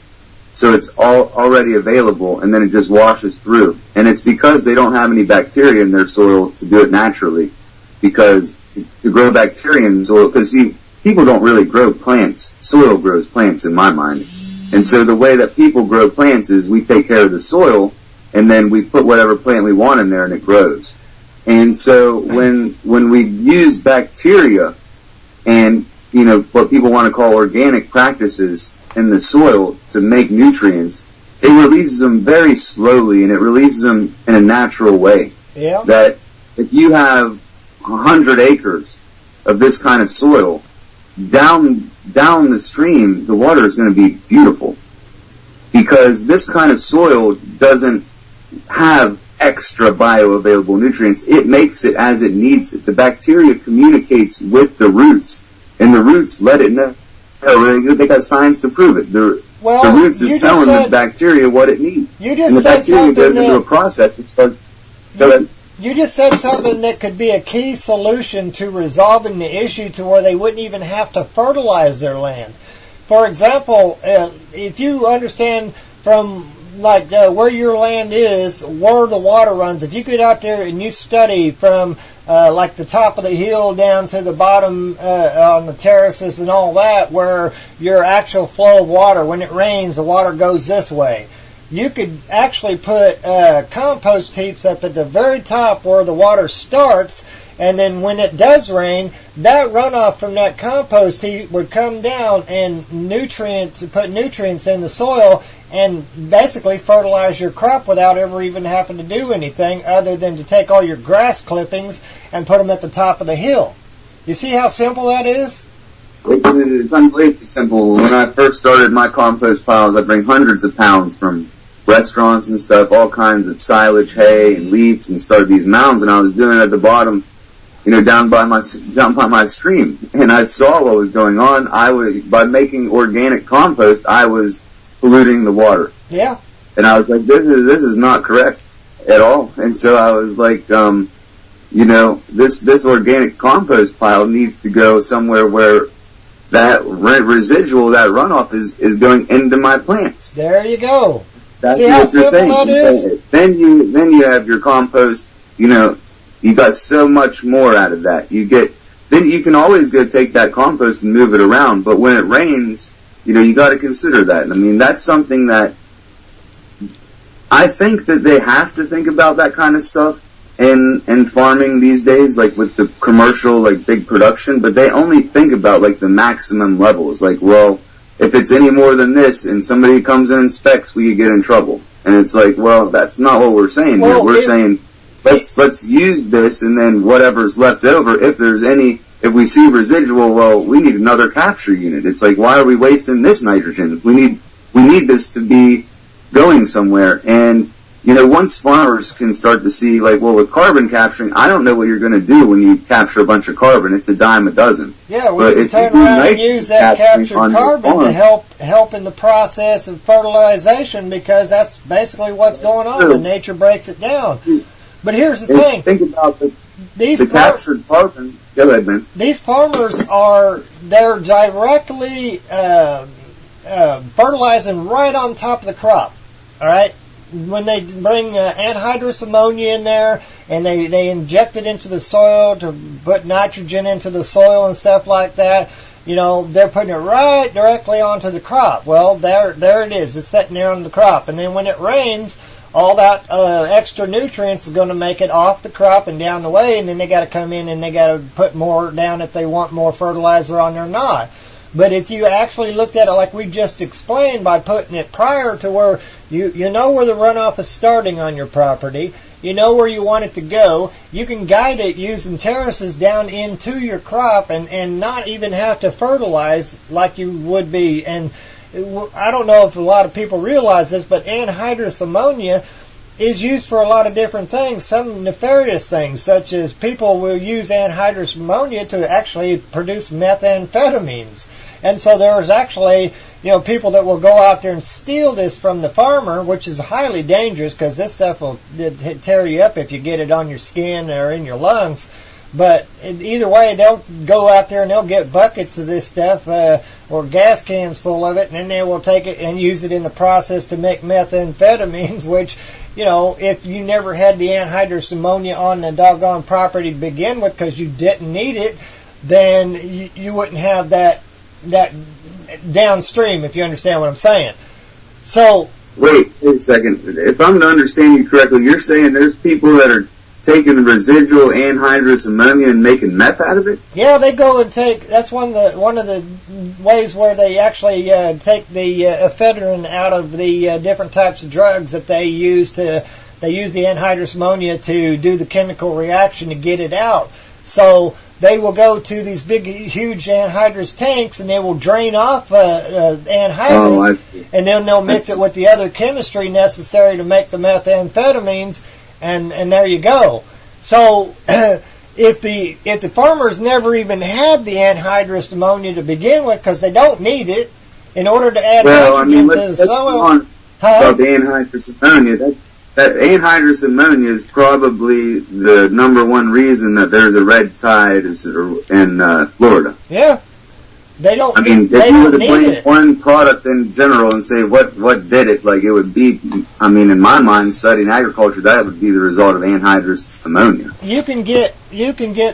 so it's already available, and then it just washes through. And it's because they don't have any bacteria in their soil to do it naturally. Because to grow bacteria in soil, because see, people don't really grow plants. Soil grows plants in my mind. And so the way that people grow plants is we take care of the soil, and then we put whatever plant we want in there, and it grows. And so when we use bacteria and, what people want to call organic practices in the soil to make nutrients, it releases them very slowly, and it releases them in a natural way. Yeah. That if you have 100 acres of this kind of soil, down the stream, the water is going to be beautiful. Because this kind of soil doesn't have extra bioavailable nutrients. It makes it as it needs it. The bacteria communicates with the roots, and the roots let it know. They got science to prove it. The roots is telling the bacteria what it needs. You just and the said bacteria goes into a process. You just said something that could be a key solution to resolving the issue to where they wouldn't even have to fertilize their land. For example, if you understand from where your land is, where the water runs, if you get out there and you study from the top of the hill down to the bottom on the terraces and all that, where your actual flow of water, when it rains, the water goes this way. You could actually put compost heaps up at the very top where the water starts, and then when it does rain, that runoff from that compost heap would come down and put nutrients in the soil and basically fertilize your crop without ever even having to do anything other than to take all your grass clippings and put them at the top of the hill. You see how simple that is? It's unbelievably simple. When I first started my compost piles, I bring hundreds of pounds from restaurants and stuff, all kinds of silage, hay, and leaves, and started these mounds, and I was doing it at the bottom, down by my stream. And I saw what was going on. By making organic compost, I was polluting the water. Yeah. And I was like, this is not correct at all. And so I was like, this organic compost pile needs to go somewhere where that residual, that runoff is going into my plants. There you go. That's See what how you're simple saying. that is? Then you have your compost, You got so much more out of that. Then you can always go take that compost and move it around, but when it rains, you got to consider that. I mean, that's something that I think that they have to think about, that kind of stuff in farming these days, like with the commercial, like big production, but they only think about like the maximum levels. Like, well, if it's any more than this and somebody comes in and inspects, we could get in trouble. And it's like, well, that's not what we're saying here. We're saying, let's use this, and then whatever's left over, if we see residual, well, we need another capture unit. It's like, why are we wasting this nitrogen? We need this to be going somewhere. And, once farmers can start to see, like, well, with carbon capturing, I don't know what you're going to do when you capture a bunch of carbon. It's a dime a dozen. Yeah, we can turn around and use that captured carbon to help in the process of fertilization, because that's basically what's going on, and nature breaks it down. But here's the thing. Think about the captured carbon. Go ahead, man. These farmers they're directly fertilizing right on top of the crop. All right? When they bring anhydrous ammonia in there and they inject it into the soil to put nitrogen into the soil and stuff like that, they're putting it right directly onto the crop. Well, there it is. It's sitting there on the crop. And then when it rains, all that extra nutrients is going to make it off the crop and down the way, and then they got to come in and they got to put more down if they want more fertilizer on there or not. But if you actually looked at it like we just explained, by putting it prior to where you know where the runoff is starting on your property, you know where you want it to go, you can guide it using terraces down into your crop and not even have to fertilize like you would be. And I don't know if a lot of people realize this, but anhydrous ammonia is used for a lot of different things, some nefarious things, such as people will use anhydrous ammonia to actually produce methamphetamines. And so there's actually, people that will go out there and steal this from the farmer, which is highly dangerous because this stuff will tear you up if you get it on your skin or in your lungs. But either way, they'll go out there and they'll get buckets of this stuff or gas cans full of it, and then they will take it and use it in the process to make methamphetamines, which, if you never had the anhydrous ammonia on the doggone property to begin with because you didn't need it, then you wouldn't have that downstream, if you understand what I'm saying. So, wait a second. If I'm to understand you correctly, you're saying there's people that are taking residual anhydrous ammonia and making meth out of it? Yeah, they go and that's one of the ways where they actually take the ephedrine out of the different types of drugs that they use. They use the anhydrous ammonia to do the chemical reaction to get it out. So they will go to these big, huge anhydrous tanks, and they will drain off anhydrous, and then they'll mix it with the other chemistry necessary to make the methamphetamines, and there you go. So if the farmers never even had the anhydrous ammonia to begin with, because they don't need it, in order to add nitrogen to the soil. About the anhydrous ammonia, that anhydrous ammonia is probably the number one reason that there's a red tide in Florida. Yeah. They don't. I mean, if you were to blame one product in general and say what did it, like it would be. I mean, in my mind, studying agriculture, that would be the result of anhydrous ammonia. You can get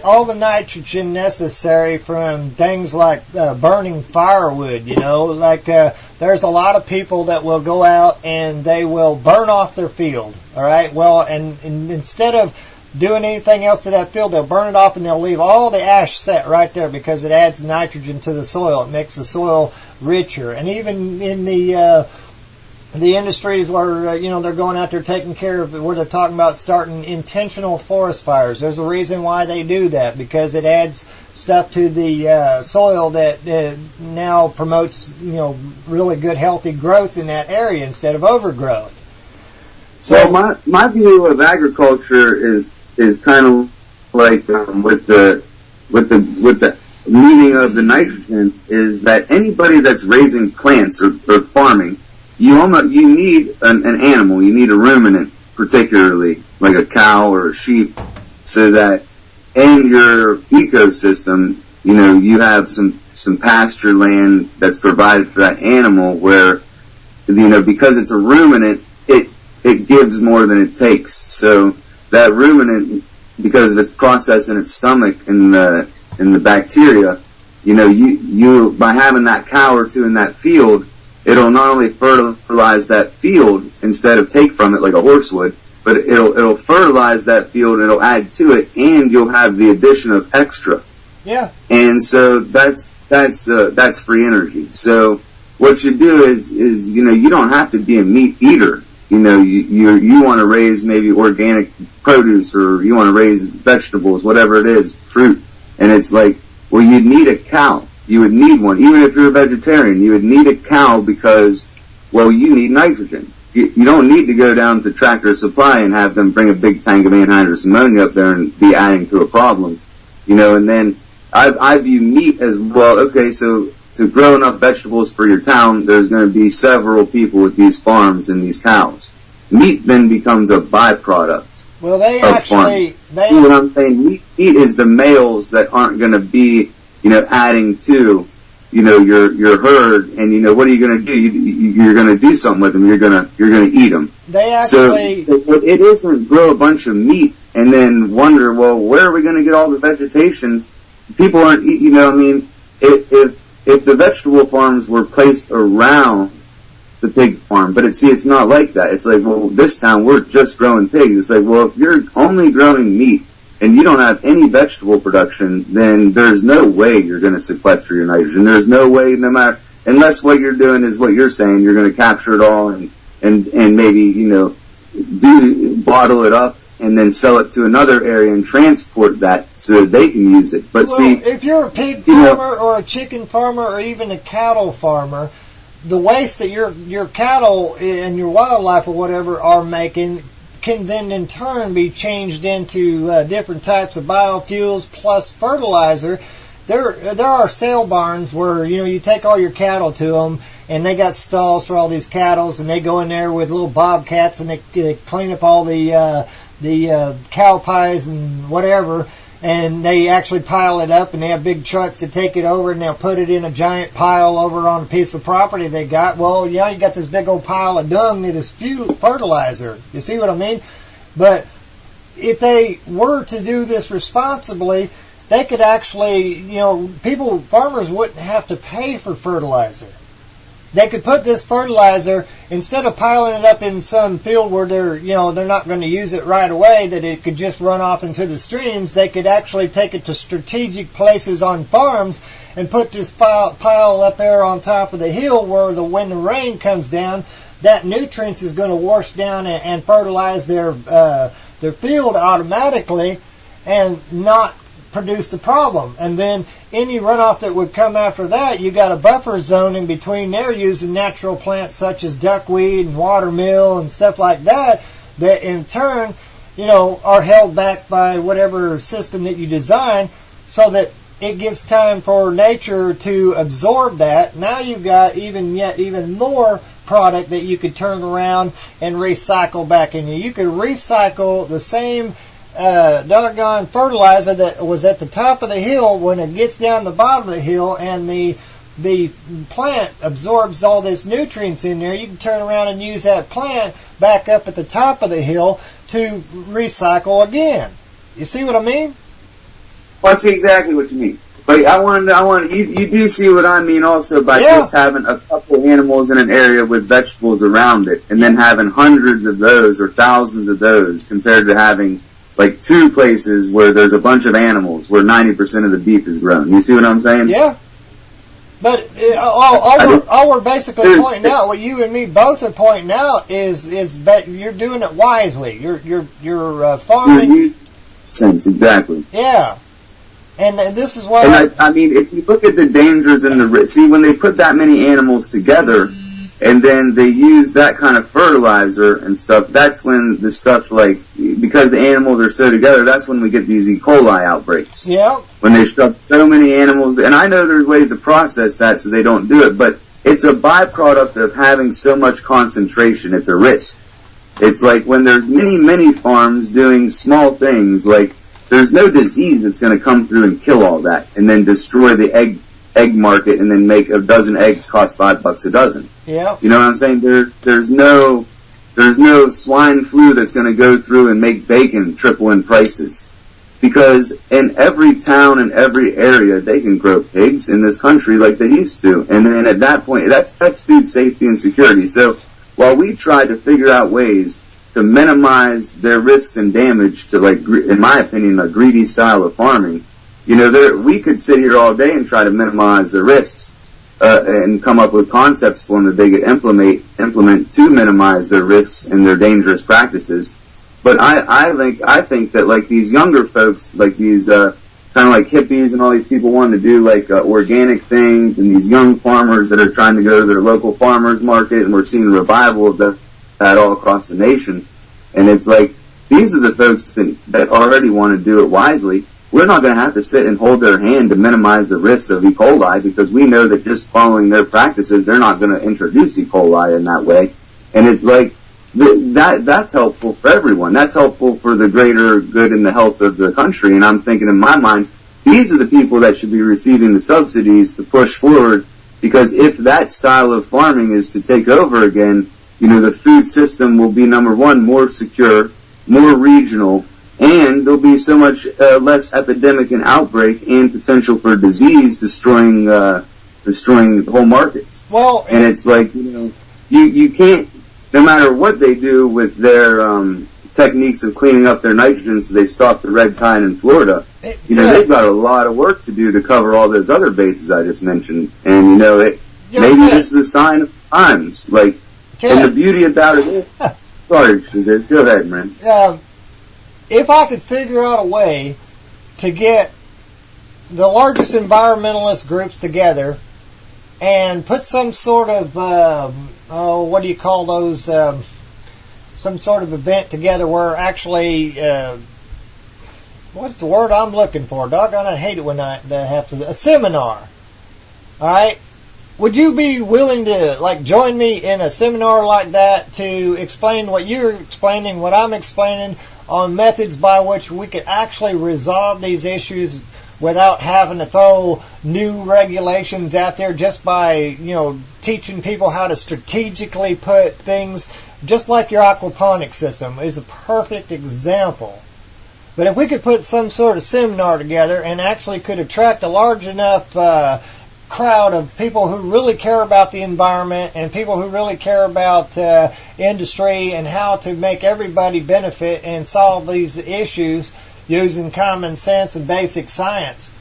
all the nitrogen necessary from things like burning firewood. There's a lot of people that will go out and they will burn off their field. All right. Well, and instead of doing anything else to that field, they'll burn it off and they'll leave all the ash set right there because it adds nitrogen to the soil. It makes the soil richer. And even in the industries where they're going out there taking care of it, where they're talking about starting intentional forest fires, there's a reason why they do that, because it adds stuff to the soil that now promotes really good healthy growth in that area instead of overgrowth. So my view of agriculture is kind of like with the meaning of the nitrogen is that anybody that's raising plants or farming, you need an animal, you need a ruminant, particularly like a cow or a sheep, so that in your ecosystem, you have some pasture land that's provided for that animal where, because it's a ruminant, it gives more than it takes. So that ruminant because of its process in its stomach and the bacteria, you by having that cow or two in that field, it'll not only fertilize that field instead of take from it like a horse would, but it'll fertilize that field, it'll add to it, and you'll have the addition of extra. Yeah. And so that's free energy. So what you do is you don't have to be a meat eater. You want to raise maybe organic produce, or you want to raise vegetables, whatever it is, fruit. And it's like, well, you'd need a cow. You would need one. Even if you're a vegetarian, you would need a cow because, well, you need nitrogen. You don't need to go down to Tractor Supply and have them bring a big tank of anhydrous ammonia up there and be adding to a problem. And then I view meat as, well, okay, so to grow enough vegetables for your town, there's going to be several people with these farms and these cows. Meat then becomes a byproduct. Well, they of actually, farming. See what I'm saying? Meat is the males that aren't going to be, adding to, your herd, and what are you going to do? You're going to do something with them. You're going to eat them. They actually. So it isn't grow a bunch of meat and then wonder, well, where are we going to get all the vegetation? People aren't, if the vegetable farms were placed around the pig farm, but it's not like that. It's like, well, this town, we're just growing pigs. It's like, well, if you're only growing meat and you don't have any vegetable production, then there's no way you're going to sequester your nitrogen. There's no way, unless what you're doing is what you're saying, you're going to capture it all and maybe, bottle it up and then sell it to another area and transport that so that they can use it. But if you're a pig farmer or a chicken farmer or even a cattle farmer, the waste that your cattle and your wildlife or whatever are making can then in turn be changed into different types of biofuels plus fertilizer. There are sale barns where you take all your cattle to them, and they got stalls for all these cattle, and they go in there with little bobcats and they clean up all the cow pies and whatever, and they actually pile it up, and they have big trucks that take it over, and they'll put it in a giant pile over on a piece of property they got. Well, you got this big old pile of dung that is fertilizer. You see what I mean? But if they were to do this responsibly, they could actually, farmers wouldn't have to pay for fertilizer. They could put this fertilizer, instead of piling it up in some field where they're not going to use it right away, that it could just run off into the streams. They could actually take it to strategic places on farms and put this pile up there on top of the hill where when the rain comes down, that nutrients is going to wash down and fertilize their field automatically and not produce the problem. And then any runoff that would come after that, you got a buffer zone in between there using natural plants such as duckweed and watermill and stuff like that in turn, are held back by whatever system that you design, so that it gives time for nature to absorb that. Now you've got even more product that you could turn around and recycle back in you. You could recycle the same doggone fertilizer that was at the top of the hill. When it gets down the bottom of the hill and the plant absorbs all this nutrients in there, you can turn around and use that plant back up at the top of the hill to recycle again. You see what I mean? Well, I see exactly what you mean. But you do see what I mean also by just having a couple animals in an area with vegetables around it, and then having hundreds of those or thousands of those, compared to having like two places where there's a bunch of animals where 90% of the beef is grown. You see what I'm saying? Yeah. But all we're basically pointing out, what you and me both are pointing out, is that you're doing it wisely. You're farming. Sense, exactly. Yeah. And this is why. And I mean, if you look at the dangers in when they put that many animals together, and then they use that kind of fertilizer and stuff, that's when the stuff because the animals are so together, that's when we get these E. coli outbreaks. Yeah. When they shove so many animals, and I know there's ways to process that so they don't do it, but it's a byproduct of having so much concentration. It's a risk. It's like when there's many, many farms doing small things, there's no disease that's going to come through and kill all that and then destroy the egg market and then make a dozen eggs cost $5 a dozen. Yeah. You know what I'm saying? There's no swine flu that's going to go through and make bacon triple in prices. because in every town and every area they can grow pigs in this country like they used to. And then at that point, that's food safety and security. So while we try to figure out ways to minimize their risks and damage to, like, in my opinion, a greedy style of farming, we could sit here all day and try to minimize the risks and come up with concepts for them that they could implement to minimize their risks and their dangerous practices. But I think that, like, these younger folks, like these kind of like hippies and all these people wanting to do like organic things, and these young farmers that are trying to go to their local farmers market, and we're seeing a revival of that all across the nation. And it's like, these are the folks that already want to do it wisely. We're not going to have to sit and hold their hand to minimize the risks of E. coli, because we know that just following their practices, they're not going to introduce E. coli in that way. And it's like, that's helpful for everyone. That's helpful for the greater good and the health of the country. And I'm thinking, in my mind, these are the people that should be receiving the subsidies to push forward, because if that style of farming is to take over again, the food system will be, number one, more secure, more regional, and there'll be so much less epidemic and outbreak and potential for disease destroying the whole market. Well, and it's like, you can't, no matter what they do with their techniques of cleaning up their nitrogen so they stop the red tide in Florida, they've got a lot of work to do to cover all those other bases I just mentioned. And, maybe this is a sign of times. Like, and the beauty about it is, sorry, go ahead, man. If I could figure out a way to get the largest environmentalist groups together and put some sort of, what do you call those, some sort of event together where actually, what's the word I'm looking for? Doggone, I hate it when I have to, a seminar. Alright? Would you be willing to, like, join me in a seminar like that to explain what you're explaining, what I'm explaining, on methods by which we could actually resolve these issues without having to throw new regulations out there, just by, teaching people how to strategically put things, just like your aquaponic system is a perfect example. But if we could put some sort of seminar together and actually could attract a large enough crowd of people who really care about the environment and people who really care about industry and how to make everybody benefit and solve these issues using common sense and basic science.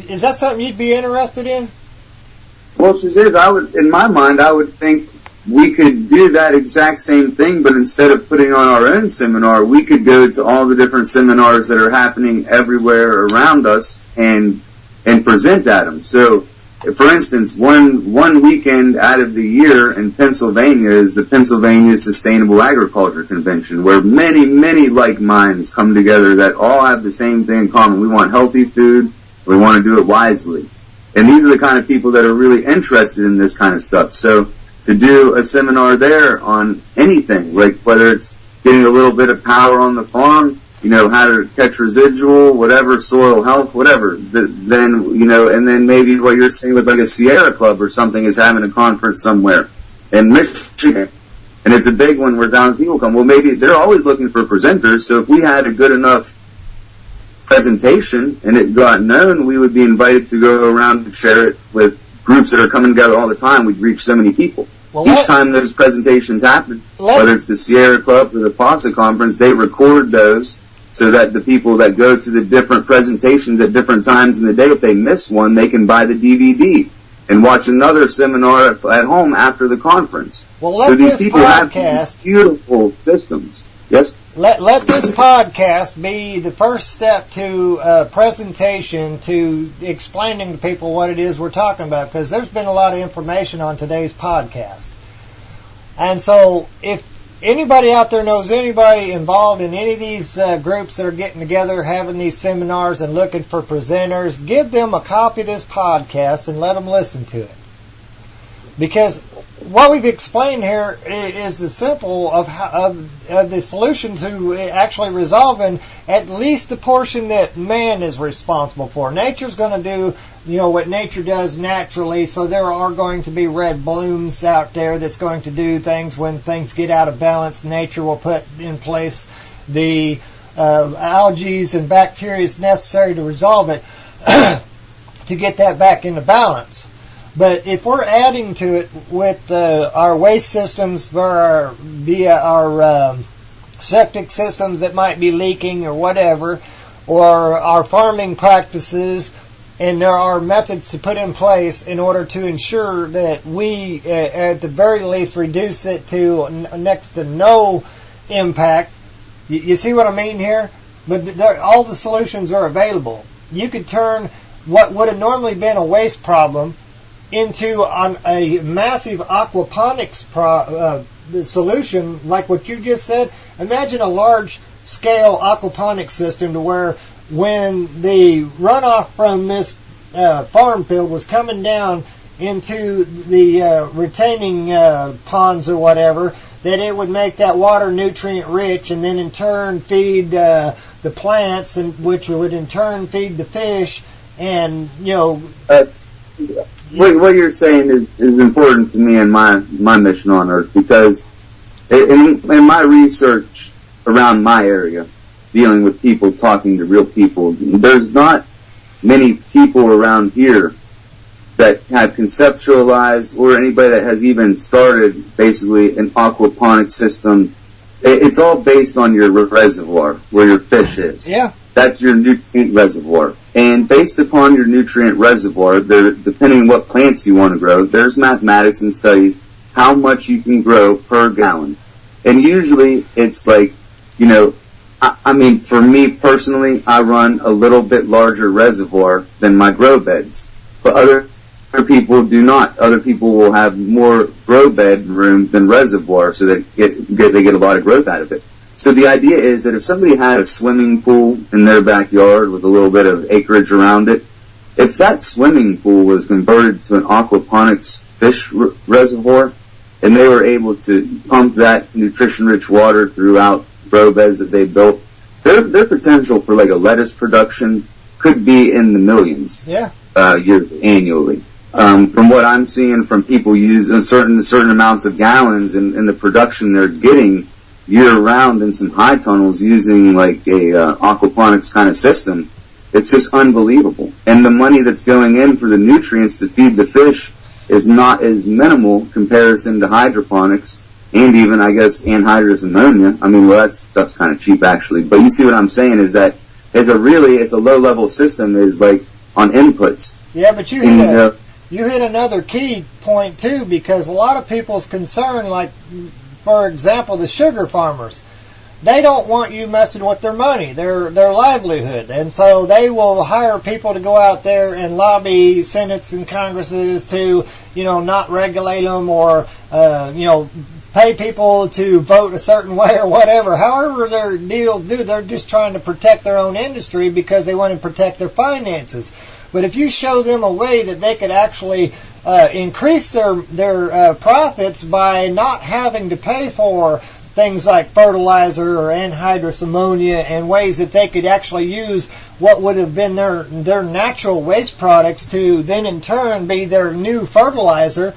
Is that something you'd be interested in? Well, in my mind, I would think we could do that exact same thing, but instead of putting on our own seminar, we could go to all the different seminars that are happening everywhere around us and present at them. So, for instance, one weekend out of the year in Pennsylvania is the Pennsylvania Sustainable Agriculture Convention, where many, many like minds come together that all have the same thing in common. We want healthy food. We want to do it wisely. And these are the kind of people that are really interested in this kind of stuff. So to do a seminar there on anything, like whether it's getting a little bit of power on the farm, how to catch residual, whatever, soil health, whatever, then, and then maybe what you're saying with like a Sierra Club or something is having a conference somewhere in Michigan. And it's a big one where down people come. Well, maybe they're always looking for presenters. So if we had a good enough presentation and it got known, we would be invited to go around and share it with groups that are coming together all the time. We'd reach so many people. Well, each time those presentations happen, whether it's the Sierra Club or the PASA conference, they record those so that the people that go to the different presentations at different times in the day, if they miss one, they can buy the DVD and watch another seminar at home after the conference. Well, so these people have beautiful systems. Yes? Let this podcast be the first step to a presentation to explaining to people what it is we're talking about, because there's been a lot of information on today's podcast. And so if anybody out there knows anybody involved in any of these groups that are getting together, having these seminars and looking for presenters, give them a copy of this podcast and let them listen to it. Because what we've explained here is the simple of the solution to actually resolving at least the portion that man is responsible for. Nature's going to do, what nature does naturally, so there are going to be red blooms out there that's going to do things when things get out of balance. Nature will put in place the algae and bacteria necessary to resolve it to get that back into balance. But if we're adding to it with our waste systems via our septic systems that might be leaking or whatever, or our farming practices, and there are methods to put in place in order to ensure that we, at the very least, reduce it to next to no impact. You see what I mean here? But all the solutions are available. You could turn what would have normally been a waste problem into a massive aquaponics solution, like what you just said. Imagine a large-scale aquaponics system to where when the runoff from this farm field was coming down into the retaining ponds or whatever, that it would make that water nutrient rich, and then in turn feed the plants, and which would in turn feed the fish, and what you're saying is important to me in my mission on Earth, because in my research around my area, dealing with people, talking to real people, there's not many people around here that have conceptualized, or anybody that has even started basically an aquaponic system. It's all based on your reservoir, where your fish is. Yeah. That's your nutrient reservoir. And based upon your nutrient reservoir, depending on what plants you want to grow, there's mathematics and studies how much you can grow per gallon. And usually it's like, I mean, for me personally, I run a little bit larger reservoir than my grow beds. But other people do not. Other people will have more grow bed room than reservoir, so that they get a lot of growth out of it. So the idea is that if somebody had a swimming pool in their backyard with a little bit of acreage around it, if that swimming pool was converted to an aquaponics fish reservoir, and they were able to pump that nutrition-rich water throughout grow beds that they built, their potential for like a lettuce production could be in the millions. Yeah. Years annually. From what I'm seeing from people using certain amounts of gallons and the production they're getting year round in some high tunnels using like a aquaponics kind of system, it's just unbelievable. And the money that's going in for the nutrients to feed the fish is not as minimal comparison to hydroponics, and even, I guess, anhydrous ammonia. I mean, well, that stuff's kind of cheap actually, but you see what I'm saying is that it's a low-level system, is like on inputs. Yeah, but you hit another key point too, because a lot of people's concern, like, for example, the sugar farmers, they don't want you messing with their money, their livelihood, and so they will hire people to go out there and lobby senates and congresses to, not regulate them, or, pay people to vote a certain way or whatever. However their deal they're just trying to protect their own industry because they want to protect their finances. But if you show them a way that they could actually increase their profits by not having to pay for things like fertilizer or anhydrous ammonia, and ways that they could actually use what would have been their natural waste products to then in turn be their new fertilizer.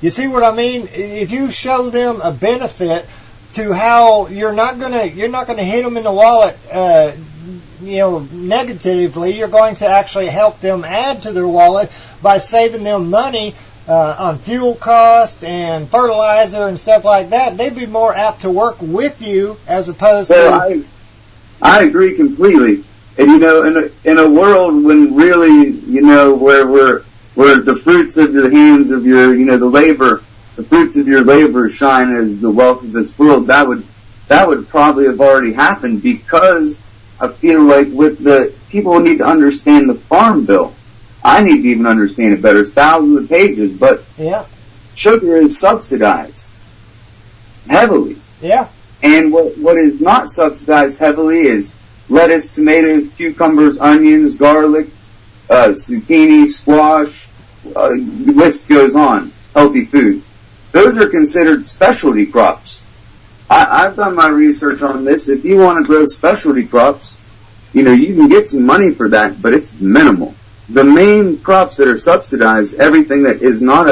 You see what I mean? If you show them a benefit to how you're not gonna hit them in the wallet, negatively, you're going to actually help them add to their wallet by saving them money on fuel cost and fertilizer and stuff like that. They'd be more apt to work with you as opposed to. I agree completely. And in a world when really, where the fruits of the hands of your, the fruits of your labor shine as the wealth of this world, that would probably have already happened, because I feel like with the people need to understand the Farm Bill. I need to even understand it better. It's thousands of pages, but yeah, sugar is subsidized heavily. Yeah. And what is not subsidized heavily is lettuce, tomatoes, cucumbers, onions, garlic, zucchini, squash, the list goes on. Healthy food. Those are considered specialty crops. I've done my research on this. If you want to grow specialty crops, you can get some money for that, but it's minimal. The main crops that are subsidized, everything that is not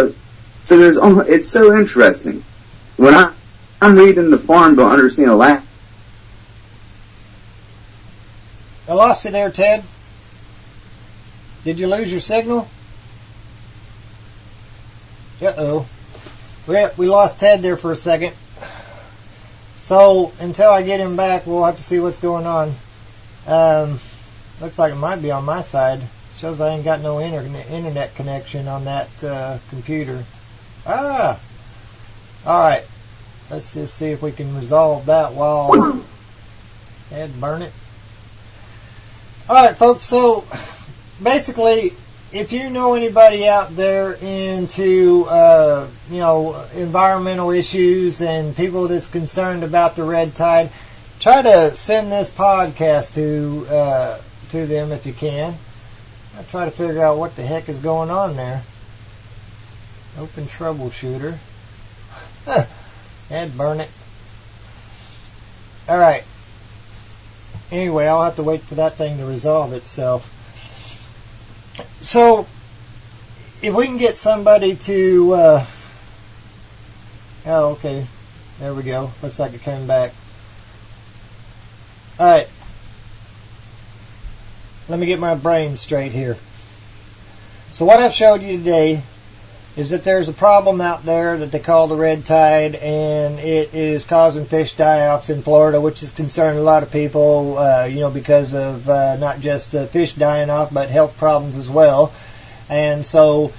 it's so interesting. When I'm reading the Farm Bill, understand I lost you there, Ted. Did you lose your signal? Uh-oh. We lost Ted there for a second. So, until I get him back, we'll have to see what's going on. Looks like it might be on my side. Shows I ain't got no internet connection on that computer. Alright. Let's just see if we can resolve that while... Ted, burn it. Alright, folks, so basically, if you know anybody out there into, environmental issues and people that's concerned about the red tide, try to send this podcast to them if you can. I'll try to figure out what the heck is going on there. Open troubleshooter. And burn it. Alright. Anyway, I'll have to wait for that thing to resolve itself. So, if we can get somebody to... oh, okay. There we go. Looks like it came back. Alright. Let me get my brain straight here. So what I've showed you today is that there's a problem out there that they call the red tide, and it is causing fish die-offs in Florida, which is concerning a lot of people, because of not just the fish dying off, but health problems as well. And so,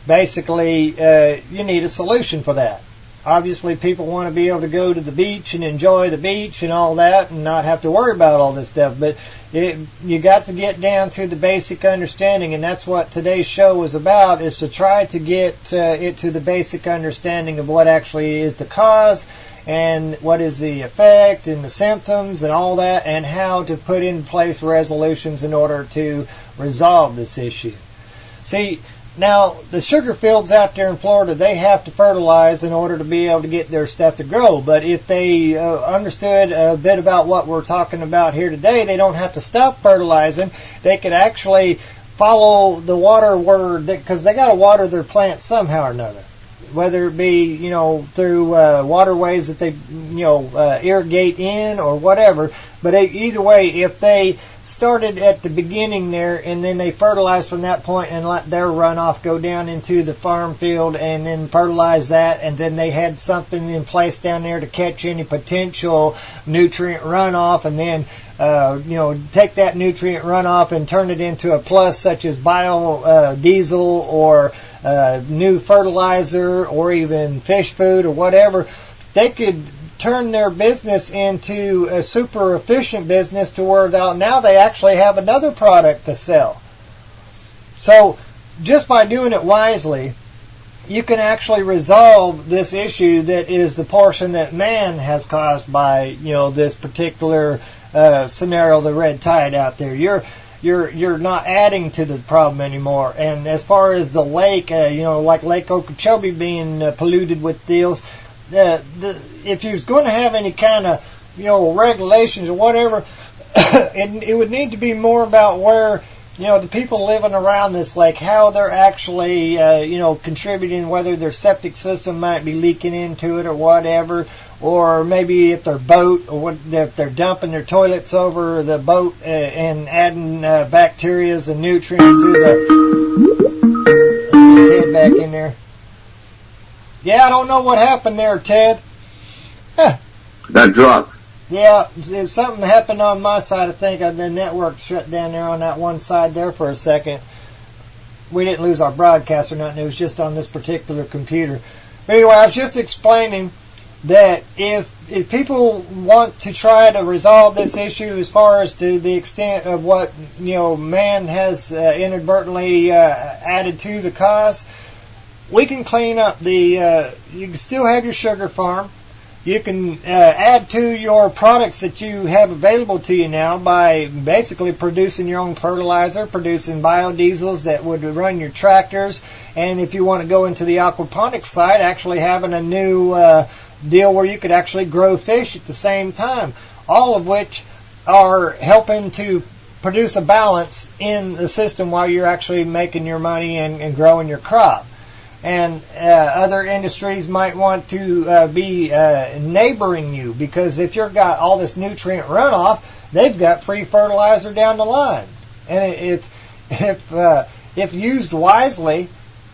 basically, you need a solution for that. Obviously, people want to be able to go to the beach and enjoy the beach and all that and not have to worry about all this stuff. But you got to get down to the basic understanding, and that's what today's show is about, is to try to get it to the basic understanding of what actually is the cause and what is the effect and the symptoms and all that, and how to put in place resolutions in order to resolve this issue. See, now, the sugar fields out there in Florida, they have to fertilize in order to be able to get their stuff to grow. But if they understood a bit about what we're talking about here today, they don't have to stop fertilizing. They could actually follow the water word, because they got to water their plants somehow or another. Whether it be, through waterways that they, irrigate in or whatever. But either way, if they started at the beginning there and then they fertilize from that point and let their runoff go down into the farm field and then fertilize that, and then they had something in place down there to catch any potential nutrient runoff, and then take that nutrient runoff and turn it into a plus, such as biodiesel or new fertilizer or even fish food or whatever. They could turn their business into a super efficient business to where now they actually have another product to sell. So just by doing it wisely, you can actually resolve this issue that is the portion that man has caused by, this particular scenario, the red tide out there. You're not adding to the problem anymore. And as far as the lake, like Lake Okeechobee being polluted with deals, if you was going to have any kind of, regulations or whatever, it would need to be more about where, the people living around this lake, how they're actually, contributing, whether their septic system might be leaking into it or whatever, or maybe if their boat, or if they're dumping their toilets over the boat and adding bacteria and nutrients to the head back in there. Yeah, I don't know what happened there, Ted. That dropped. Yeah, something happened on my side. I think the network shut down there on that one side there for a second. We didn't lose our broadcast or nothing. It was just on this particular computer. But anyway, I was just explaining that if people want to try to resolve this issue as far as to the extent of what, man has inadvertently added to the cause, we can clean up you can still have your sugar farm. You can add to your products that you have available to you now by basically producing your own fertilizer, producing biodiesels that would run your tractors, and if you want to go into the aquaponics side, actually having a new deal where you could actually grow fish at the same time, all of which are helping to produce a balance in the system while you're actually making your money and growing your crop. And other industries might want to be neighboring you, because if you've got all this nutrient runoff, they've got free fertilizer down the line. And if used wisely,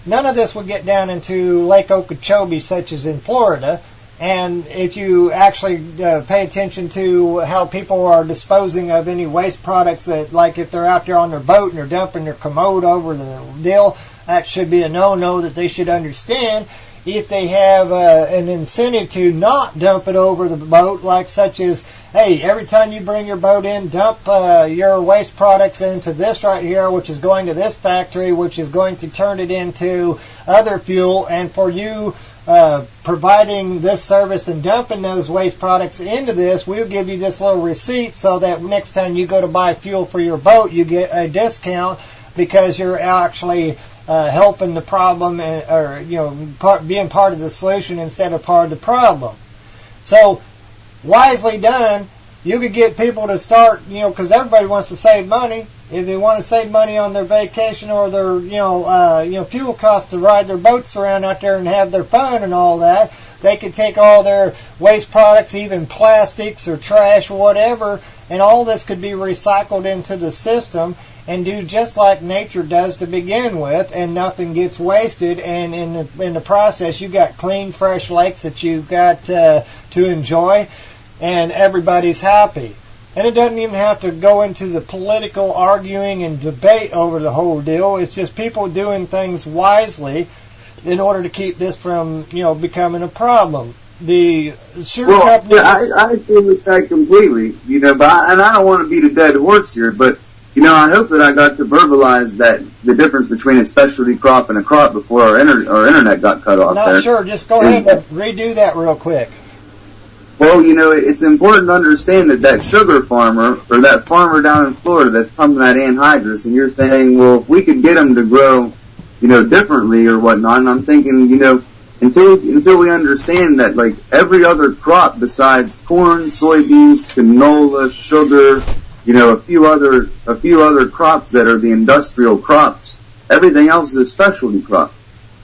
none of this would get down into Lake Okeechobee, such as in Florida. And if you actually pay attention to how people are disposing of any waste products, that, like if they're out there on their boat and they're dumping their commode over the deal, that should be a no-no that they should understand. If they have an incentive to not dump it over the boat, like such as, hey, every time you bring your boat in, dump your waste products into this right here, which is going to this factory, which is going to turn it into other fuel, and for you providing this service and dumping those waste products into this, we'll give you this little receipt so that next time you go to buy fuel for your boat, you get a discount because you're actually helping the problem, or being part of the solution instead of part of the problem. So, wisely done, you could get people to start, because everybody wants to save money. If they want to save money on their vacation or their, fuel costs to ride their boats around out there and have their fun and all that, they could take all their waste products, even plastics or trash or whatever, and all this could be recycled into the system and do just like nature does to begin with, and nothing gets wasted, and in the process you got clean, fresh lakes that you've got to enjoy, and everybody's happy. And it doesn't even have to go into the political arguing and debate over the whole deal. It's just people doing things wisely in order to keep this from, becoming a problem. The sugar companies... Yeah, I agree with that completely, but I don't want to beat a dead horse here, but, I hope that I got to verbalize that the difference between a specialty crop and a crop before our internet got cut off. Not sure. Just go ahead and redo that real quick. Well, it's important to understand that sugar farmer, or that farmer down in Florida that's pumping that anhydrous, and you're saying, well, if we could get them to grow, differently or whatnot, and I'm thinking, until we understand that, like, every other crop besides corn, soybeans, canola, sugar, a few other crops that are the industrial crops, everything else is a specialty crop.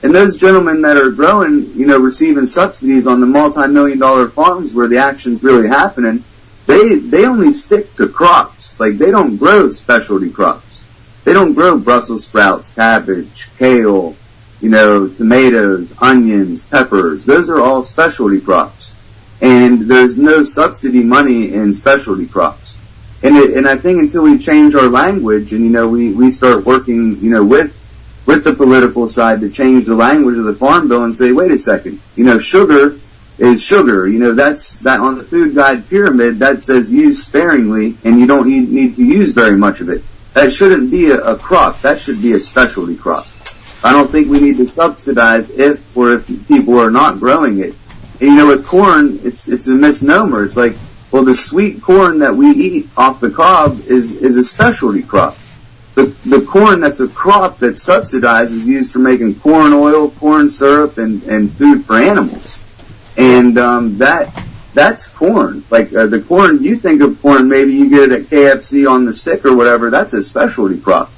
And those gentlemen that are growing, receiving subsidies on the multi-million-dollar farms where the action's really happening, they only stick to crops. Like, they don't grow specialty crops. They don't grow Brussels sprouts, cabbage, kale, tomatoes, onions, peppers. Those are all specialty crops. And there's no subsidy money in specialty crops. And I think until we change our language and, we start working, with the political side to change the language of the Farm Bill and say, wait a second, sugar is sugar. That's on the food guide pyramid that says use sparingly and you don't need to use very much of it. That shouldn't be a crop. That should be a specialty crop. I don't think we need to subsidize if people are not growing it. And, with corn, it's a misnomer. It's like, well, the sweet corn that we eat off the cob is a specialty crop. The corn that's a crop that's subsidized is used for making corn oil, corn syrup, and food for animals. And that's corn. Like the corn, you think of corn, maybe you get it at KFC on the stick or whatever. That's a specialty crop.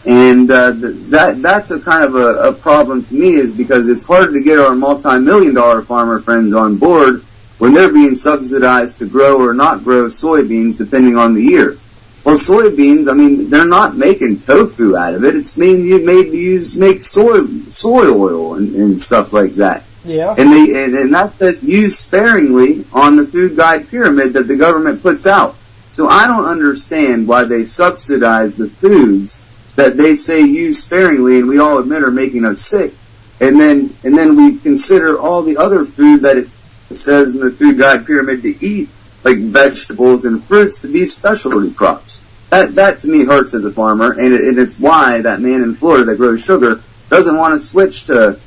And that's a kind of a problem to me, is because it's hard to get our multi-million-dollar farmer friends on board when they're being subsidized to grow or not grow soybeans depending on the year. Well, soybeans, they're not making tofu out of it. It's made to make soy oil and stuff like that. Yeah. And that's used sparingly on the food guide pyramid that the government puts out. So I don't understand why they subsidize the foods that they say use sparingly and we all admit are making us sick. And then we consider all the other food that it says in the food guide pyramid to eat, like vegetables and fruits, to be specialty crops. That to me hurts as a farmer, and it's why that man in Florida that grows sugar doesn't want to switch to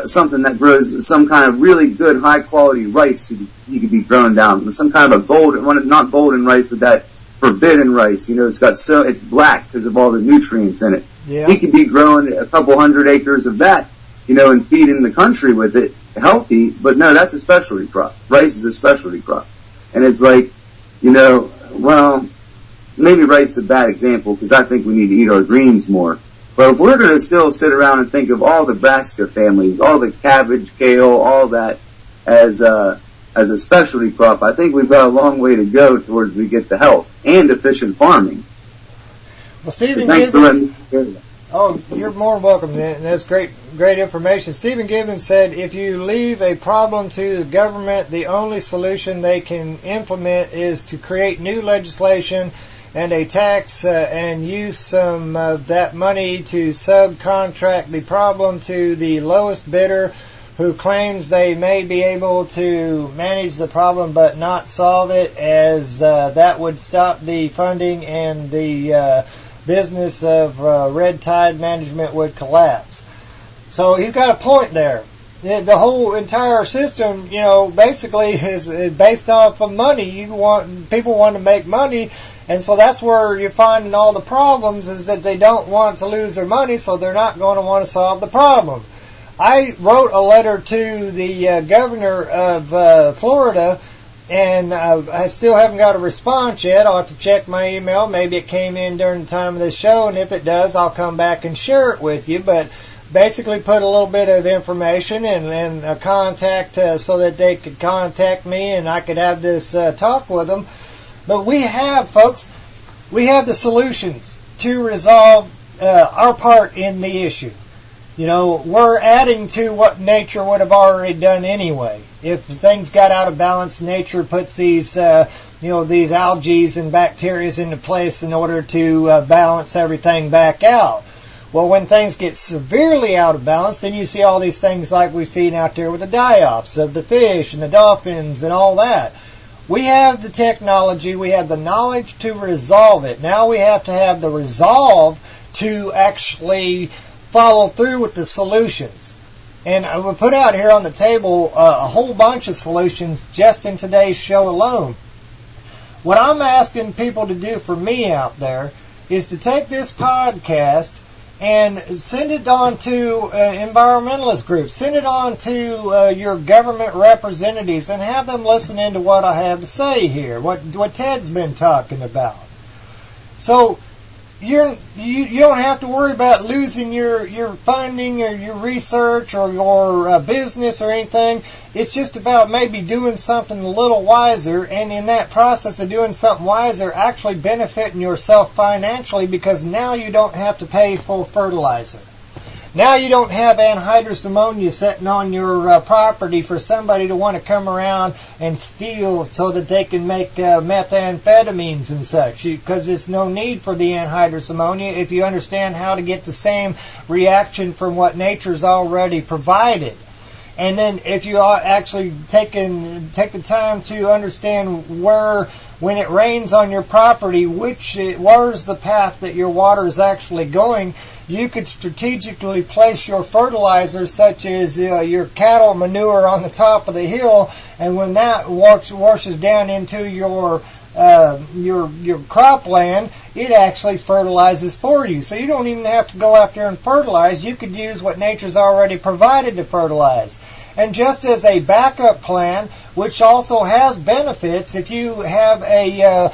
something that grows some kind of really good high quality rice he could be growing down, some kind of not golden rice, but that forbidden rice. It's black because of all the nutrients in it. Yeah. He could be growing a couple 100 acres of that, and feeding the country with it healthy, but no, that's a specialty crop. Rice is a specialty crop. And it's like, well, maybe rice is a bad example because I think we need to eat our greens more. But if we're going to still sit around and think of all the brassica families, all the cabbage, kale, all that as as a specialty crop, I think we've got a long way to go towards we get the health and efficient farming. Well, Stephen Thanks for letting me hear that. Oh, you're more than welcome. That's great information. Stephen Gibbons said, if you leave a problem to the government, the only solution they can implement is to create new legislation and a tax and use some of that money to subcontract the problem to the lowest bidder who claims they may be able to manage the problem but not solve it, as that would stop the funding and the business of red tide management would collapse. So he's got a point there. The whole entire system, basically is based off of money. People want to make money, and so that's where you're finding all the problems, is that they don't want to lose their money, so they're not going to want to solve the problem. I wrote a letter to the governor of Florida, and I still haven't got a response yet. I'll have to check my email. Maybe it came in during the time of this show, and if it does, I'll come back and share it with you. But basically put a little bit of information and a contact so that they could contact me and I could have this talk with them. But we have, folks, the solutions to resolve our part in the issue. We're adding to what nature would have already done anyway. If things got out of balance, nature puts these, these algae and bacteria into place in order to balance everything back out. Well, when things get severely out of balance, then you see all these things like we've seen out there with the die-offs of the fish and the dolphins and all that. We have the technology, we have the knowledge to resolve it. Now we have to have the resolve to actually follow through with the solutions. And I will put out here on the table a whole bunch of solutions just in today's show alone. What I'm asking people to do for me out there is to take this podcast and send it on to environmentalist groups, send it on to your government representatives, and have them listen into what I have to say here, what Ted's been talking about. So you don't have to worry about losing your funding or your research or your business or anything. It's just about maybe doing something a little wiser, and in that process of doing something wiser, actually benefiting yourself financially, because now you don't have to pay for fertilizer. Now you don't have anhydrous ammonia sitting on your property for somebody to want to come around and steal so that they can make methamphetamines and such, because there's no need for the anhydrous ammonia if you understand how to get the same reaction from what nature's already provided. And then if you actually take the time to understand when it rains on your property, where's the path that your water is actually going, you could strategically place your fertilizers, such as your cattle manure, on the top of the hill, and when that washes down into your cropland, it actually fertilizes for you. So you don't even have to go out there and fertilize. You could use what nature's already provided to fertilize. And just as a backup plan, which also has benefits, if you have the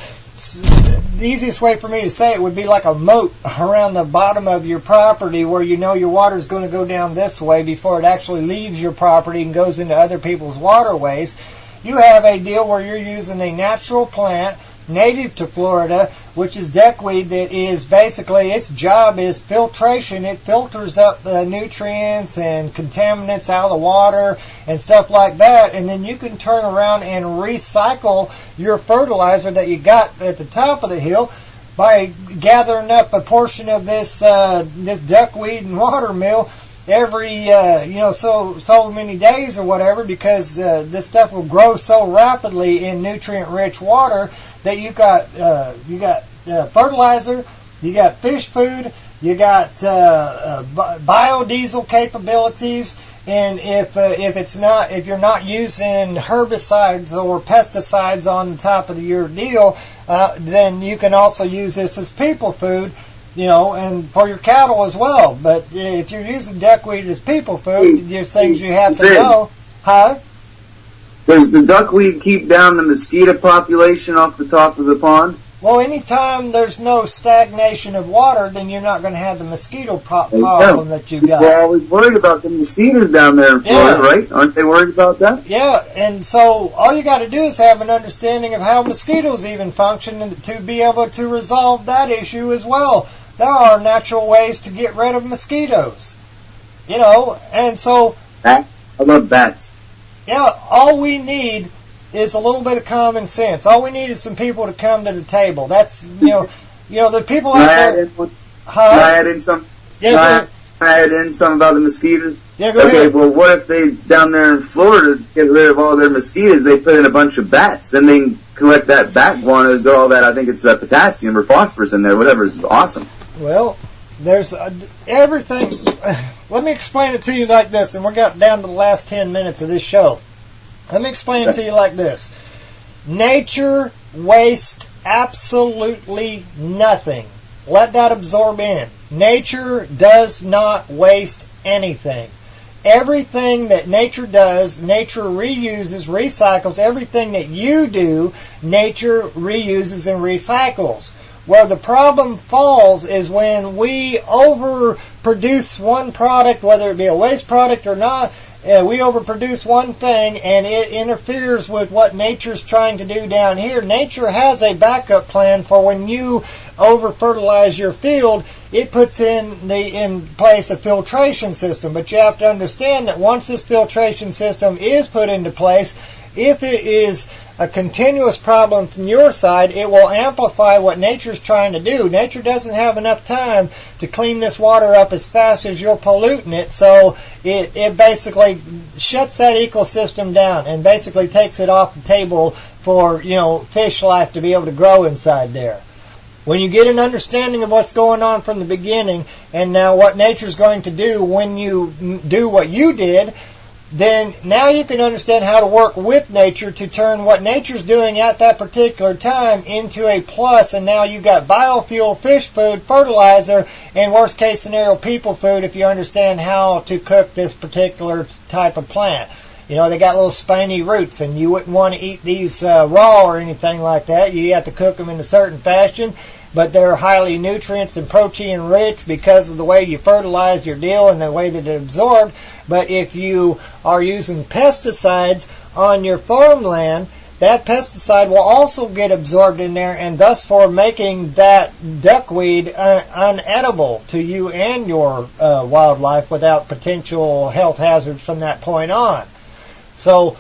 easiest way for me to say it would be like a moat around the bottom of your property, where you know your water is going to go down this way before it actually leaves your property and goes into other people's waterways. You have a deal where you're using a natural plant native to Florida, which is duckweed, that is basically, its job is filtration. It filters up the nutrients and contaminants out of the water and stuff like that, and then you can turn around and recycle your fertilizer that you got at the top of the hill by gathering up a portion of this duckweed and watermeal every so many days or whatever, because this stuff will grow so rapidly in nutrient-rich water that you got fertilizer, you got fish food, you got biodiesel capabilities, and if you're not using herbicides or pesticides on the top of your deal, then you can also use this as people food, and for your cattle as well. But if you're using duckweed as people food, there's things you have to know. Huh? Does the duckweed keep down the mosquito population off the top of the pond? Well, anytime there's no stagnation of water, then you're not going to have the mosquito problem that you got. We're always worried about the mosquitoes down there in Florida, right? Aren't they worried about that? Yeah, and so all you got to do is have an understanding of how mosquitoes even function and to be able to resolve that issue as well. There are natural ways to get rid of mosquitoes, and so... I love bats. Yeah, all we need is a little bit of common sense. All we need is some people to come to the table. That's, the people out there... Can I add in some? Yeah, Can I add in some about the mosquitoes? Yeah, go ahead. Okay, well, what if they, down there in Florida, get rid of all their mosquitoes, they put in a bunch of bats, then they can collect that bat guano, there's all that, I think it's potassium or phosphorus in there, whatever, is awesome. Well, there's everything. Let me explain it to you like this, and we're got down to the last 10 minutes of this show. Let me explain it to you like this. Nature wastes absolutely nothing. Let that absorb in. Nature does not waste anything. Everything that nature does, nature reuses, recycles. Everything that you do, nature reuses and recycles. Where the problem falls is when we overproduce one product, whether it be a waste product or not. We overproduce one thing and it interferes with what nature's trying to do down here. Nature has a backup plan for when you over-fertilize your field. It puts in place a filtration system. But you have to understand that once this filtration system is put into place, if it is a continuous problem from your side, it will amplify what nature's trying to do. Nature doesn't have enough time to clean this water up as fast as you're polluting it, so it basically shuts that ecosystem down and basically takes it off the table for, fish life to be able to grow inside there. When you get an understanding of what's going on from the beginning and now what nature's going to do when you do what you did, then now you can understand how to work with nature to turn what nature's doing at that particular time into a plus, and now you got biofuel, fish food, fertilizer, and worst case scenario, people food if you understand how to cook this particular type of plant. They got little spiny roots, and you wouldn't want to eat these raw or anything like that. You have to cook them in a certain fashion, but they're highly nutrients and protein rich because of the way you fertilize your deal and the way that it absorbed. But if you are using pesticides on your farmland, that pesticide will also get absorbed in there, and thus for making that duckweed unedible to you and your wildlife without potential health hazards from that point on. So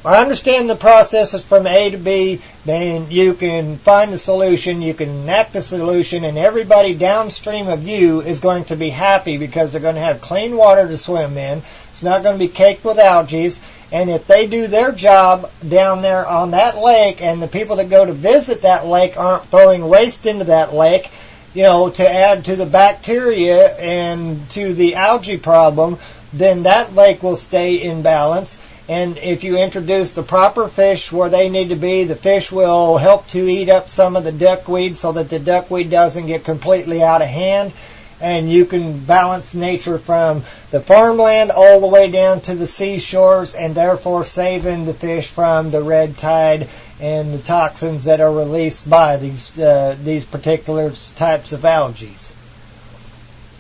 I understand the process is from A to B, then you can find the solution, you can enact the solution, and everybody downstream of you is going to be happy because they're going to have clean water to swim in. It's not going to be caked with algae. And if they do their job down there on that lake, and the people that go to visit that lake aren't throwing waste into that lake, to add to the bacteria and to the algae problem, then that lake will stay in balance. And if you introduce the proper fish where they need to be, the fish will help to eat up some of the duckweed so that the duckweed doesn't get completely out of hand. And you can balance nature from the farmland all the way down to the seashores, and therefore saving the fish from the red tide and the toxins that are released by these particular types of algae.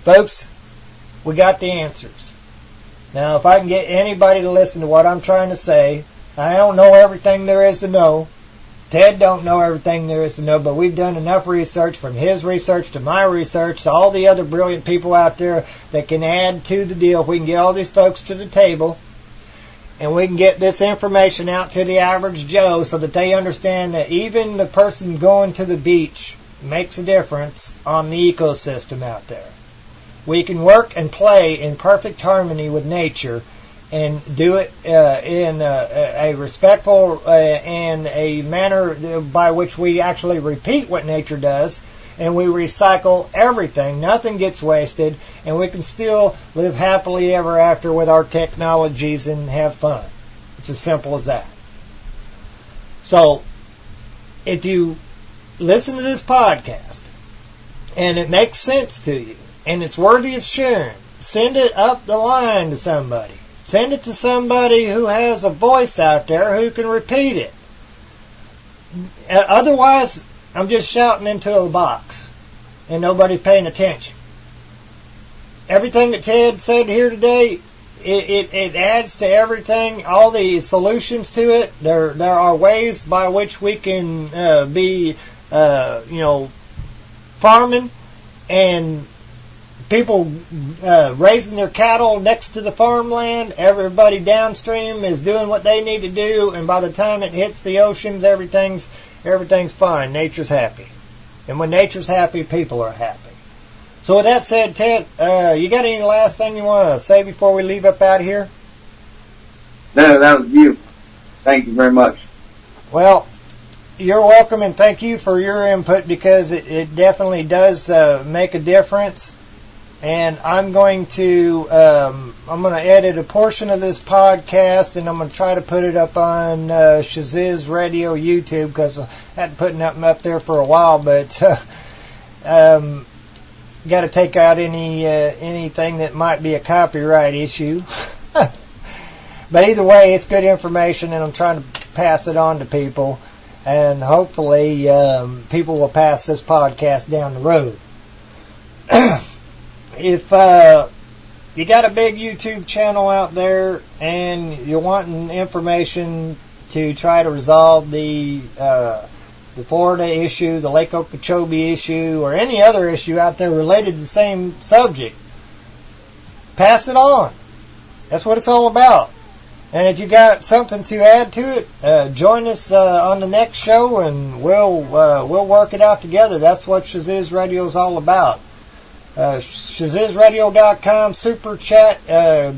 Folks, we got the answers. Now, if I can get anybody to listen to what I'm trying to say, I don't know everything there is to know. Ted don't know everything there is to know, but we've done enough research, from his research to my research to all the other brilliant people out there that can add to the deal. If we can get all these folks to the table, and we can get this information out to the average Joe so that they understand that even the person going to the beach makes a difference on the ecosystem out there. We can work and play in perfect harmony with nature and do it in a respectful and a manner by which we actually repeat what nature does, and we recycle everything. Nothing gets wasted, and we can still live happily ever after with our technologies and have fun. It's as simple as that. So, if you listen to this podcast and it makes sense to you, and it's worthy of sharing, send it up the line to somebody. Send it to somebody who has a voice out there who can repeat it. Otherwise, I'm just shouting into a box, and nobody's paying attention. Everything that Ted said here today, it adds to everything, all the solutions to it. There are ways by which we can be, farming, and people raising their cattle next to the farmland. Everybody downstream is doing what they need to do, and by the time it hits the oceans, everything's fine. Nature's happy. And when nature's happy, people are happy. So with that said, Ted, you got any last thing you want to say before we leave up out of here? No, that was you. Thank you very much. Well, you're welcome, and thank you for your input, because it definitely does make a difference. And I'm going to edit a portion of this podcast, and I'm going to try to put it up on Shaziz Radio YouTube, because I hadn't put nothing up there for a while, but got to take out anything that might be a copyright issue. But either way, it's good information, and I'm trying to pass it on to people, and hopefully people will pass this podcast down the road. If you got a big YouTube channel out there and you're wanting information to try to resolve the Florida issue, the Lake Okeechobee issue, or any other issue out there related to the same subject, pass it on. That's what it's all about. And if you got something to add to it, join us on the next show, and we'll work it out together. That's what Shaziz Radio is all about. ShazizRadio.com, Super Chat.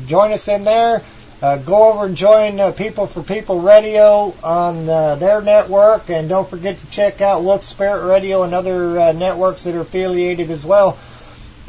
Join us in there. Go over and join People for People Radio on their network, and don't forget to check out Wolf Spirit Radio and other networks that are affiliated as well.